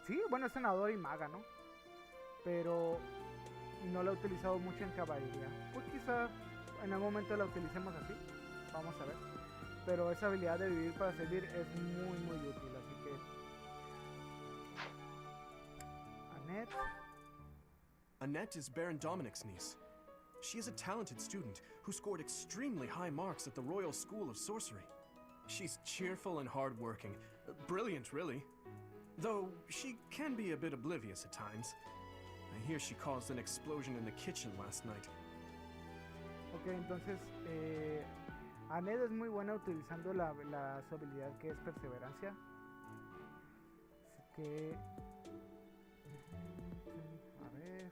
Speaker 1: Sí, bueno, es senadora y maga, ¿no? Pero no la he utilizado mucho en caballería. Pues quizá en algún momento la utilicemos así, vamos a ver. Pero esa habilidad de vivir para servir es muy muy útil, así que...
Speaker 6: Annette is Baron Dominic's niece. She is a talented student who scored extremely high marks at the Royal School of Sorcery. She's cheerful and hardworking. Brilliant, really. Though she can be a bit oblivious at times. I hear she caused an explosion in the kitchen last night.
Speaker 1: Ok, entonces Annette es muy buena utilizando su habilidad que es perseverancia. Así que... A ver...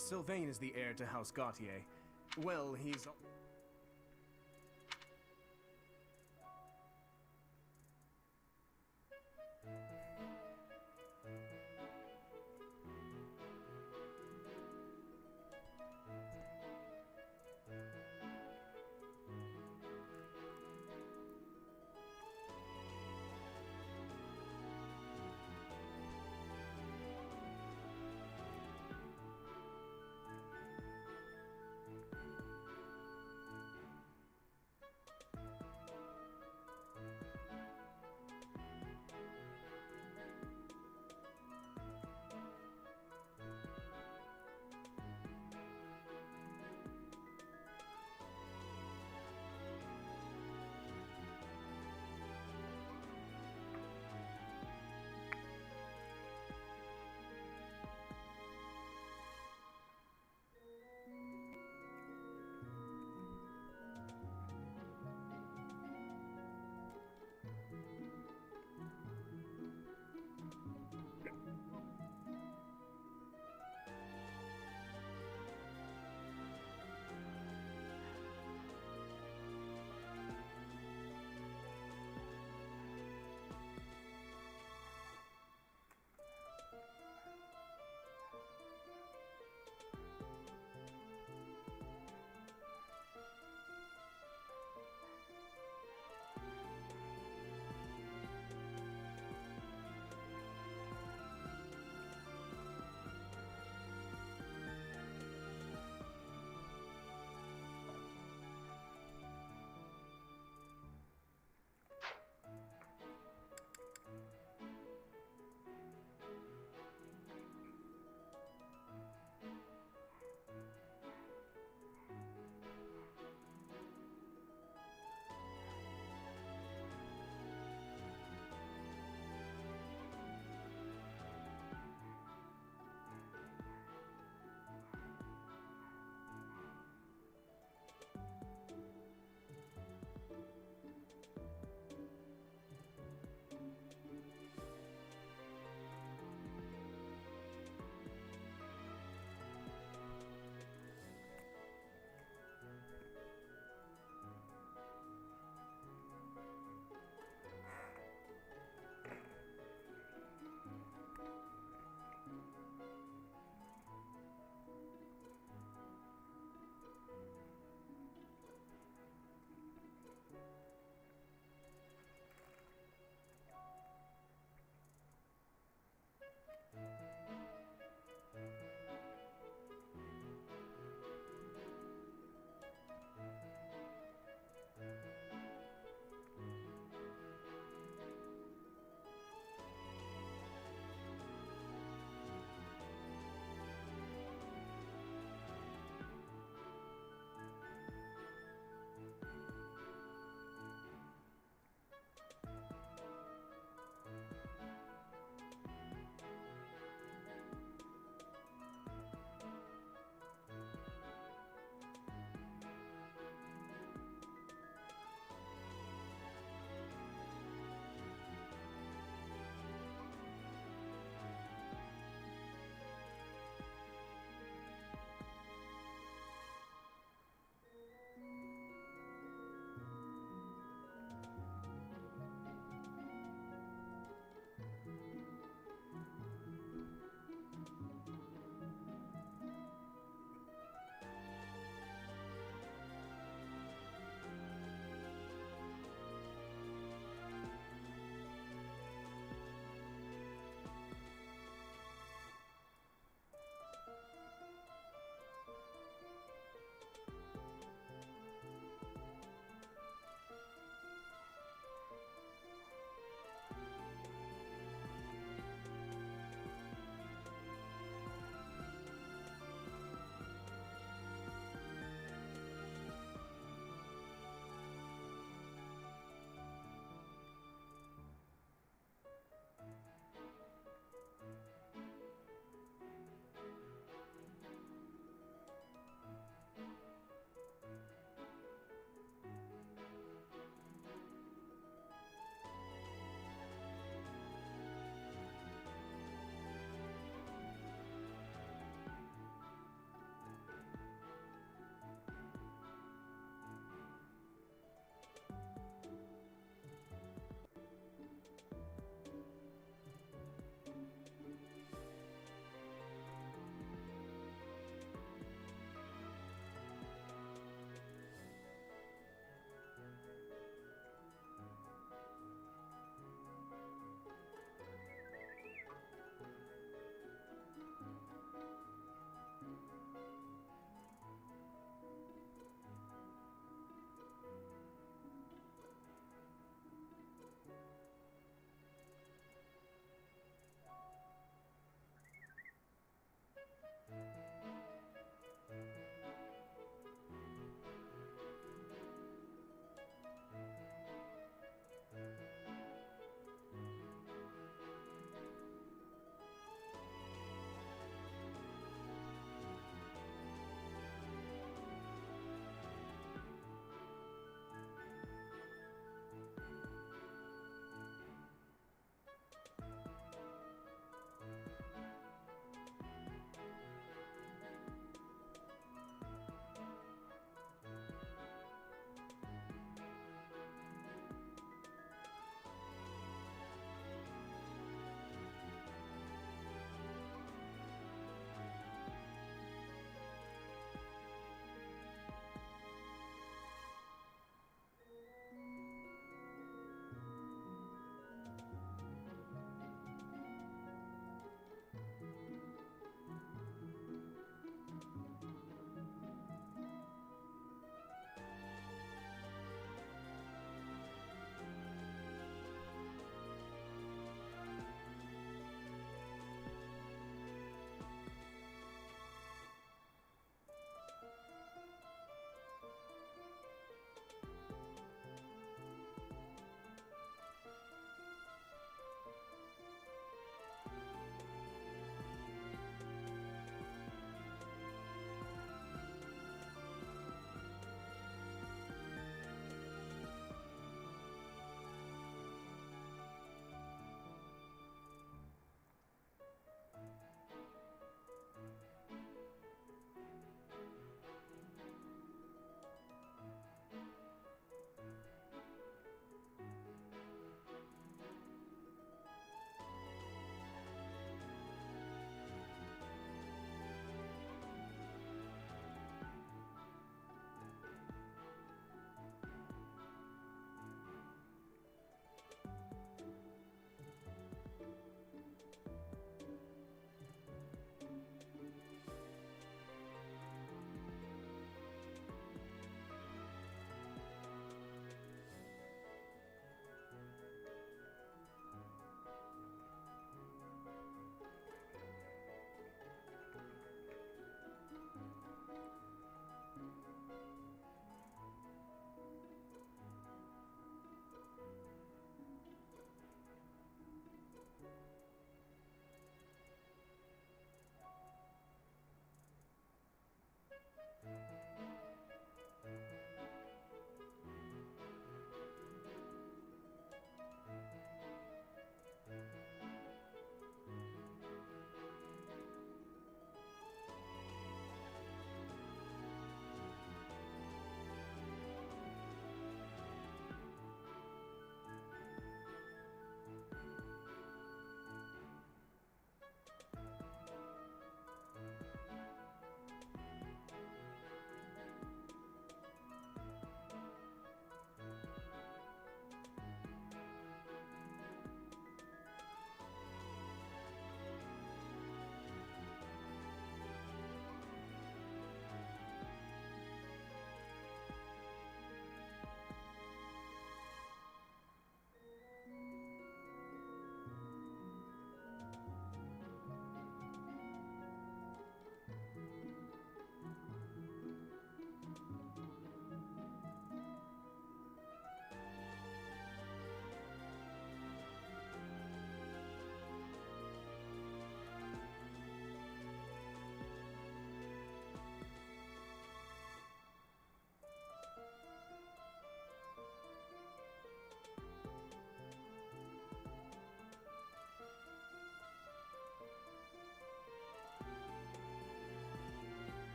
Speaker 6: Sylvain is the heir to House Gautier. Well, he's...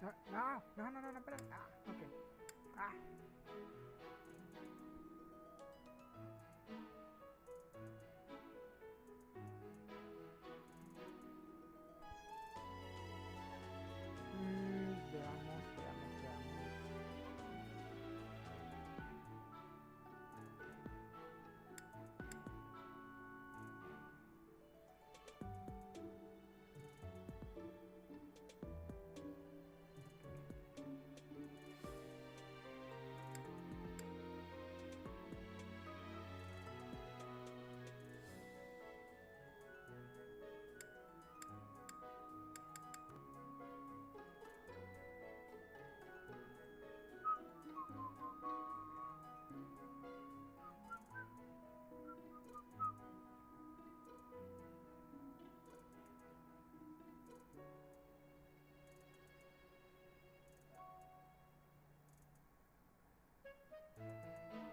Speaker 1: No, no, no, no, no, espera. Ah, ok. Ah. Veamos, veamos, veamos.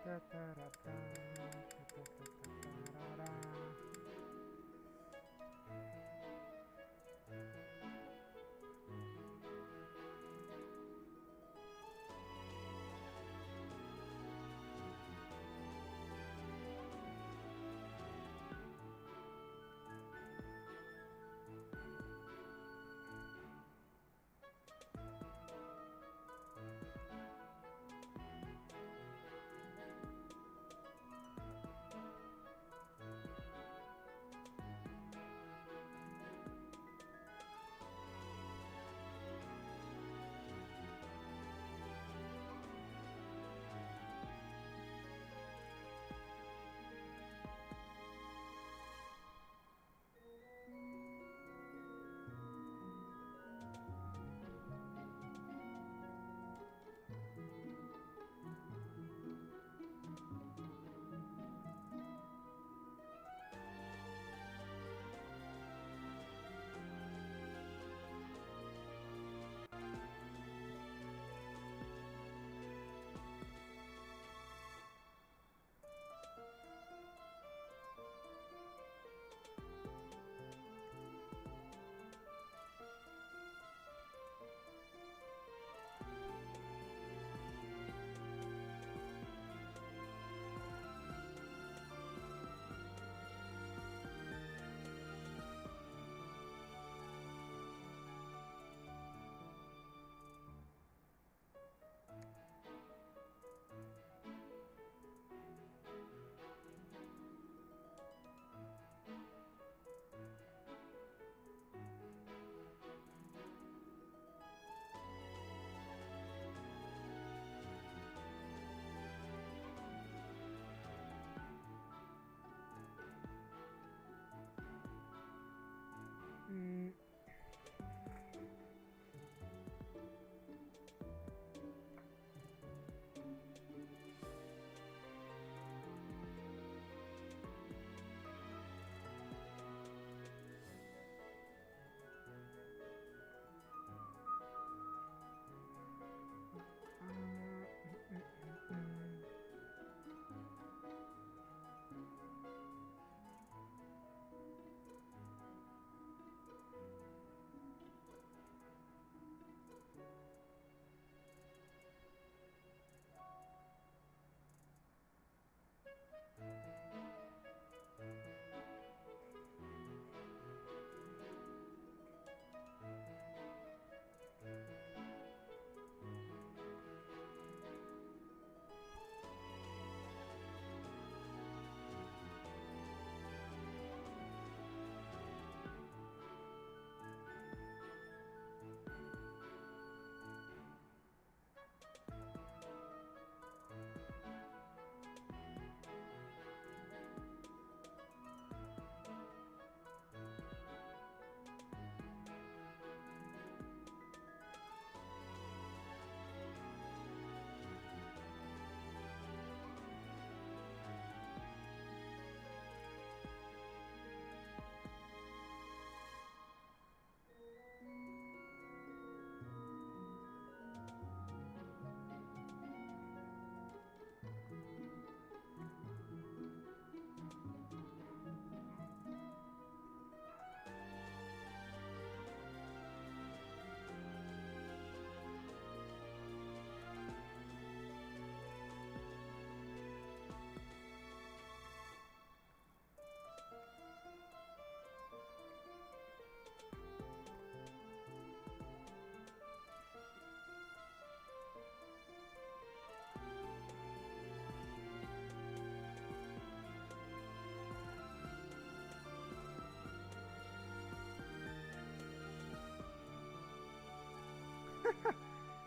Speaker 1: Ta, ta, ra, ta, ta, ta, ta, ta, ra, ra.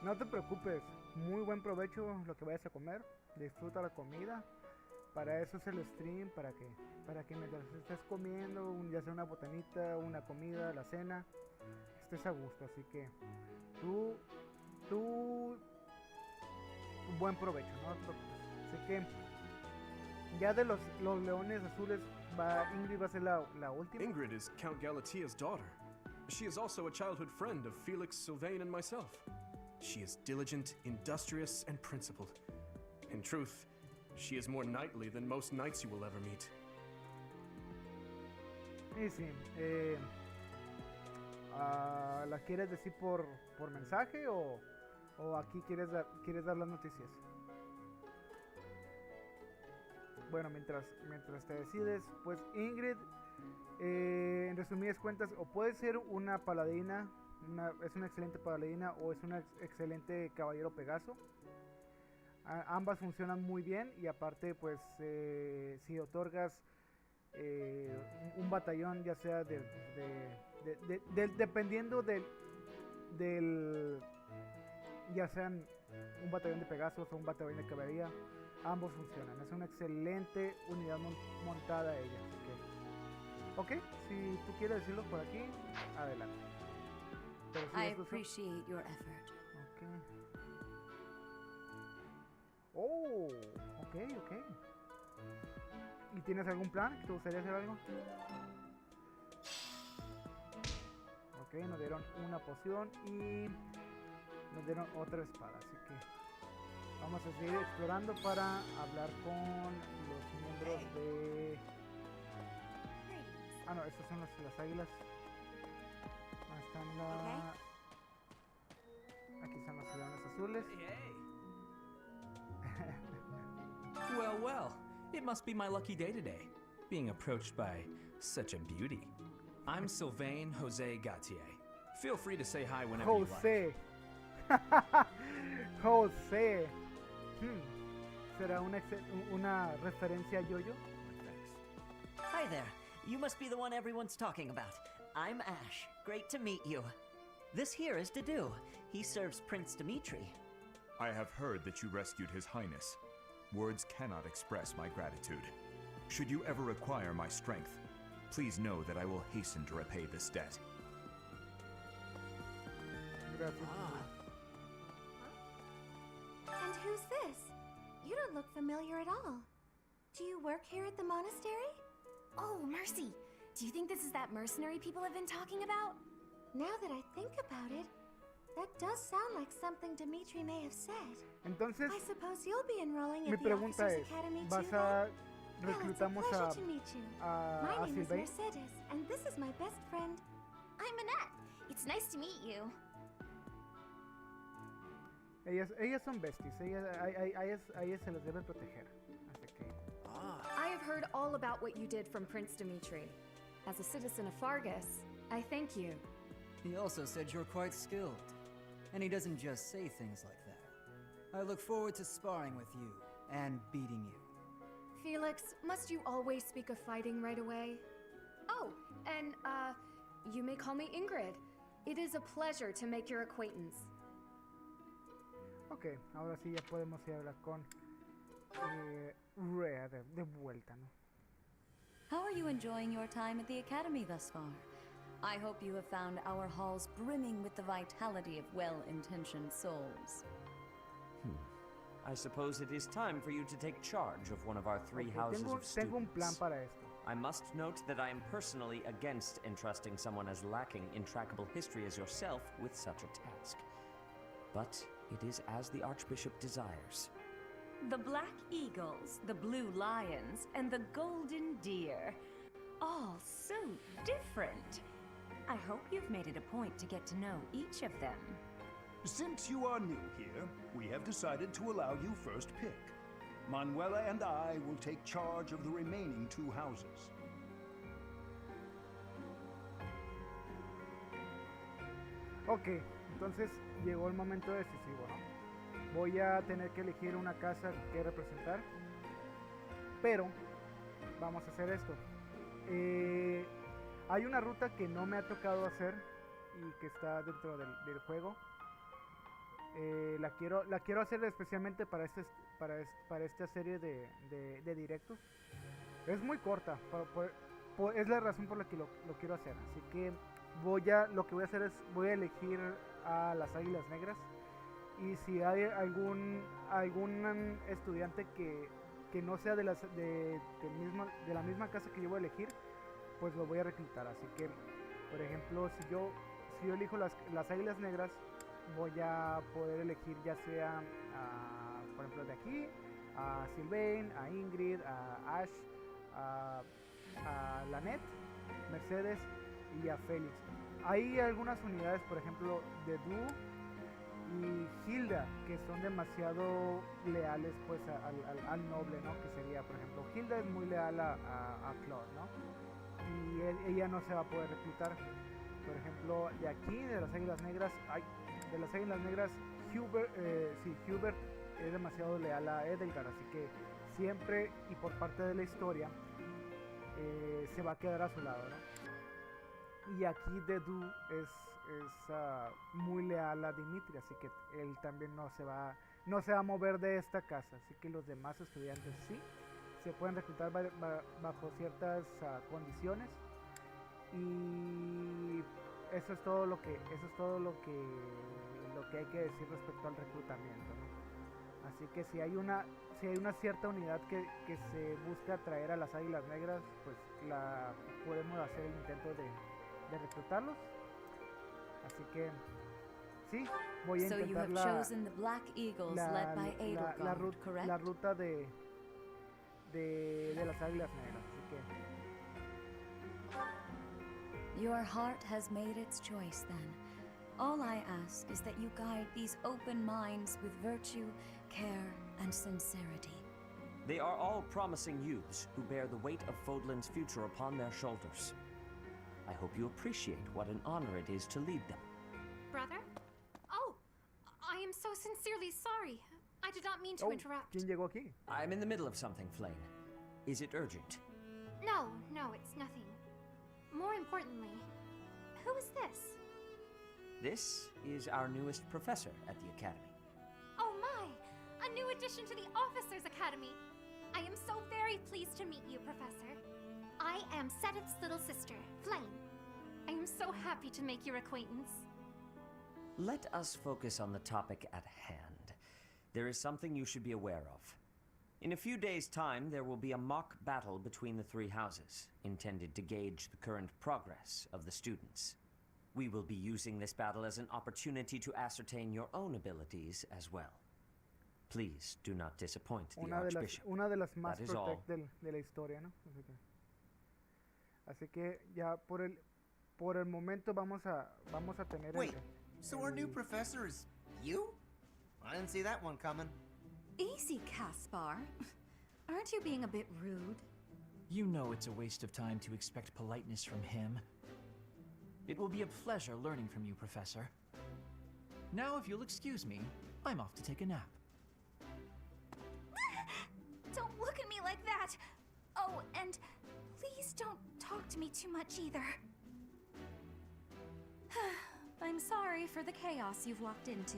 Speaker 1: No te preocupes, muy buen provecho lo que vayas a comer. Disfruta la comida. Para eso es el stream, para que mientras estés comiendo, ya sea una botanita, una comida, la cena, estés a gusto. Así que tú buen provecho, no te preocupes. Así que ya de los leones azules, Ingrid va a ser la última.
Speaker 6: Ingrid is Count Galatia's daughter. She is also a childhood friend of Felix, Sylvain, and myself. She is diligent, industrious, and principled. In truth, she is more knightly than most knights you will ever meet.
Speaker 1: Sí. ¿La quieres decir por mensaje o aquí quieres dar las noticias? Bueno, mientras te decides, pues Ingrid, en resumidas cuentas, o puede ser una paladina, es una excelente paladina o es una excelente caballero Pegaso. Ambas funcionan muy bien y aparte, pues, si otorgas un batallón, ya sea dependiendo del, ya sean un batallón de Pegasos o un batallón de caballería, ambos funcionan. Es una excelente unidad montada ella. Así que, ok, si tú quieres decirlo por aquí, adelante. Pero si
Speaker 2: I appreciate your effort.
Speaker 1: Okay. Oh, ok. ¿Y tienes algún plan? ¿Te gustaría hacer algo? Ok, nos dieron una poción y nos dieron otra espada, así que vamos a seguir explorando para hablar con los miembros de... Ah, no, estas son las águilas. ¿Dónde están Aquí están los leones azules.
Speaker 19: Well, it must be my lucky day today, being approached by such a beauty. I'm Sylvain Jose Gautier. Feel free to say hi whenever you like.
Speaker 1: Jose. ¿Será una referencia a JoJo?
Speaker 20: Hi there. You must be the one everyone's talking about. I'm Ash. Great to meet you. This here is Dedu. He serves Prince Dimitri.
Speaker 21: I have heard that you rescued His Highness. Words cannot express my gratitude. Should you ever require my strength, please know that I will hasten to repay this debt.
Speaker 14: And who's this? You don't look familiar at all. Do you work here at the monastery?
Speaker 3: Oh, mercy! Do you think this is that mercenary people have been talking about?
Speaker 14: Now that I think about it, that does sound like something Dimitri may have said.
Speaker 1: Entonces,
Speaker 14: I suppose you'll be enrolling
Speaker 1: mi
Speaker 14: at the
Speaker 1: pregunta
Speaker 14: Officers
Speaker 1: es,
Speaker 14: Academy too,
Speaker 1: ¿vas
Speaker 14: then?
Speaker 1: a
Speaker 14: Well, it's a
Speaker 1: reclutamos
Speaker 14: pleasure to meet you. My name is
Speaker 1: Sylvain?
Speaker 14: Mercedes, and this is my best friend.
Speaker 3: I'm Annette. It's nice to meet you.
Speaker 1: Ellas son besties, a ellas se les debe proteger. Así que...
Speaker 22: I have heard all about what you did from Prince Dimitri. As a citizen of Fargus, I thank you.
Speaker 23: He also said you're quite skilled. And he doesn't just say things like that. I look forward to sparring with you and beating you.
Speaker 22: Felix, must you always speak of fighting right away? Oh, and, you may call me Ingrid. It is a pleasure to make your acquaintance.
Speaker 1: Ok, ahora sí ya podemos ir a hablar con Rhea de vuelta, ¿no?
Speaker 2: How are you enjoying your time at the Academy thus far? I hope you have found our halls brimming with the vitality of well-intentioned souls.
Speaker 10: I suppose it is time for you to take charge of one of our three houses of students.
Speaker 1: Tengo un plan para esto.
Speaker 10: I must note that I am personally against entrusting someone as lacking in trackable history as yourself with such a task. But it is as the Archbishop desires.
Speaker 11: The Black Eagles, the Blue Lions, and the Golden Deer. All so different. I hope you've made it a point to get to know each of them.
Speaker 12: Since you are new here, we have decided to allow you first pick. Manuela and I will take charge of the remaining two houses.
Speaker 1: Ok, entonces llegó el momento decisivo, ¿no? Voy a tener que elegir una casa que representar, pero vamos a hacer esto. Hay una ruta que no me ha tocado hacer y que está dentro del juego. la quiero hacer especialmente para esta serie de directos. Es muy corta, es la razón por la que lo quiero hacer. Así que lo que voy a hacer es voy a elegir a las Águilas Negras, y si hay algún estudiante que no sea de la misma casa que yo voy a elegir, pues lo voy a reclutar. Así que, por ejemplo, si yo elijo las Águilas Negras, voy a poder elegir ya sea por ejemplo de aquí a Sylvain, a Ingrid, a Ash, a Lanette, Mercedes y a Félix. Hay algunas unidades, por ejemplo, de Du y Hilda, que son demasiado leales pues al noble, ¿no? Que sería, por ejemplo, Hilda es muy leal a Claude, ¿no? Y ella no se va a poder reclutar. Por ejemplo, de aquí, de las Águilas Negras, Hubert es demasiado leal a Edelgard, así que siempre y por parte de la historia se va a quedar a su lado, ¿no? Y aquí Dedu es muy leal a Dimitri, así que él también no se va a mover de esta casa. Así que los demás estudiantes sí se pueden reclutar bajo ciertas condiciones, y eso es todo lo que hay que decir respecto al reclutamiento, ¿no? Así que si hay una cierta unidad que se busca traer a las Águilas Negras, pues podemos hacer el intento de reclutarlos. Así que sí, voy a intentar la ruta de las Águilas Negras. Así que
Speaker 2: your heart has made its choice then. All I ask is that you guide these open minds with virtue, care, and sincerity.
Speaker 10: They are all promising youths who bear the weight of Fodlan's future upon their shoulders. I hope you appreciate what an honor it is to lead them.
Speaker 4: Brother? Oh, I am so sincerely sorry. I did not mean to interrupt.
Speaker 1: ¿Quién llegó aquí?
Speaker 10: I'm in the middle of something, Flame. Is it urgent?
Speaker 4: No, it's nothing. More importantly, who is this?
Speaker 10: This is our newest professor at the Academy.
Speaker 4: Oh my! A new addition to the Officers' Academy! I am so very pleased to meet you, Professor. I am Seteth's little sister, Flame. I am so happy to make your acquaintance.
Speaker 10: Let us focus on the topic at hand. There is something you should be aware of. In a few days' time, there will be a mock battle between the three houses, intended to gauge the current progress of the students. We will be using this battle as an opportunity to ascertain your own abilities as well. Please do not disappoint the Archbishop.
Speaker 1: Una de las más
Speaker 10: That is all.
Speaker 1: de la historia, ¿no? Así que ya por el momento vamos a tener.
Speaker 15: Wait, so our new professor is you? I didn't see that one coming.
Speaker 11: Easy, Caspar. Aren't you being a bit rude?
Speaker 5: You know it's a waste of time to expect politeness from him. It will be a pleasure learning from you, Professor. Now, if you'll excuse me, I'm off to take a nap.
Speaker 4: Don't look at me like that! Oh, and please don't talk to me too much either.
Speaker 11: I'm sorry for the chaos you've walked into.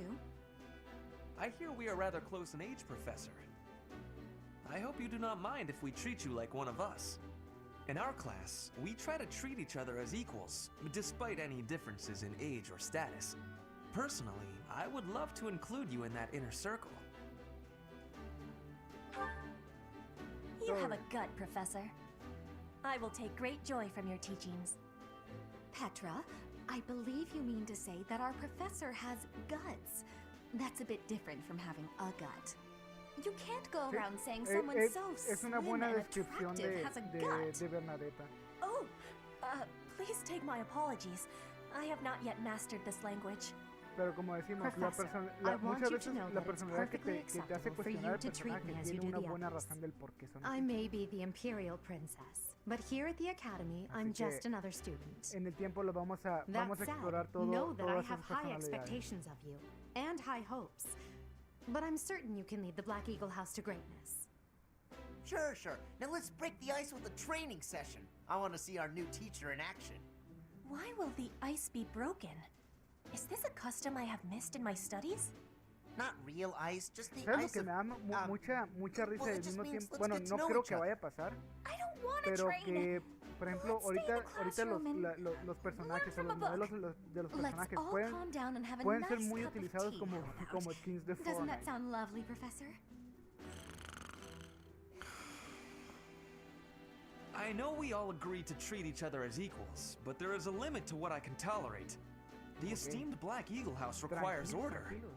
Speaker 17: I hear we are rather close in age, Professor. I hope you do not mind if we treat you like one of us. In our class, we try to treat each other as equals, despite any differences in age or status. Personally, I would love to include you in that inner circle.
Speaker 9: You have a gut, Professor. I will take great joy from your teachings.
Speaker 11: Petra, I believe you mean to say that our professor has guts. That's a bit different from having a gut. You can't go around saying someone so
Speaker 1: es una
Speaker 11: slim
Speaker 1: buena
Speaker 11: and
Speaker 1: descripción
Speaker 11: attractive has a gut.
Speaker 1: de Bernadetta.
Speaker 9: Oh, please take my apologies. I have not yet mastered this language.
Speaker 1: Pero como decimos, muchas veces la personalidad que te hace cuestionar el personaje tiene una buena razón del por qué son
Speaker 7: I
Speaker 1: así.
Speaker 7: may be the Imperial Princess, but here at the Academy, I'm just another student.
Speaker 1: En el tiempo lo vamos a
Speaker 7: That
Speaker 1: explorar
Speaker 7: said, know that I
Speaker 1: todas
Speaker 7: have
Speaker 1: esas
Speaker 7: high
Speaker 1: personalidades.
Speaker 7: expectations of you, and high hopes. But I'm certain you can lead the Black Eagle House to greatness.
Speaker 15: Sure. Now let's break the ice with a training session. I want to see our new teacher in action.
Speaker 9: Why will the ice be broken? Is this a custom I have missed in my studies?
Speaker 15: Not real ice, just the
Speaker 1: ¿Sabes lo
Speaker 15: ice
Speaker 1: que
Speaker 15: of,
Speaker 1: me da mucha risa
Speaker 15: well,
Speaker 1: y
Speaker 15: it
Speaker 1: al
Speaker 15: just
Speaker 1: mismo
Speaker 15: means
Speaker 1: tiempo?
Speaker 15: let's
Speaker 1: Bueno,
Speaker 15: get to
Speaker 1: no
Speaker 15: know
Speaker 1: creo
Speaker 15: each
Speaker 1: que
Speaker 15: other.
Speaker 1: vaya a pasar,
Speaker 3: I don't want to
Speaker 1: pero
Speaker 3: train.
Speaker 1: que, por ejemplo,
Speaker 3: Let's stay in the
Speaker 1: ahorita los
Speaker 3: classroom and
Speaker 1: los personajes o
Speaker 3: from
Speaker 1: los
Speaker 3: a book.
Speaker 1: modelos de los
Speaker 3: Let's
Speaker 1: personajes
Speaker 3: all calm down and have a
Speaker 1: pueden ser
Speaker 3: nice
Speaker 1: muy
Speaker 3: cup of
Speaker 1: utilizados
Speaker 3: tea.
Speaker 1: como skins de
Speaker 3: Doesn't that
Speaker 1: Fortnite.
Speaker 3: sound lovely, Professor?
Speaker 17: I know we all agreed to treat each other as equals, but there is a limit to what I can tolerate. The esteemed Black Eagle House requires
Speaker 1: Tranquilos,
Speaker 17: order.
Speaker 1: tranquilos.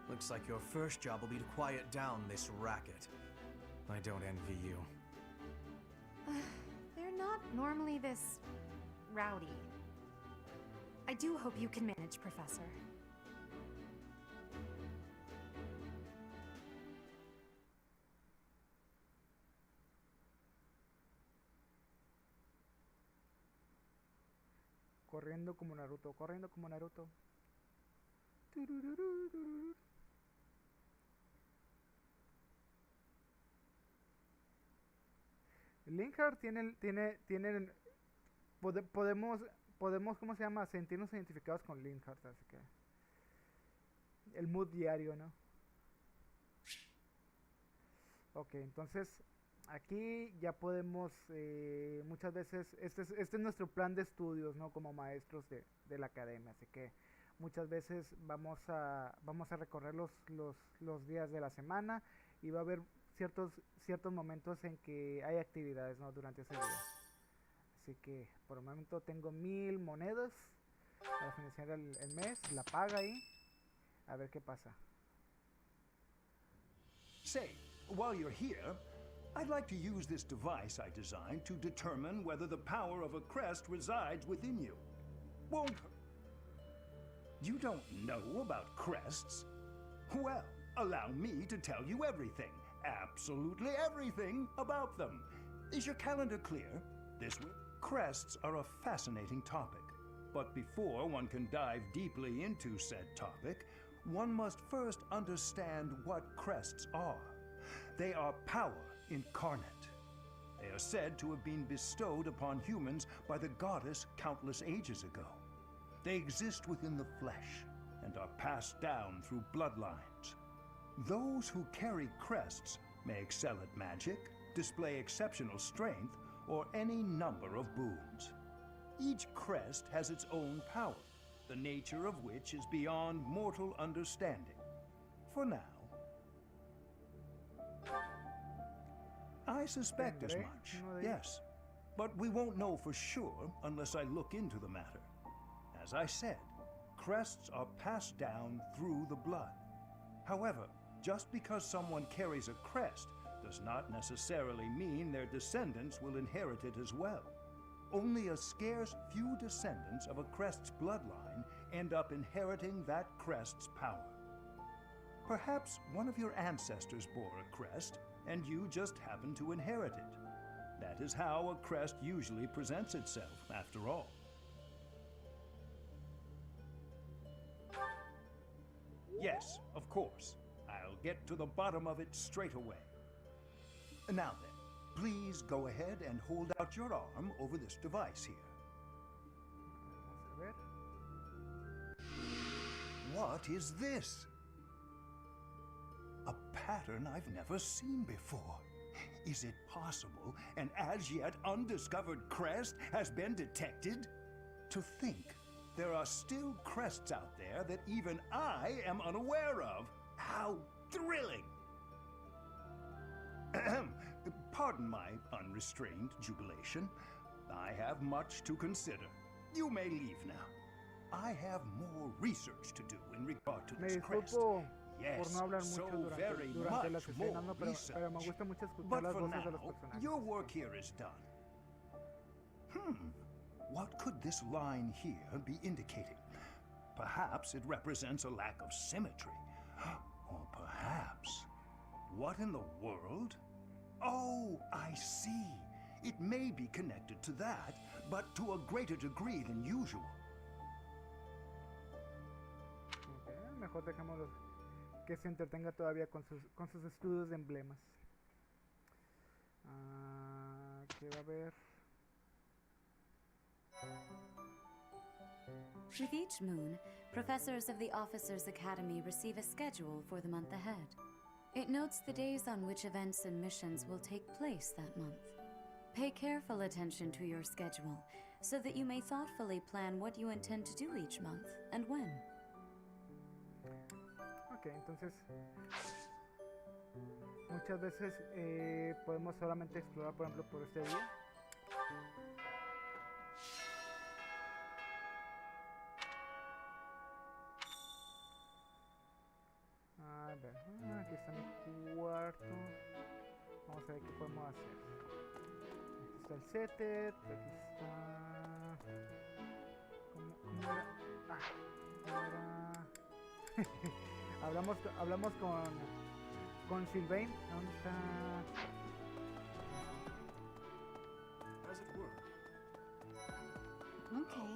Speaker 6: Looks like your first job will be to quiet down this racket. I don't envy you.
Speaker 7: They're not normally this rowdy. I do hope you can manage, Professor.
Speaker 1: Corriendo como Naruto, corriendo como Naruto. Linkhart podemos, ¿cómo se llama? Sentirnos identificados con Linkhart, así que el mood diario, ¿no? Ok, entonces aquí ya podemos, muchas veces, este es nuestro plan de estudios, ¿no? Como maestros de la academia, así que muchas veces vamos a recorrer los días de la semana y va a haber ciertos momentos en que hay actividades, ¿no? Durante ese día. Así que por el momento tengo 1000 monedas para financiar el mes, la paga ahí, a ver qué pasa.
Speaker 12: Say, while you're here, I'd like to use this device I designed to determine whether the power of a crest resides within you. Won't... You don't know about crests? Well, allow me to tell you everything, absolutely everything about them. Is your calendar clear? This week? Crests are a fascinating topic, but before one can dive deeply into said topic, one must first understand what crests are. They are power incarnate. They are said to have been bestowed upon humans by the goddess countless ages ago. They exist within the flesh and are passed down through bloodlines. Those who carry crests may excel at magic, display exceptional strength, or any number of boons. Each crest has its own power, the nature of which is beyond mortal understanding. For now, I suspect as much, yes. But we won't know for sure unless I look into the matter. As I said, crests are passed down through the blood. However, just because someone carries a crest does not necessarily mean their descendants will inherit it as well. Only a scarce few descendants of a crest's bloodline end up inheriting that crest's power. Perhaps one of your ancestors bore a crest, and you just happen to inherit it. That is how a crest usually presents itself, after all. Yes, of course. I'll get to the bottom of it straight away. Now then, please go ahead and hold out your arm over this device here. What is this? A pattern I've never seen before. Is it possible an as yet undiscovered crest has been detected? To think there are still crests out there that even I am unaware of. How thrilling! Ahem. Pardon my unrestrained jubilation. I have much to consider. You may leave now. I have more research to do in regard to this crest.
Speaker 1: Por no hablar mucho durante las escenas, ¿no? Pero me gusta mucho escuchar las voces de los personajes.
Speaker 12: Your work here is done. What could this line here be indicating? Perhaps it represents a lack of symmetry. Or perhaps... What in the world? Oh, I see. It may be connected to that, but to a greater degree than usual.
Speaker 1: Okay, mejor dejémoslo que se entretenga todavía con sus estudios de emblemas. ¿Qué va a haber?
Speaker 2: With each moon, professors of the Officers' Academy receive a schedule for the month ahead. It notes the days on which events and missions will take place that month. Pay careful attention to your schedule so that you may thoughtfully plan what you intend to do each month and when.
Speaker 1: Ok, entonces muchas veces podemos solamente explorar, por ejemplo, por este día. A ver, aquí está mi cuarto. Vamos a ver qué podemos hacer. Aquí está el setup, aquí está... ¿Cómo era? Ah, ¿cómo era? hablamos con Sylvain. ¿Dónde está?
Speaker 6: As it were.
Speaker 3: Okay.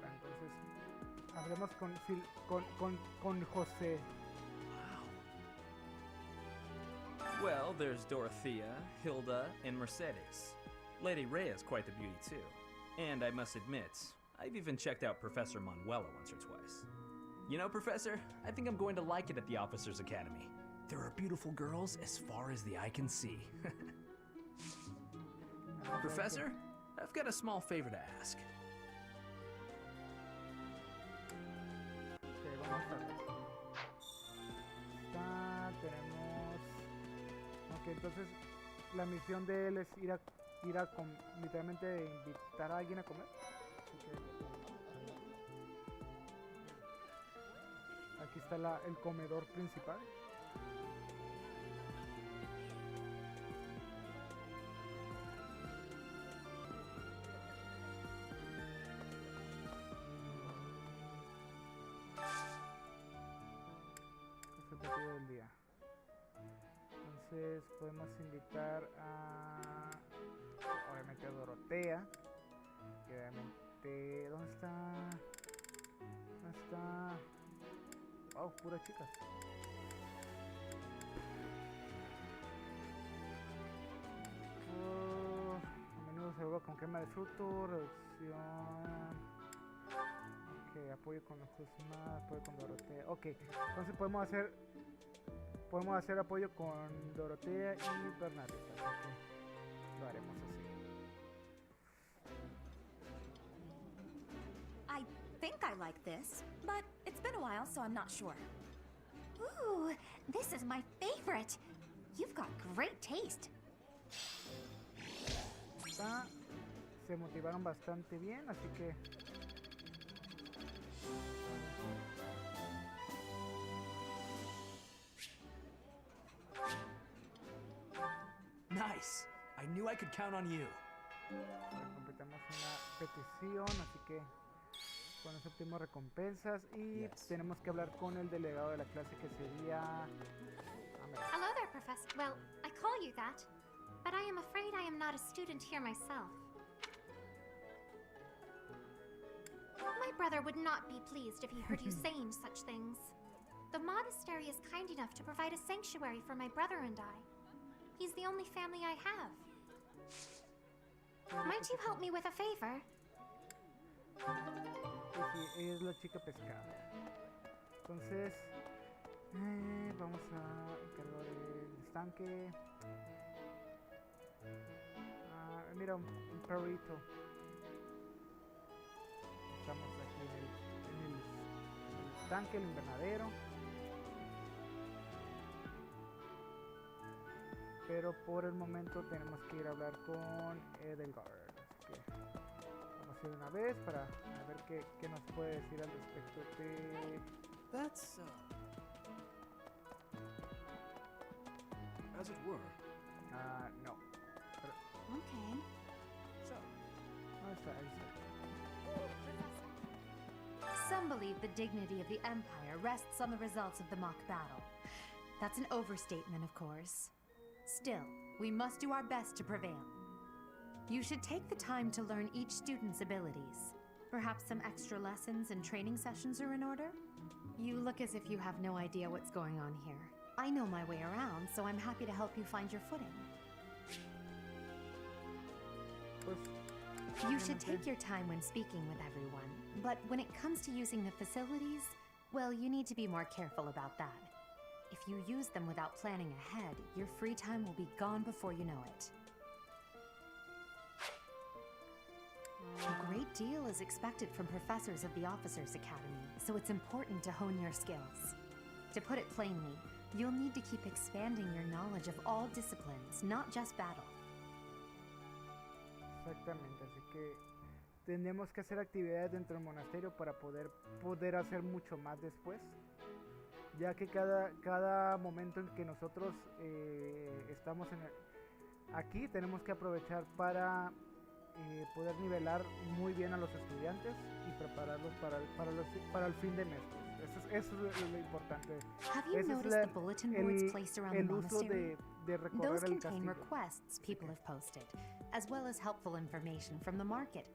Speaker 1: Entonces, hablemos con José.
Speaker 19: Well, there's Dorothea, Hilda, and Mercedes. Lady Rhea is quite the beauty, too. And I must admit, I've even checked out Professor Manuela once or twice. You know, Professor, I think I'm going to like it at the Officers' Academy. There are beautiful girls as far as the eye can see. Professor, I've got a small favor to ask.
Speaker 1: Okay, vamos a ver. Tenemos... Ok, entonces la misión de él es ir a literalmente invitar a alguien a comer. Aquí está el comedor principal. Es el platillo del día. Entonces podemos invitar a... obviamente a Dorotea. Que obviamente... ¿Dónde está? ¿Dónde está? Wow, puras chicas. A menudo se juega con crema de fruto, reducción. Ok, apoyo con los más, apoyo con Dorotea. Ok, entonces podemos hacer apoyo con Dorotea y Bernadette. Así que lo haremos así.
Speaker 9: I think I like this, but it's been a while, so I'm not sure.
Speaker 3: Ooh, this is my favorite. You've got great taste.
Speaker 1: Se motivaron bastante bien, así que...
Speaker 19: Nice. I knew I could count on you.
Speaker 1: Completamos una petición, así que con eso obtenemos recompensas y tenemos que hablar con el delegado de la clase que sería...
Speaker 4: Hello there, Professor. Well, I call you that, but I am afraid I am not a student here myself. My brother would not be pleased if he heard you saying such things. The monastery is kind enough to provide a sanctuary for my brother and I. He's the only family I have. Might you help me with a favor?
Speaker 1: Sí, ella es la chica pescada. Entonces, vamos a encargar el estanque. Mira, un perrito. Estamos aquí en el estanque, el invernadero. Pero por el momento tenemos que ir a hablar con Edelgard. Así que vamos a ir una vez para ver qué nos puede decir al respecto de...
Speaker 6: That's, as it were.
Speaker 1: No. Pero...
Speaker 3: Okay.
Speaker 1: So, ¿dónde está? Ahí está.
Speaker 7: Some believe the dignity of the Empire rests on the results of the mock battle. That's an overstatement, of course. Still, we must do our best to prevail. You should take the time to learn each student's abilities. Perhaps some extra lessons and training sessions are in order? You look as if you have no idea what's going on here. I know my way around, so I'm happy to help you find your footing. You should take your time when speaking with everyone, but when it comes to using the facilities, well, you need to be more careful about that. If you use them without planning ahead, your free time will be gone before you know it. A great deal is expected from professors of the Officers Academy, so it's important to hone your skills. To put it plainly, you'll need to keep expanding your knowledge of all disciplines, not just battle.
Speaker 1: Exactamente, así que tenemos que hacer actividades dentro del monasterio para poder hacer mucho más después, ya que cada momento en que nosotros estamos aquí tenemos que aprovechar para poder nivelar muy bien a los estudiantes y prepararlos para el fin de mes. Eso es lo importante.
Speaker 7: Have you noticed the bulletin boards placed around the monastery?
Speaker 1: De recorrer
Speaker 7: Those
Speaker 1: el
Speaker 7: contain
Speaker 1: castillo.
Speaker 7: requests people have posted, as well as helpful information from the market.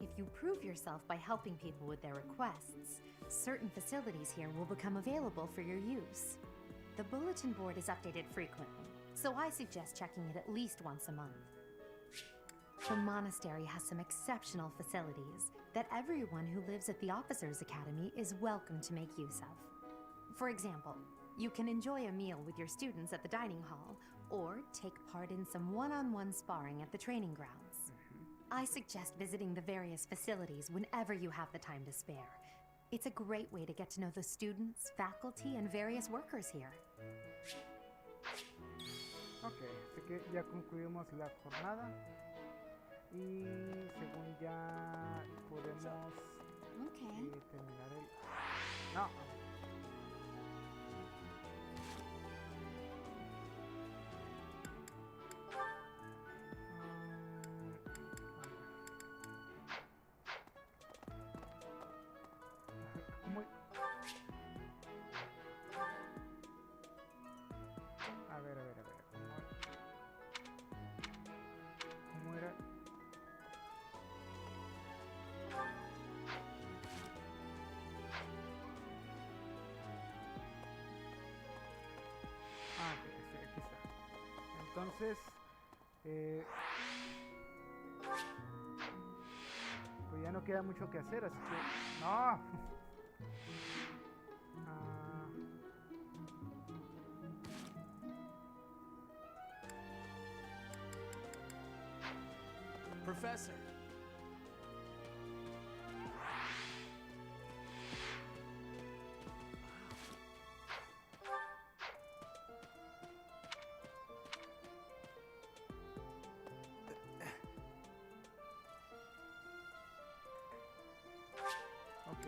Speaker 7: If you prove yourself by helping people with their requests, certain facilities here will become available for your use. The bulletin board is updated frequently, so I suggest checking it at least once a month. The monastery has some exceptional facilities that everyone who lives at the Officers Academy is welcome to make use of. For example, you can enjoy a meal with your students at the dining hall, or take part in some one-on-one sparring at the training grounds. I suggest visiting the various facilities whenever you have the time to spare. It's a great way to get to know the students, faculty, and various workers here.
Speaker 1: Ok, así que ya concluimos la jornada y según ya podemos terminar el... No. ¿Cómo? A ver. ¿Cómo era? Aquí está. Entonces, pues ya no queda mucho que hacer, así que... ¡No!
Speaker 8: Professor.
Speaker 1: Ok,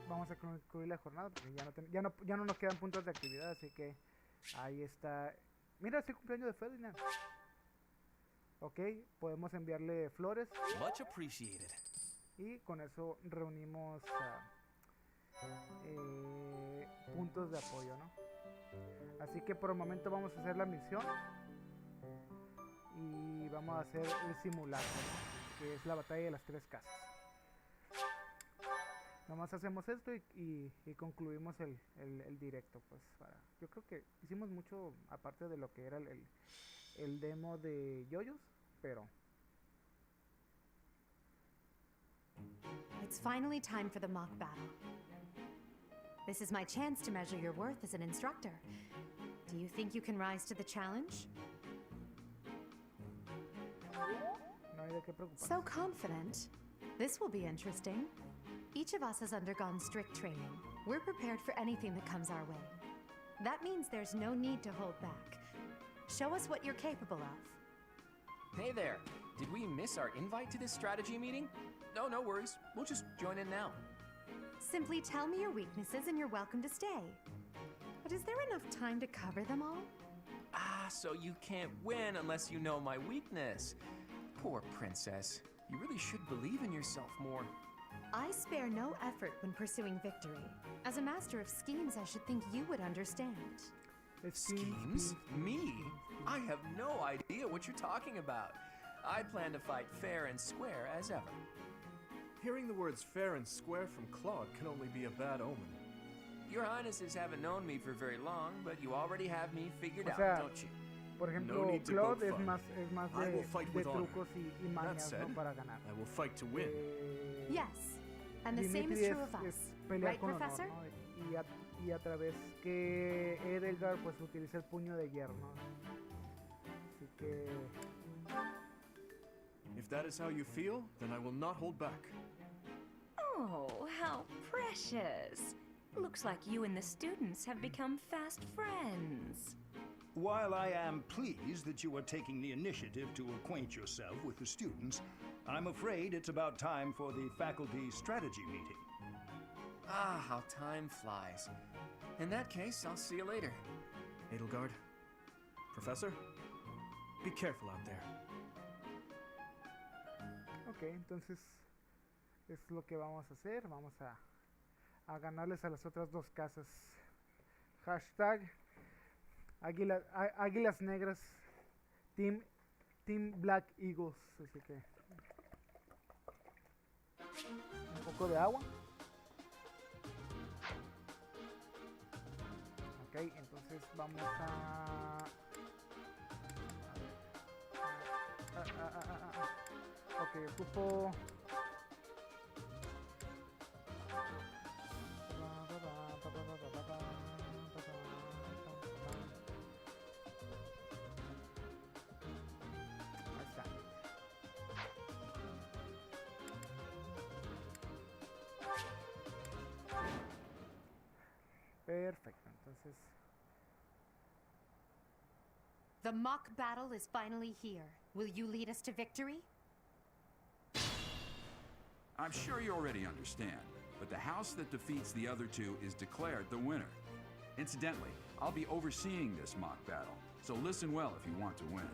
Speaker 1: vamos a concluir la jornada porque ya no nos quedan puntos de actividad, así que ahí está. Mira, es el cumpleaños de Ferdinand. Ok, podemos enviarle flores.
Speaker 8: Much appreciated.
Speaker 1: Y con eso reunimos puntos de apoyo, ¿no? Así que por el momento vamos a hacer la misión y vamos a hacer el simulacro, ¿no? Que es la batalla de las 3 casas. Nomás hacemos esto y concluimos el directo, pues. Yo creo que hicimos mucho aparte de lo que era el demo de JOJOS, pero...
Speaker 7: It's finally time for the mock battle. This is my chance to measure your worth as an instructor. Do you think you can rise to the challenge?
Speaker 1: No hay de qué preocuparse.
Speaker 7: So confident. This will be interesting. Each of us has undergone strict training. We're prepared for anything that comes our way. That means there's no need to hold back. Show us what you're capable of.
Speaker 8: Hey there. Did we miss our invite to this strategy meeting? No worries. We'll just join in now.
Speaker 7: Simply tell me your weaknesses and you're welcome to stay. But is there enough time to cover them all?
Speaker 8: Ah, so you can't win unless you know my weakness. Poor princess. You really should believe in yourself more.
Speaker 7: I spare no effort when pursuing victory. As a master of schemes, I should think you would understand.
Speaker 8: Schemes? Me? I have no idea what you're talking about. I plan to fight fair and square as ever.
Speaker 6: Hearing the words fair and square from Claude can only be a bad omen.
Speaker 8: Your Highnesses haven't known me for very long, but you already have me figured
Speaker 1: O sea,
Speaker 8: out, don't you?
Speaker 1: por ejemplo,
Speaker 6: No need to
Speaker 1: Claude
Speaker 6: poke
Speaker 1: es
Speaker 6: fun.
Speaker 1: más
Speaker 6: I will
Speaker 1: de
Speaker 6: fight with honor.
Speaker 1: trucos y
Speaker 6: That
Speaker 1: mañas,
Speaker 6: said,
Speaker 1: ¿no? Para ganar.
Speaker 6: I will fight to win.
Speaker 7: Yes, and the same is
Speaker 1: Dimitri
Speaker 7: true of us,
Speaker 1: es pelear
Speaker 7: right,
Speaker 1: con honor,
Speaker 7: Professor?
Speaker 1: ¿no? Y a través que Edelgard pues utiliza el puño de hierro, ¿no? Así que...
Speaker 6: If that is how you feel, then I will not hold back.
Speaker 11: Oh, how precious. Looks like you and the students have become fast friends.
Speaker 12: While I am pleased that you are taking the initiative to acquaint yourself with the students, I'm afraid it's about time for the faculty strategy meeting.
Speaker 8: Ah, how time flies. In that case, I'll see you later.
Speaker 6: Edelgard, Professor, be careful out there.
Speaker 1: Ok, entonces es lo que vamos a hacer. Vamos a ganarles a las otras dos casas. Hashtag Águilas Negras Team Black Eagles. Así que un poco de agua. Ok, entonces vamos a ok, ocupo ahí está. Perfecto, entonces
Speaker 7: The mock battle is finally here. Will you lead us to victory?
Speaker 13: I'm sure you already understand, but the house that defeats the other two is declared the winner. Incidentally, I'll be overseeing this mock battle, so listen well if you want to win.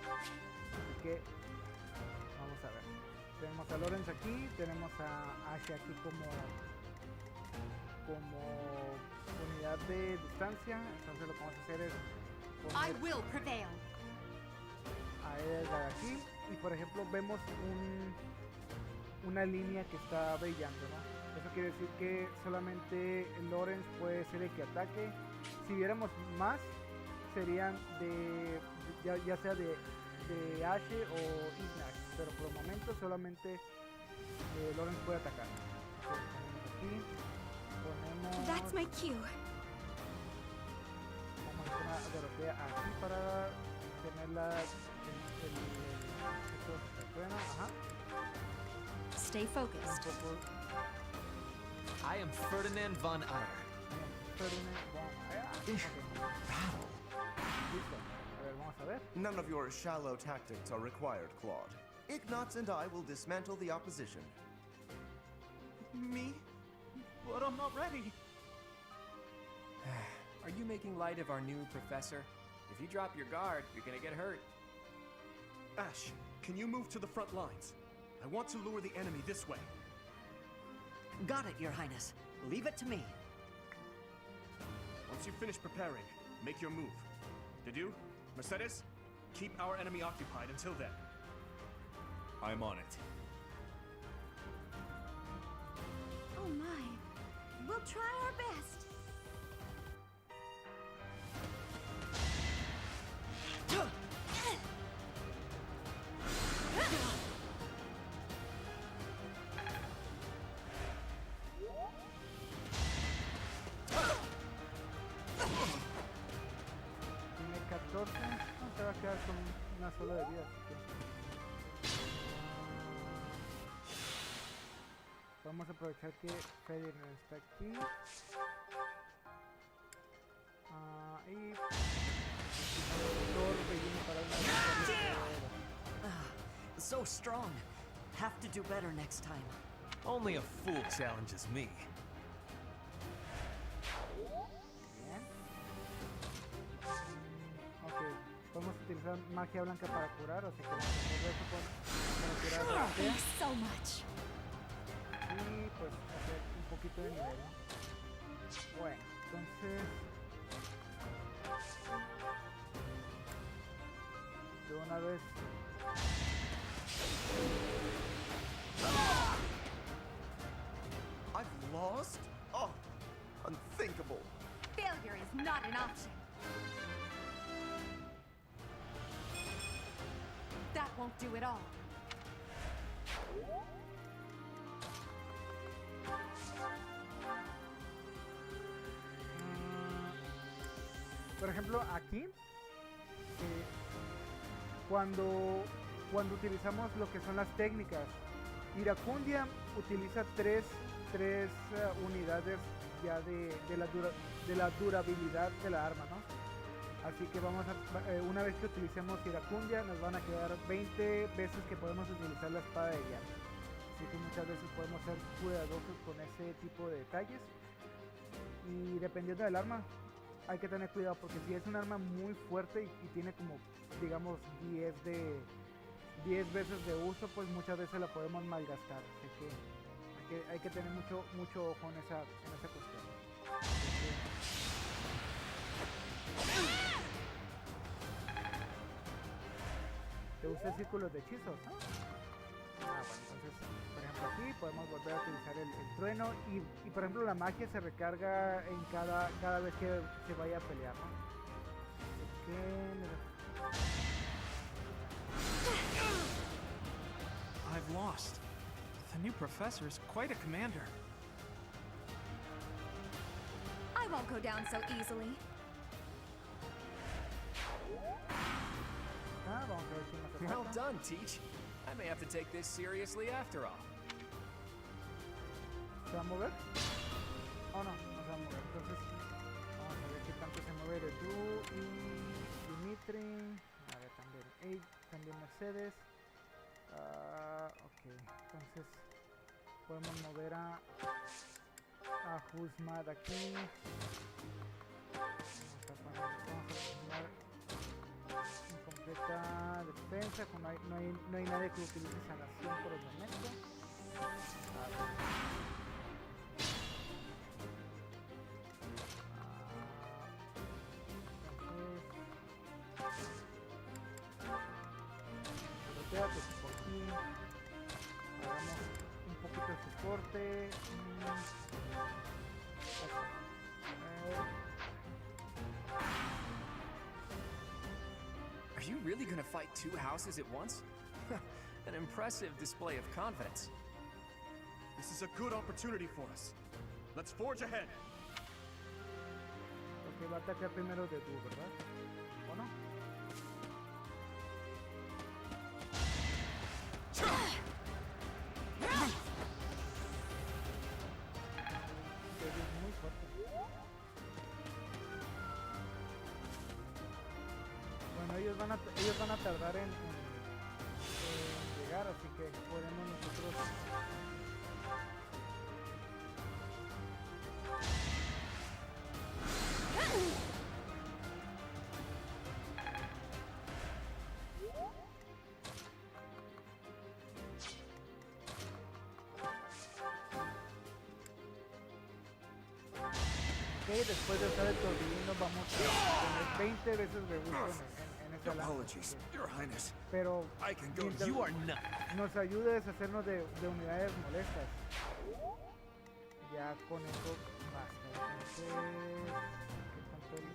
Speaker 1: Así que vamos a ver. Tenemos a Lawrence aquí, tenemos a Ash aquí como unidad de distancia. Entonces lo que vamos a hacer es
Speaker 7: I
Speaker 1: poner
Speaker 7: will prevail.
Speaker 1: a Edgar aquí y por ejemplo vemos una línea que está brillando, ¿no? Eso quiere decir que solamente Lawrence puede ser el que ataque. Si viéramos más serían ya sea de Ashe o Ignash, pero por el momento solamente Lawrence puede atacar. Entonces, ponemos
Speaker 4: That's my cue.
Speaker 1: vamos a poner a Dorotea aquí para tenerla ajá.
Speaker 4: Stay focused.
Speaker 17: I am Ferdinand von Eyre.
Speaker 16: None of your shallow tactics are required, Claude. Ignatz and I will dismantle the opposition.
Speaker 17: Me? But I'm not ready.
Speaker 8: Are you making light of our new professor? If you drop your guard, you're gonna get hurt.
Speaker 6: Ash, can you move to the front lines? I want to lure the enemy this way.
Speaker 20: Got it, Your Highness. Leave it to me.
Speaker 6: Once you finish preparing, make your move. Did you? Mercedes? Keep our enemy occupied until then. I'm on it.
Speaker 4: Oh my. We'll try our best.
Speaker 1: Tiene 14, no se va a quedar con una sola de vida, así que vamos a aprovechar que Ferdinand está aquí y Thor viene para
Speaker 20: So strong. Have to do better next time.
Speaker 17: Only a fool challenges me.
Speaker 1: Bien. Ok, podemos utilizar magia blanca para curar, así que vamos a hacer eso para curar a Dorotea.
Speaker 4: Thanks so much.
Speaker 1: Y pues hacer un poquito de nivel, ¿no? Bueno, entonces de una vez
Speaker 22: won't do it all.
Speaker 1: Por ejemplo, aquí, cuando utilizamos lo que son las técnicas, Iracundia utiliza tres unidades ya de la durabilidad de la arma, ¿no? Así que vamos a, una vez que utilicemos Iracundia, nos van a quedar 20 veces que podemos utilizar la espada de llave. Así que muchas veces podemos ser cuidadosos con ese tipo de detalles. Y dependiendo del arma, hay que tener cuidado, porque si es un arma muy fuerte y tiene como, digamos, 10 veces de uso, pues muchas veces la podemos malgastar. Así que hay que tener mucho ojo en esa cuestión. Te usa círculos de hechizos, ¿no? Bueno, entonces, por ejemplo, aquí podemos volver a utilizar el trueno y por ejemplo la magia se recarga en cada vez que se vaya a pelear, ¿no?
Speaker 6: I've lost. The new professor is quite a commander.
Speaker 22: I won't go down so easily.
Speaker 1: Vamos a ver quién nos ataca.
Speaker 8: Well done, Teach. I may have to take this seriously after all.
Speaker 1: ¿Se va a mover? Oh, no se va a mover. Entonces, vamos a ver qué tanto se mueve Edu y Dimitri. A ver, también Mercedes. Ok, entonces podemos mover a Husmad aquí. Vamos a poner incompleta defensa, no hay nadie que utilice sanación por el momento. Entonces, por aquí hagamos un poquito de soporte.
Speaker 8: Are you really gonna fight two houses at once? An impressive display of confidence.
Speaker 6: This is a good opportunity for us. Let's forge ahead.
Speaker 1: Ok, va a atacar primero de tú, ¿verdad? ¿O no? Es muy fuerte. Bueno, ellos van a tardar en llegar, así que podemos nosotros después de usar el torbellino vamos a tener 20 veces de uso en esta
Speaker 6: Apologies, Your Highness.
Speaker 1: Pero
Speaker 6: I can go.
Speaker 1: mientras
Speaker 6: You are not.
Speaker 1: nos ayude a deshacernos de unidades molestas, ya con eso basta. Entonces,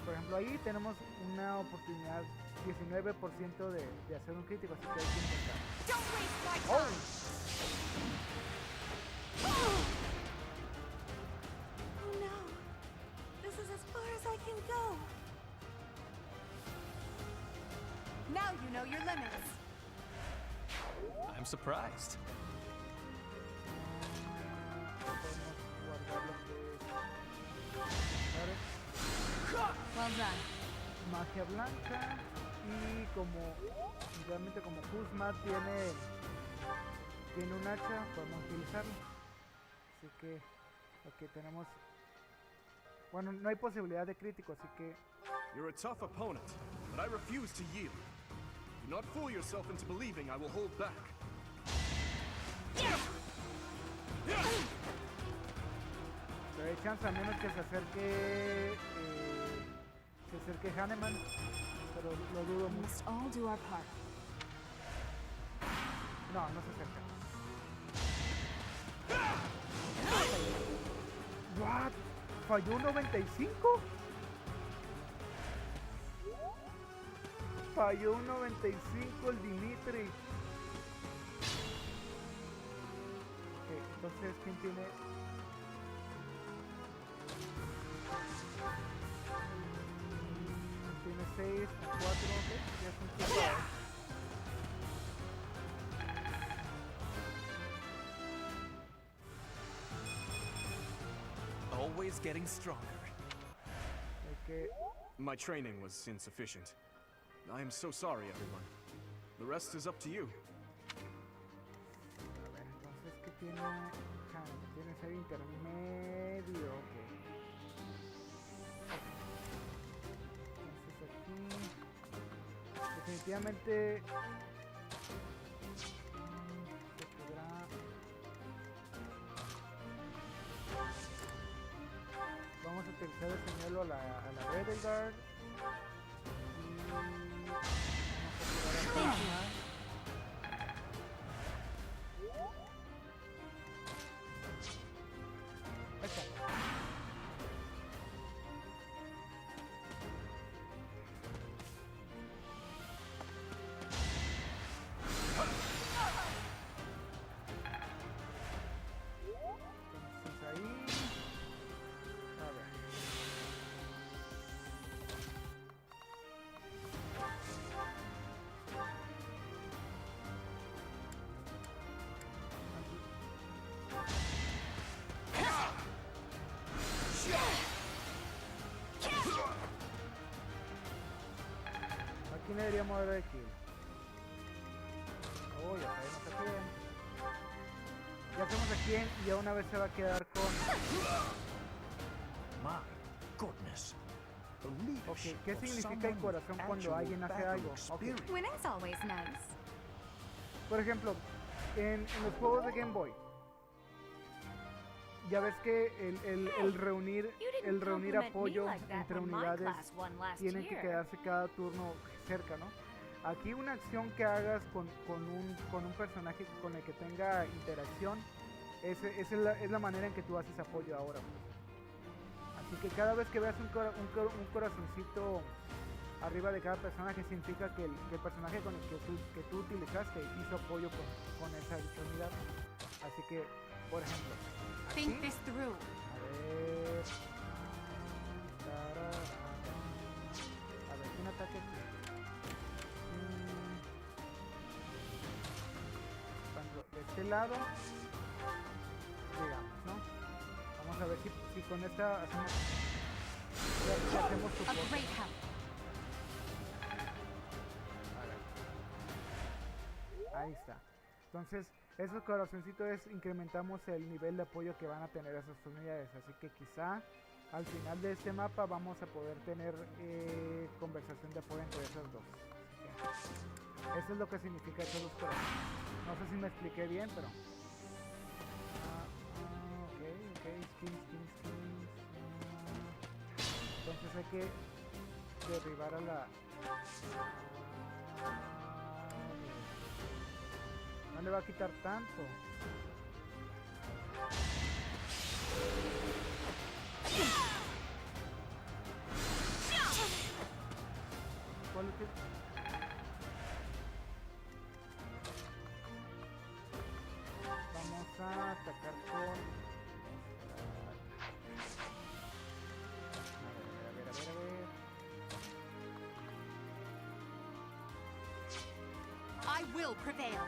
Speaker 1: por ejemplo, ahí tenemos una oportunidad 19% de hacer un crítico, así que hay que intentar. ¡Oh!
Speaker 22: Now you know your limits.
Speaker 8: I'm surprised.
Speaker 22: Well done.
Speaker 1: Magia blanca y realmente como Kuzma tiene un hacha, podemos utilizarlo. Así que aquí tenemos, bueno, no hay posibilidad de crítico, así que
Speaker 6: You're a tough opponent, but I refuse to yield. Do not fool yourself into believing I will hold back.
Speaker 1: pero hay chance a menos que se acerque Hahnemann, pero lo dudo mucho.
Speaker 22: Must all do our part.
Speaker 1: No se acerca. What? ¿Falló 95? Falló un 95 el Dimitri. Ok, entonces, ¿quién tiene? Tiene 6 con 4, ok, ya es un poco.
Speaker 6: Always getting stronger.
Speaker 1: Okay.
Speaker 6: My training was insufficient. I am so sorry, everyone. The rest is up to you.
Speaker 1: A ver, entonces, ¿qué tiene? Tiene ser intermedio, ok. Entonces aquí definitivamente se podrá. Vamos a utilizar el señuelo a la Red Guard y vamos a tirar a la ahí está. Entonces ahí, a ver. Aquí no debería mover de aquí. Oh, ya sabemos a quién. Ya sabemos a quién y a una vez se va a quedar con.
Speaker 10: My goodness. The
Speaker 1: Ok,
Speaker 10: leadership
Speaker 1: ¿qué
Speaker 10: of
Speaker 1: significa el
Speaker 10: someone
Speaker 1: corazón
Speaker 10: with
Speaker 1: cuando
Speaker 10: actual
Speaker 1: alguien hace
Speaker 10: battle
Speaker 1: algo? Ok.
Speaker 10: experience.
Speaker 4: When is always nice.
Speaker 1: Por ejemplo, en los juegos de Game Boy, ya ves que el reunir
Speaker 11: compliment me
Speaker 1: apoyo
Speaker 11: like that
Speaker 1: entre
Speaker 11: when my
Speaker 1: unidades
Speaker 11: class won last
Speaker 1: tienen que
Speaker 11: year.
Speaker 1: quedarse cada turno cerca, ¿no? Aquí una acción que hagas con un personaje con el que tenga interacción es la manera en que tú haces apoyo ahora, pues. Así que cada vez que veas un corazoncito arriba de cada personaje significa que el personaje con el que tú utilizaste hizo apoyo con esa dicha unidad. Así que, por ejemplo, aquí,
Speaker 4: Think this through.
Speaker 1: a ver, a ver, un ataque aquí. Por ejemplo, de este lado, digamos, ¿no? Vamos a ver si con esta hacemos
Speaker 4: A
Speaker 1: soporte.
Speaker 4: great help.
Speaker 1: Ahí está. Entonces, esos corazoncitos incrementamos el nivel de apoyo que van a tener esas unidades. Así que quizá al final de este mapa vamos a poder tener conversación de apoyo entre esas dos. Eso es lo que significa esos dos corazones. No sé si me expliqué bien, pero... ok, skins. Entonces hay que derribar a la... no le va a quitar tanto. ¿Cuál es el? Vamos a atacar con... A ver.
Speaker 4: I will prevail.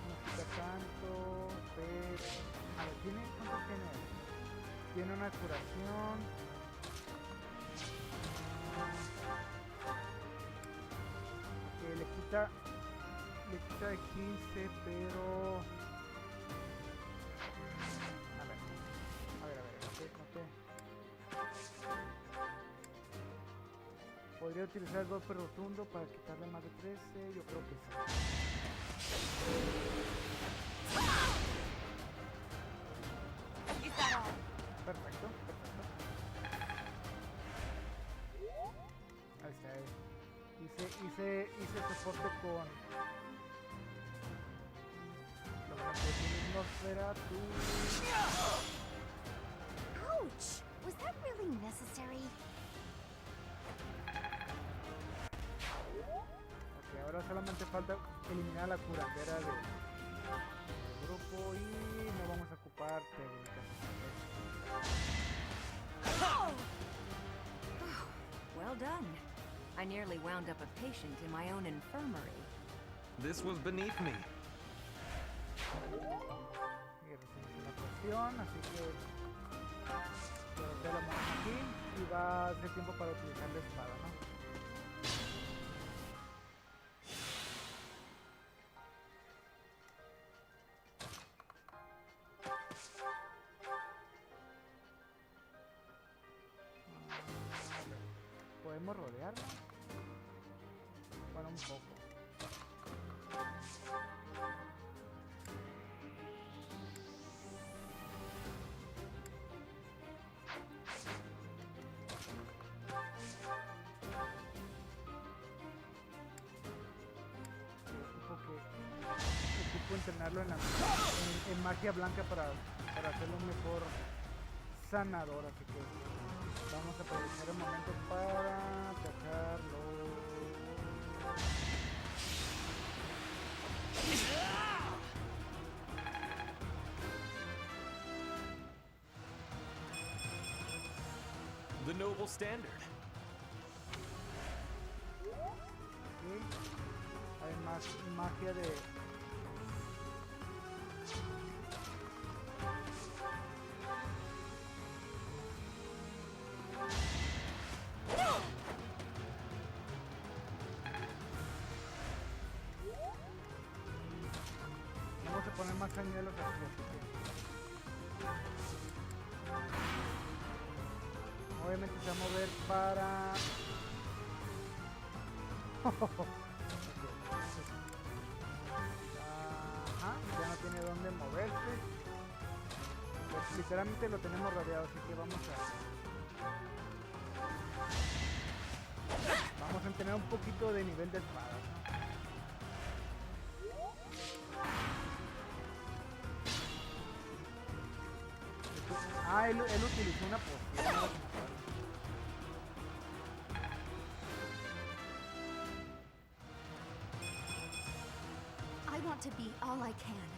Speaker 1: No quita tanto, pero... A ver, ¿cuánto tiene? Tiene una curación. Que le quita de 15, pero... A ver, ¿podría utilizar el golpe rotundo para quitarle más de 13? Yo creo que sí. Perfecto. Ahí está. Hice soporte con... Lo bueno que tiene Nosferatu.
Speaker 3: Ouch! Was that really necessary?
Speaker 1: Ok, ahora solamente falta eliminar la curandera del grupo y no vamos a ocupar técnicas.
Speaker 11: Well done. I nearly wound up a patient in my own infirmary.
Speaker 17: This was beneath me.
Speaker 1: Y recibimos una poción, así que la moneda aquí y va a ser tiempo para utilizar la espada, ¿no? ¿Podemos rodearlo? Bueno, un poco. Ocupo entrenarlo en magia blanca para hacerlo un mejor sanador, así que vamos a aprovechar el momento para atacarlo.
Speaker 17: The noble standard.
Speaker 1: Okay. Hay más magia de... Vamos a poner más cañuelos aquí, así que... Obviamente se va a mover para... Ajá, ya no tiene dónde moverse. Pues, literalmente lo tenemos rodeado, así que vamos a tener un poquito de nivel de espada, ¿no? Ah, él utilizó una poción.
Speaker 3: I want to be all I can.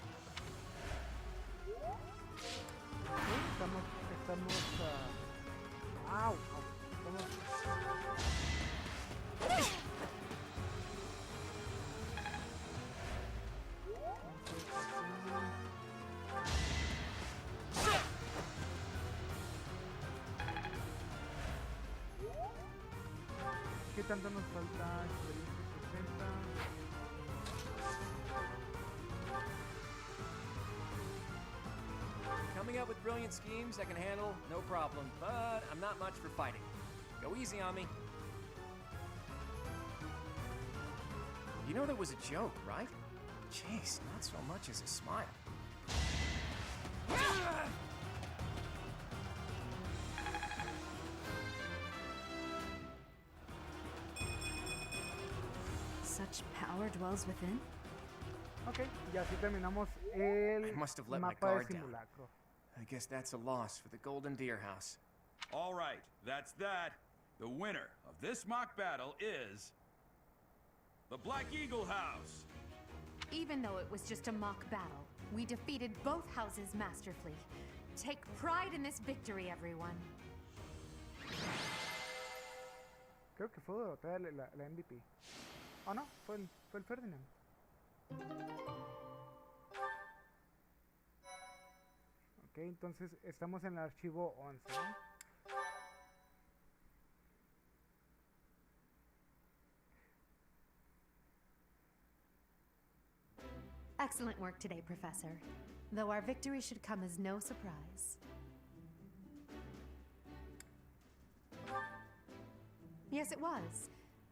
Speaker 1: Au, ¿qué tanto nos falta? Experiencia 60.
Speaker 8: Coming up with brilliant schemes I can handle, no problem, but I'm not much for fighting. Go easy on me. You know that was a joke, right? Jeez, not so much as a smile.
Speaker 2: Such power dwells within?
Speaker 1: Ok, y así terminamos el
Speaker 8: I must have let my
Speaker 1: mapa de
Speaker 8: guard down.
Speaker 1: simulacro.
Speaker 8: I guess that's a loss for the Golden Deer House.
Speaker 13: All right, that's that. The winner of this mock battle is... the Black Eagle House!
Speaker 7: Even though it was just a mock battle, we defeated both houses masterfully. Take pride in this victory, everyone.
Speaker 1: Creo que fue derrotar la MVP. ¿O no? Fue el Ferdinand. Ok, entonces estamos en el archivo 11, ¿no?
Speaker 7: Excellent work today, Professor. Though our victory should come as no surprise. Yes, it was.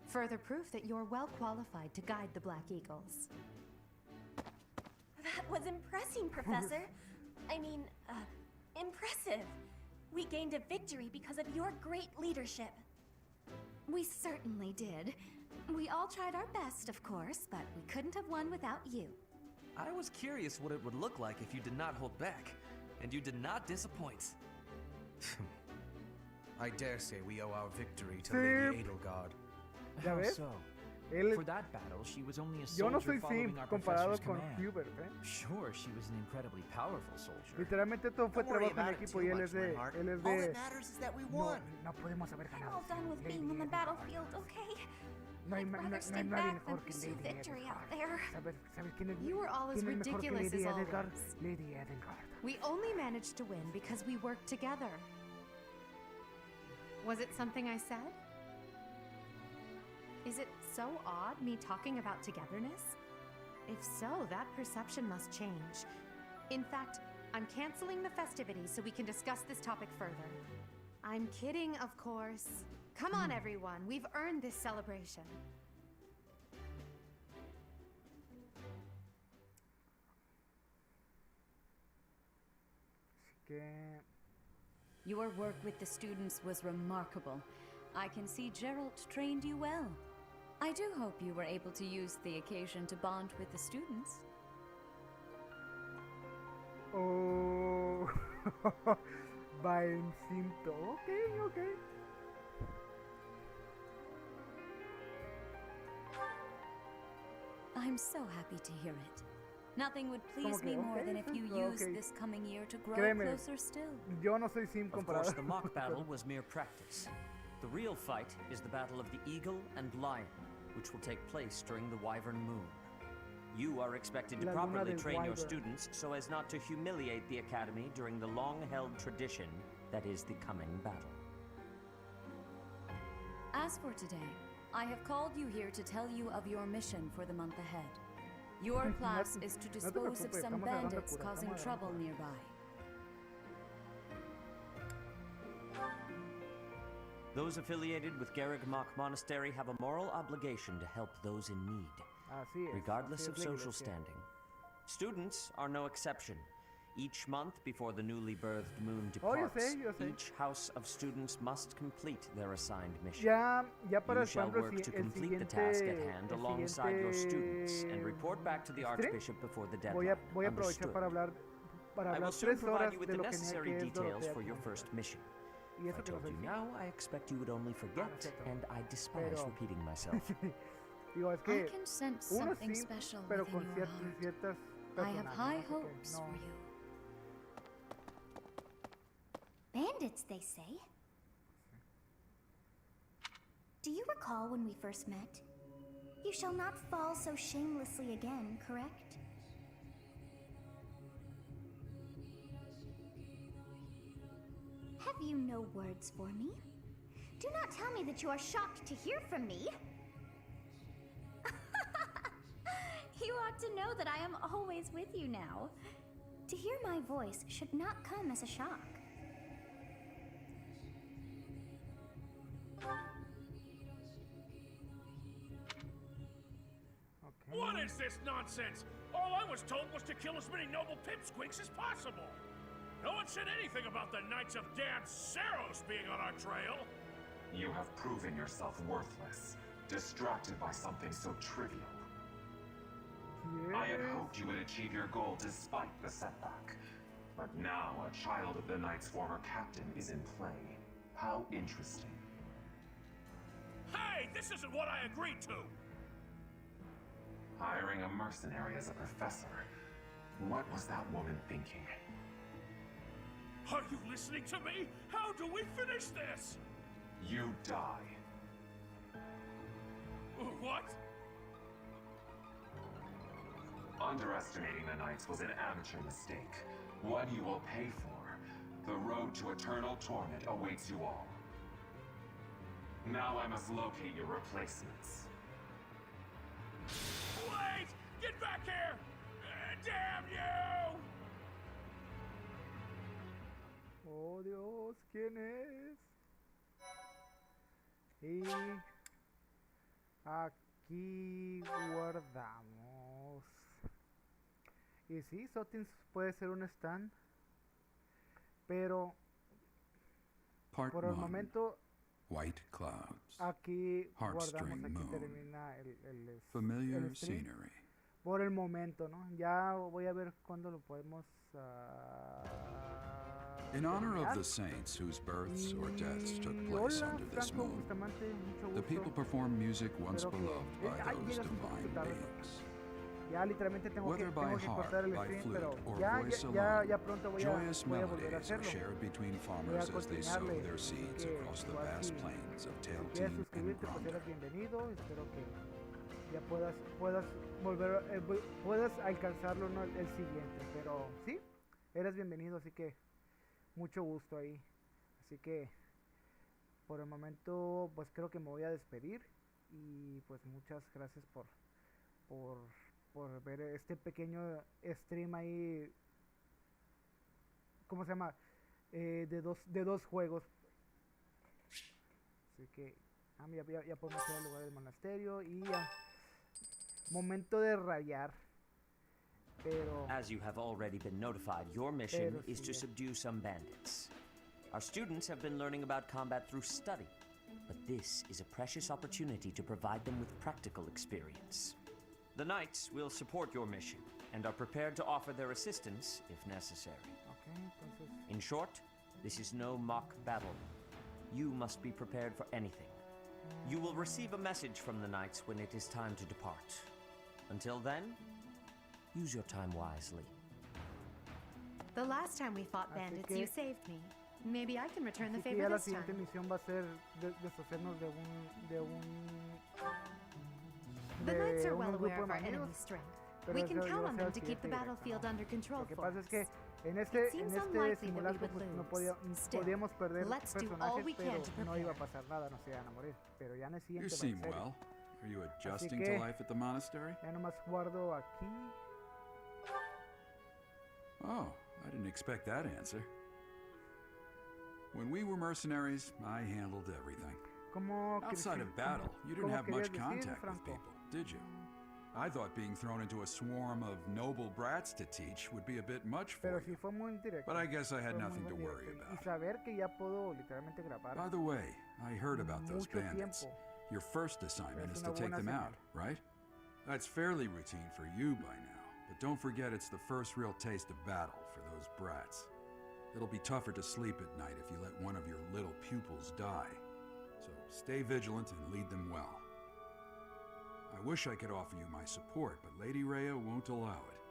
Speaker 7: Further proof that you're well qualified to guide the Black Eagles.
Speaker 9: That was impressive, Professor. I mean, impressive. We gained a victory because of your great leadership.
Speaker 2: We certainly did. We all tried our best, of course, but we couldn't have won without you.
Speaker 17: I was curious what it would look like if you did not hold back, and you did not disappoint.
Speaker 14: I dare say we owe our victory to
Speaker 1: Sí.
Speaker 14: Lady Edelgard.
Speaker 1: ¿Ya
Speaker 5: How
Speaker 1: ves?
Speaker 5: so?
Speaker 1: Él,
Speaker 5: For that battle, she was only a
Speaker 1: yo no
Speaker 5: soldier
Speaker 1: soy
Speaker 5: following
Speaker 1: Sim
Speaker 5: our
Speaker 1: comparado
Speaker 5: professor's
Speaker 1: con
Speaker 5: command.
Speaker 1: Hubert,
Speaker 5: Sure, she was an incredibly powerful soldier.
Speaker 1: Literalmente todo fue
Speaker 15: Don't worry
Speaker 1: trabajo en
Speaker 15: about it
Speaker 1: equipo
Speaker 15: too
Speaker 1: y él
Speaker 15: much,
Speaker 1: es de...
Speaker 15: Linhardt.
Speaker 1: Él es
Speaker 15: All
Speaker 1: de...
Speaker 15: that matters is that we
Speaker 1: No,
Speaker 15: won.
Speaker 1: no podemos haber
Speaker 9: I'm
Speaker 1: ganado.
Speaker 9: all done with
Speaker 1: Lady
Speaker 9: being on the
Speaker 1: Edelgard.
Speaker 9: battlefield, okay?
Speaker 1: No hay,
Speaker 9: I'd
Speaker 1: no,
Speaker 9: rather
Speaker 1: no
Speaker 9: stay
Speaker 1: hay nadie
Speaker 9: back than
Speaker 1: mejor que
Speaker 9: pursue
Speaker 1: Lady
Speaker 9: victory out
Speaker 1: Edelgard.
Speaker 9: there.
Speaker 1: ¿Sabes quién es,
Speaker 7: You were all as
Speaker 1: quién es mejor que
Speaker 7: ridiculous
Speaker 1: Lady
Speaker 7: as
Speaker 1: Edelgard?
Speaker 7: always.
Speaker 1: Lady Edelgard.
Speaker 7: We only managed to win because we worked together. Was it something I said? Is it so odd, me talking about togetherness? If so, that perception must change. In fact, I'm canceling the festivities so we can discuss this topic further. I'm kidding, of course. Come on, everyone. We've earned this celebration.
Speaker 1: Así que...
Speaker 2: Your work with the students was remarkable. I can see Gerald trained you well. I do hope you were able to use the occasion to bond with the students.
Speaker 1: Oh... Va en cinto. Ok.
Speaker 2: I'm so happy to hear it. Nothing would
Speaker 1: Como
Speaker 2: please
Speaker 1: que,
Speaker 2: me more
Speaker 1: ok,
Speaker 2: than if you
Speaker 1: ok.
Speaker 2: used this coming year to grow
Speaker 1: Créeme,
Speaker 2: closer still.
Speaker 1: yo no soy Sim
Speaker 10: Of
Speaker 1: comparado.
Speaker 10: course, the mock battle was mere practice. The real fight is the battle of the Eagle and Lion, which will take place during the Wyvern Moon. You are expected to
Speaker 1: La luna
Speaker 10: properly
Speaker 1: del
Speaker 10: train your
Speaker 1: Wyvern.
Speaker 10: students so as not to humiliate the Academy during the long-held tradition that is the coming battle.
Speaker 2: As for today, I have called you here to tell you of your mission for the month ahead. Your class is to dispose of
Speaker 1: preocupes,
Speaker 2: some
Speaker 1: estamos agarrando
Speaker 2: bandits
Speaker 1: cura,
Speaker 2: causing
Speaker 1: estamos agarrando
Speaker 2: trouble
Speaker 1: cura.
Speaker 2: nearby.
Speaker 10: Those affiliated with Garreg Mach Monastery have a moral obligation to help those in need,
Speaker 1: Así es,
Speaker 10: regardless
Speaker 1: así
Speaker 10: of
Speaker 1: es la
Speaker 10: social
Speaker 1: iglesia.
Speaker 10: standing. Students are no exception. Each month before the newly birthed moon
Speaker 1: Oh, yo
Speaker 10: departs,
Speaker 1: sé, yo sé.
Speaker 10: each house of students must complete their assigned mission.
Speaker 1: Ya para
Speaker 10: You
Speaker 1: el
Speaker 10: shall
Speaker 1: ejemplo,
Speaker 10: work to
Speaker 1: el
Speaker 10: complete the task at
Speaker 1: siguiente,
Speaker 10: hand
Speaker 1: el
Speaker 10: alongside your students and
Speaker 1: siguiente
Speaker 10: report back to the
Speaker 1: stream,
Speaker 10: Archbishop before the
Speaker 1: voy
Speaker 10: deadline.
Speaker 1: a aprovechar
Speaker 10: Understood.
Speaker 1: para
Speaker 10: I will
Speaker 1: hablar
Speaker 10: soon
Speaker 1: 3
Speaker 10: provide
Speaker 1: horas
Speaker 10: you with
Speaker 1: de
Speaker 10: the
Speaker 1: lo
Speaker 10: necessary
Speaker 1: genial que es
Speaker 10: details
Speaker 1: Dorotea
Speaker 10: for your
Speaker 1: como
Speaker 10: first mission.
Speaker 1: Y
Speaker 10: If
Speaker 1: eso
Speaker 10: I
Speaker 1: te lo
Speaker 10: told you
Speaker 1: soy
Speaker 10: now, I expect you would only forget,
Speaker 1: cierto.
Speaker 10: and I despise
Speaker 1: Pero-
Speaker 10: repeating myself.
Speaker 1: Digo, es
Speaker 2: I
Speaker 1: que
Speaker 2: can sense
Speaker 1: uno
Speaker 2: something
Speaker 1: sí,
Speaker 2: special
Speaker 1: pero
Speaker 2: within
Speaker 1: con
Speaker 2: your heart.
Speaker 1: ciertas
Speaker 2: I have
Speaker 1: personajes,
Speaker 2: high
Speaker 1: ¿no? Así que
Speaker 2: hopes
Speaker 1: no.
Speaker 2: for you.
Speaker 3: Bandits, they say. Do you recall when we first met? You shall not fall so shamelessly again, correct? Have you no words for me? Do not tell me that you are shocked to hear from me. You ought to know that I am always with you now. To hear my voice should not come as a shock.
Speaker 18: What is this nonsense? All I was told was to kill as many noble pipsqueaks as possible. No one said anything about the Knights of Dan Saros being on our trail.
Speaker 21: You have proven yourself worthless, distracted by something so trivial. I had hoped you would achieve your goal despite the setback. But now a child of the Knight's former captain is in play. How interesting.
Speaker 18: Hey, this isn't what I agreed to!
Speaker 21: Hiring a mercenary as a professor. What was that woman thinking?
Speaker 18: Are you listening to me? How do we finish this?
Speaker 21: You die.
Speaker 18: What?
Speaker 21: Underestimating the Knights was an amateur mistake. One you will pay for. The road to eternal torment awaits you all. Now I must locate your replacements.
Speaker 18: Wait! Get back here! Damn you!
Speaker 1: Oh Dios, ¿quién es? Y aquí guardamos. Y sí, Sotins puede ser un stand, pero
Speaker 13: Part
Speaker 1: por el
Speaker 13: 1.
Speaker 1: momento
Speaker 13: White clouds.
Speaker 1: aquí
Speaker 13: Heartstring
Speaker 1: guardamos, aquí
Speaker 13: moon.
Speaker 1: termina el
Speaker 13: Familiar
Speaker 1: el stream,
Speaker 13: scenery.
Speaker 1: por el momento, ¿no? Ya voy a ver cuándo lo podemos
Speaker 13: In honor of
Speaker 1: terminar.
Speaker 13: the saints whose births or deaths took
Speaker 1: Y
Speaker 13: place
Speaker 1: hola,
Speaker 13: under this
Speaker 1: Franco
Speaker 13: moon,
Speaker 1: Bustamante, mucho
Speaker 13: the
Speaker 1: gusto.
Speaker 13: people perform music once
Speaker 1: Espero que
Speaker 13: beloved by
Speaker 1: ay,
Speaker 13: those
Speaker 1: llegas un poquito
Speaker 13: divine
Speaker 1: tarde.
Speaker 13: beings.
Speaker 1: Ya literalmente
Speaker 13: Whether by
Speaker 1: tengo que
Speaker 13: harp,
Speaker 1: cortar el
Speaker 13: by
Speaker 1: stream,
Speaker 13: flute,
Speaker 1: pero
Speaker 13: or
Speaker 1: ya,
Speaker 13: voice
Speaker 1: ya
Speaker 13: alone,
Speaker 1: pronto voy
Speaker 13: joyous
Speaker 1: a volver a
Speaker 13: melodies are
Speaker 1: hacerlo.
Speaker 13: shared between
Speaker 1: Voy a
Speaker 13: farmers as they sow
Speaker 1: continuarle,
Speaker 13: their
Speaker 1: así
Speaker 13: seeds
Speaker 1: que
Speaker 13: across the
Speaker 1: igual
Speaker 13: vast
Speaker 1: si
Speaker 13: plains of
Speaker 1: quieres
Speaker 13: Tailtean and
Speaker 1: suscribirte, pues
Speaker 13: Gronder.
Speaker 1: eres bienvenido. Espero que ya puedas volver, puedas alcanzarlo, ¿no? el siguiente. Pero sí, eres bienvenido, así que mucho gusto ahí. Así que por el momento, pues creo que me voy a despedir. Y pues muchas gracias por ver este pequeño stream ahí. ¿Cómo se llama? De dos juegos. Así que ya podemos ir al lugar del monasterio y ya. Momento de rayar. Pero
Speaker 10: As you have already been notified, your mission is to subdue some bandits. Our students have been learning about combat through study, but this is a precious opportunity to provide them with practical experience. The Knights will support your mission and are prepared to offer their assistance if necessary.
Speaker 1: Okay, entonces,
Speaker 10: in short, this is no mock battle. You must be prepared for anything. You will receive a message from the Knights when it is time to depart. Until then, use your time wisely.
Speaker 7: The last time we fought bandits, you saved me. Maybe I can return the
Speaker 1: así que
Speaker 7: favor
Speaker 1: ya la
Speaker 7: this time.
Speaker 1: siguiente misión va a ser deshacernos de
Speaker 7: The Knights are
Speaker 1: un
Speaker 7: well
Speaker 1: grupo
Speaker 7: aware of
Speaker 1: de
Speaker 7: our
Speaker 1: enemigos.
Speaker 7: enemy's strength.
Speaker 1: Pero
Speaker 7: We
Speaker 1: eso
Speaker 7: can
Speaker 1: va
Speaker 7: count
Speaker 1: a
Speaker 7: on
Speaker 1: ser
Speaker 7: them
Speaker 1: el
Speaker 7: to keep the
Speaker 1: siguiente
Speaker 7: battlefield
Speaker 1: directo, ¿no?
Speaker 7: under control
Speaker 1: Lo que
Speaker 7: for
Speaker 1: pasa es
Speaker 7: us.
Speaker 1: que en
Speaker 7: It
Speaker 1: este
Speaker 7: seems unlikely that we
Speaker 1: simulacro
Speaker 7: would
Speaker 1: pues, no
Speaker 7: lose. Still,
Speaker 1: podíamos perder
Speaker 7: let's do all
Speaker 1: personajes,
Speaker 7: we can
Speaker 1: pero
Speaker 7: to
Speaker 1: no iba a
Speaker 7: prepare.
Speaker 1: pasar nada, no se iban a morir. Pero ya en el
Speaker 13: You
Speaker 1: siguiente va
Speaker 13: seem
Speaker 1: en serio.
Speaker 13: well. Are you
Speaker 1: Así
Speaker 13: adjusting
Speaker 1: que
Speaker 13: to life at the monastery?
Speaker 1: ya nomás guardo aquí.
Speaker 13: Oh, I didn't expect that answer. When we were mercenaries, I handled everything. Outside of battle, you didn't have much contact with people, did you? I thought being thrown into a swarm of noble brats to teach would be a bit much for
Speaker 1: Pero
Speaker 13: you.
Speaker 1: sí fue muy directo.
Speaker 13: But I guess I had
Speaker 1: Fue muy
Speaker 13: nothing to
Speaker 1: buen
Speaker 13: worry
Speaker 1: directo.
Speaker 13: about.
Speaker 1: Y saber que ya puedo literalmente grabar.
Speaker 13: By the way, I heard about those
Speaker 1: mucho
Speaker 13: bandits.
Speaker 1: tiempo.
Speaker 13: Your first assignment
Speaker 1: Es
Speaker 13: is
Speaker 1: una
Speaker 13: to take
Speaker 1: buena
Speaker 13: them
Speaker 1: señal.
Speaker 13: out, right? That's fairly routine for you by now, but don't forget it's the first real taste of battle for those brats. It'll be tougher to sleep at night if you let one of your little pupils die. So stay vigilant and lead them well. I wish I could offer you my support, but Lady Rhea won't allow it.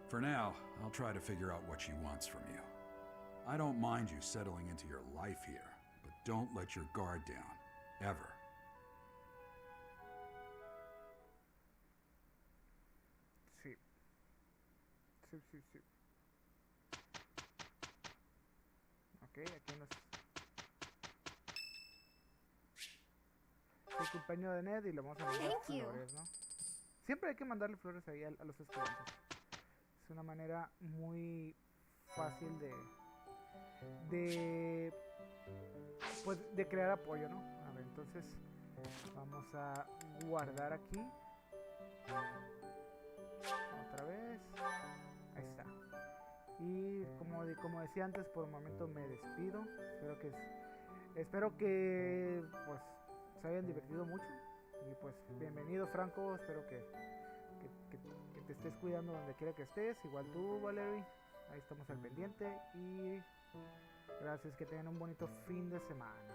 Speaker 13: For now, I'll try to figure out what she wants from you. I don't mind you settling into your life here, but don't let your guard down, ever.
Speaker 1: Sí. Sí. Ok, aquí nos... El cumpleaños de Ned y le vamos a mandar
Speaker 3: Thank you.
Speaker 1: flores, ¿no? Siempre hay que mandarle flores ahí a los estudiantes. Es una manera muy fácil pues de crear apoyo, ¿no? A ver, entonces vamos a guardar aquí. Otra vez. Ahí está. Y como decía antes, por el momento me despido. Espero que pues se hayan divertido mucho. Y pues bienvenido, Franco. Espero que te estés cuidando donde quiera que estés. Igual tú, Valerie. Ahí estamos al pendiente. Y gracias, que tengan un bonito fin de semana.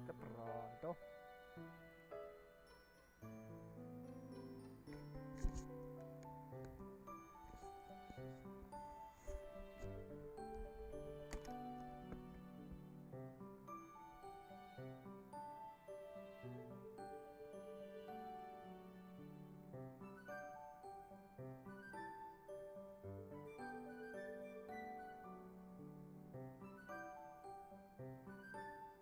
Speaker 1: Hasta pronto.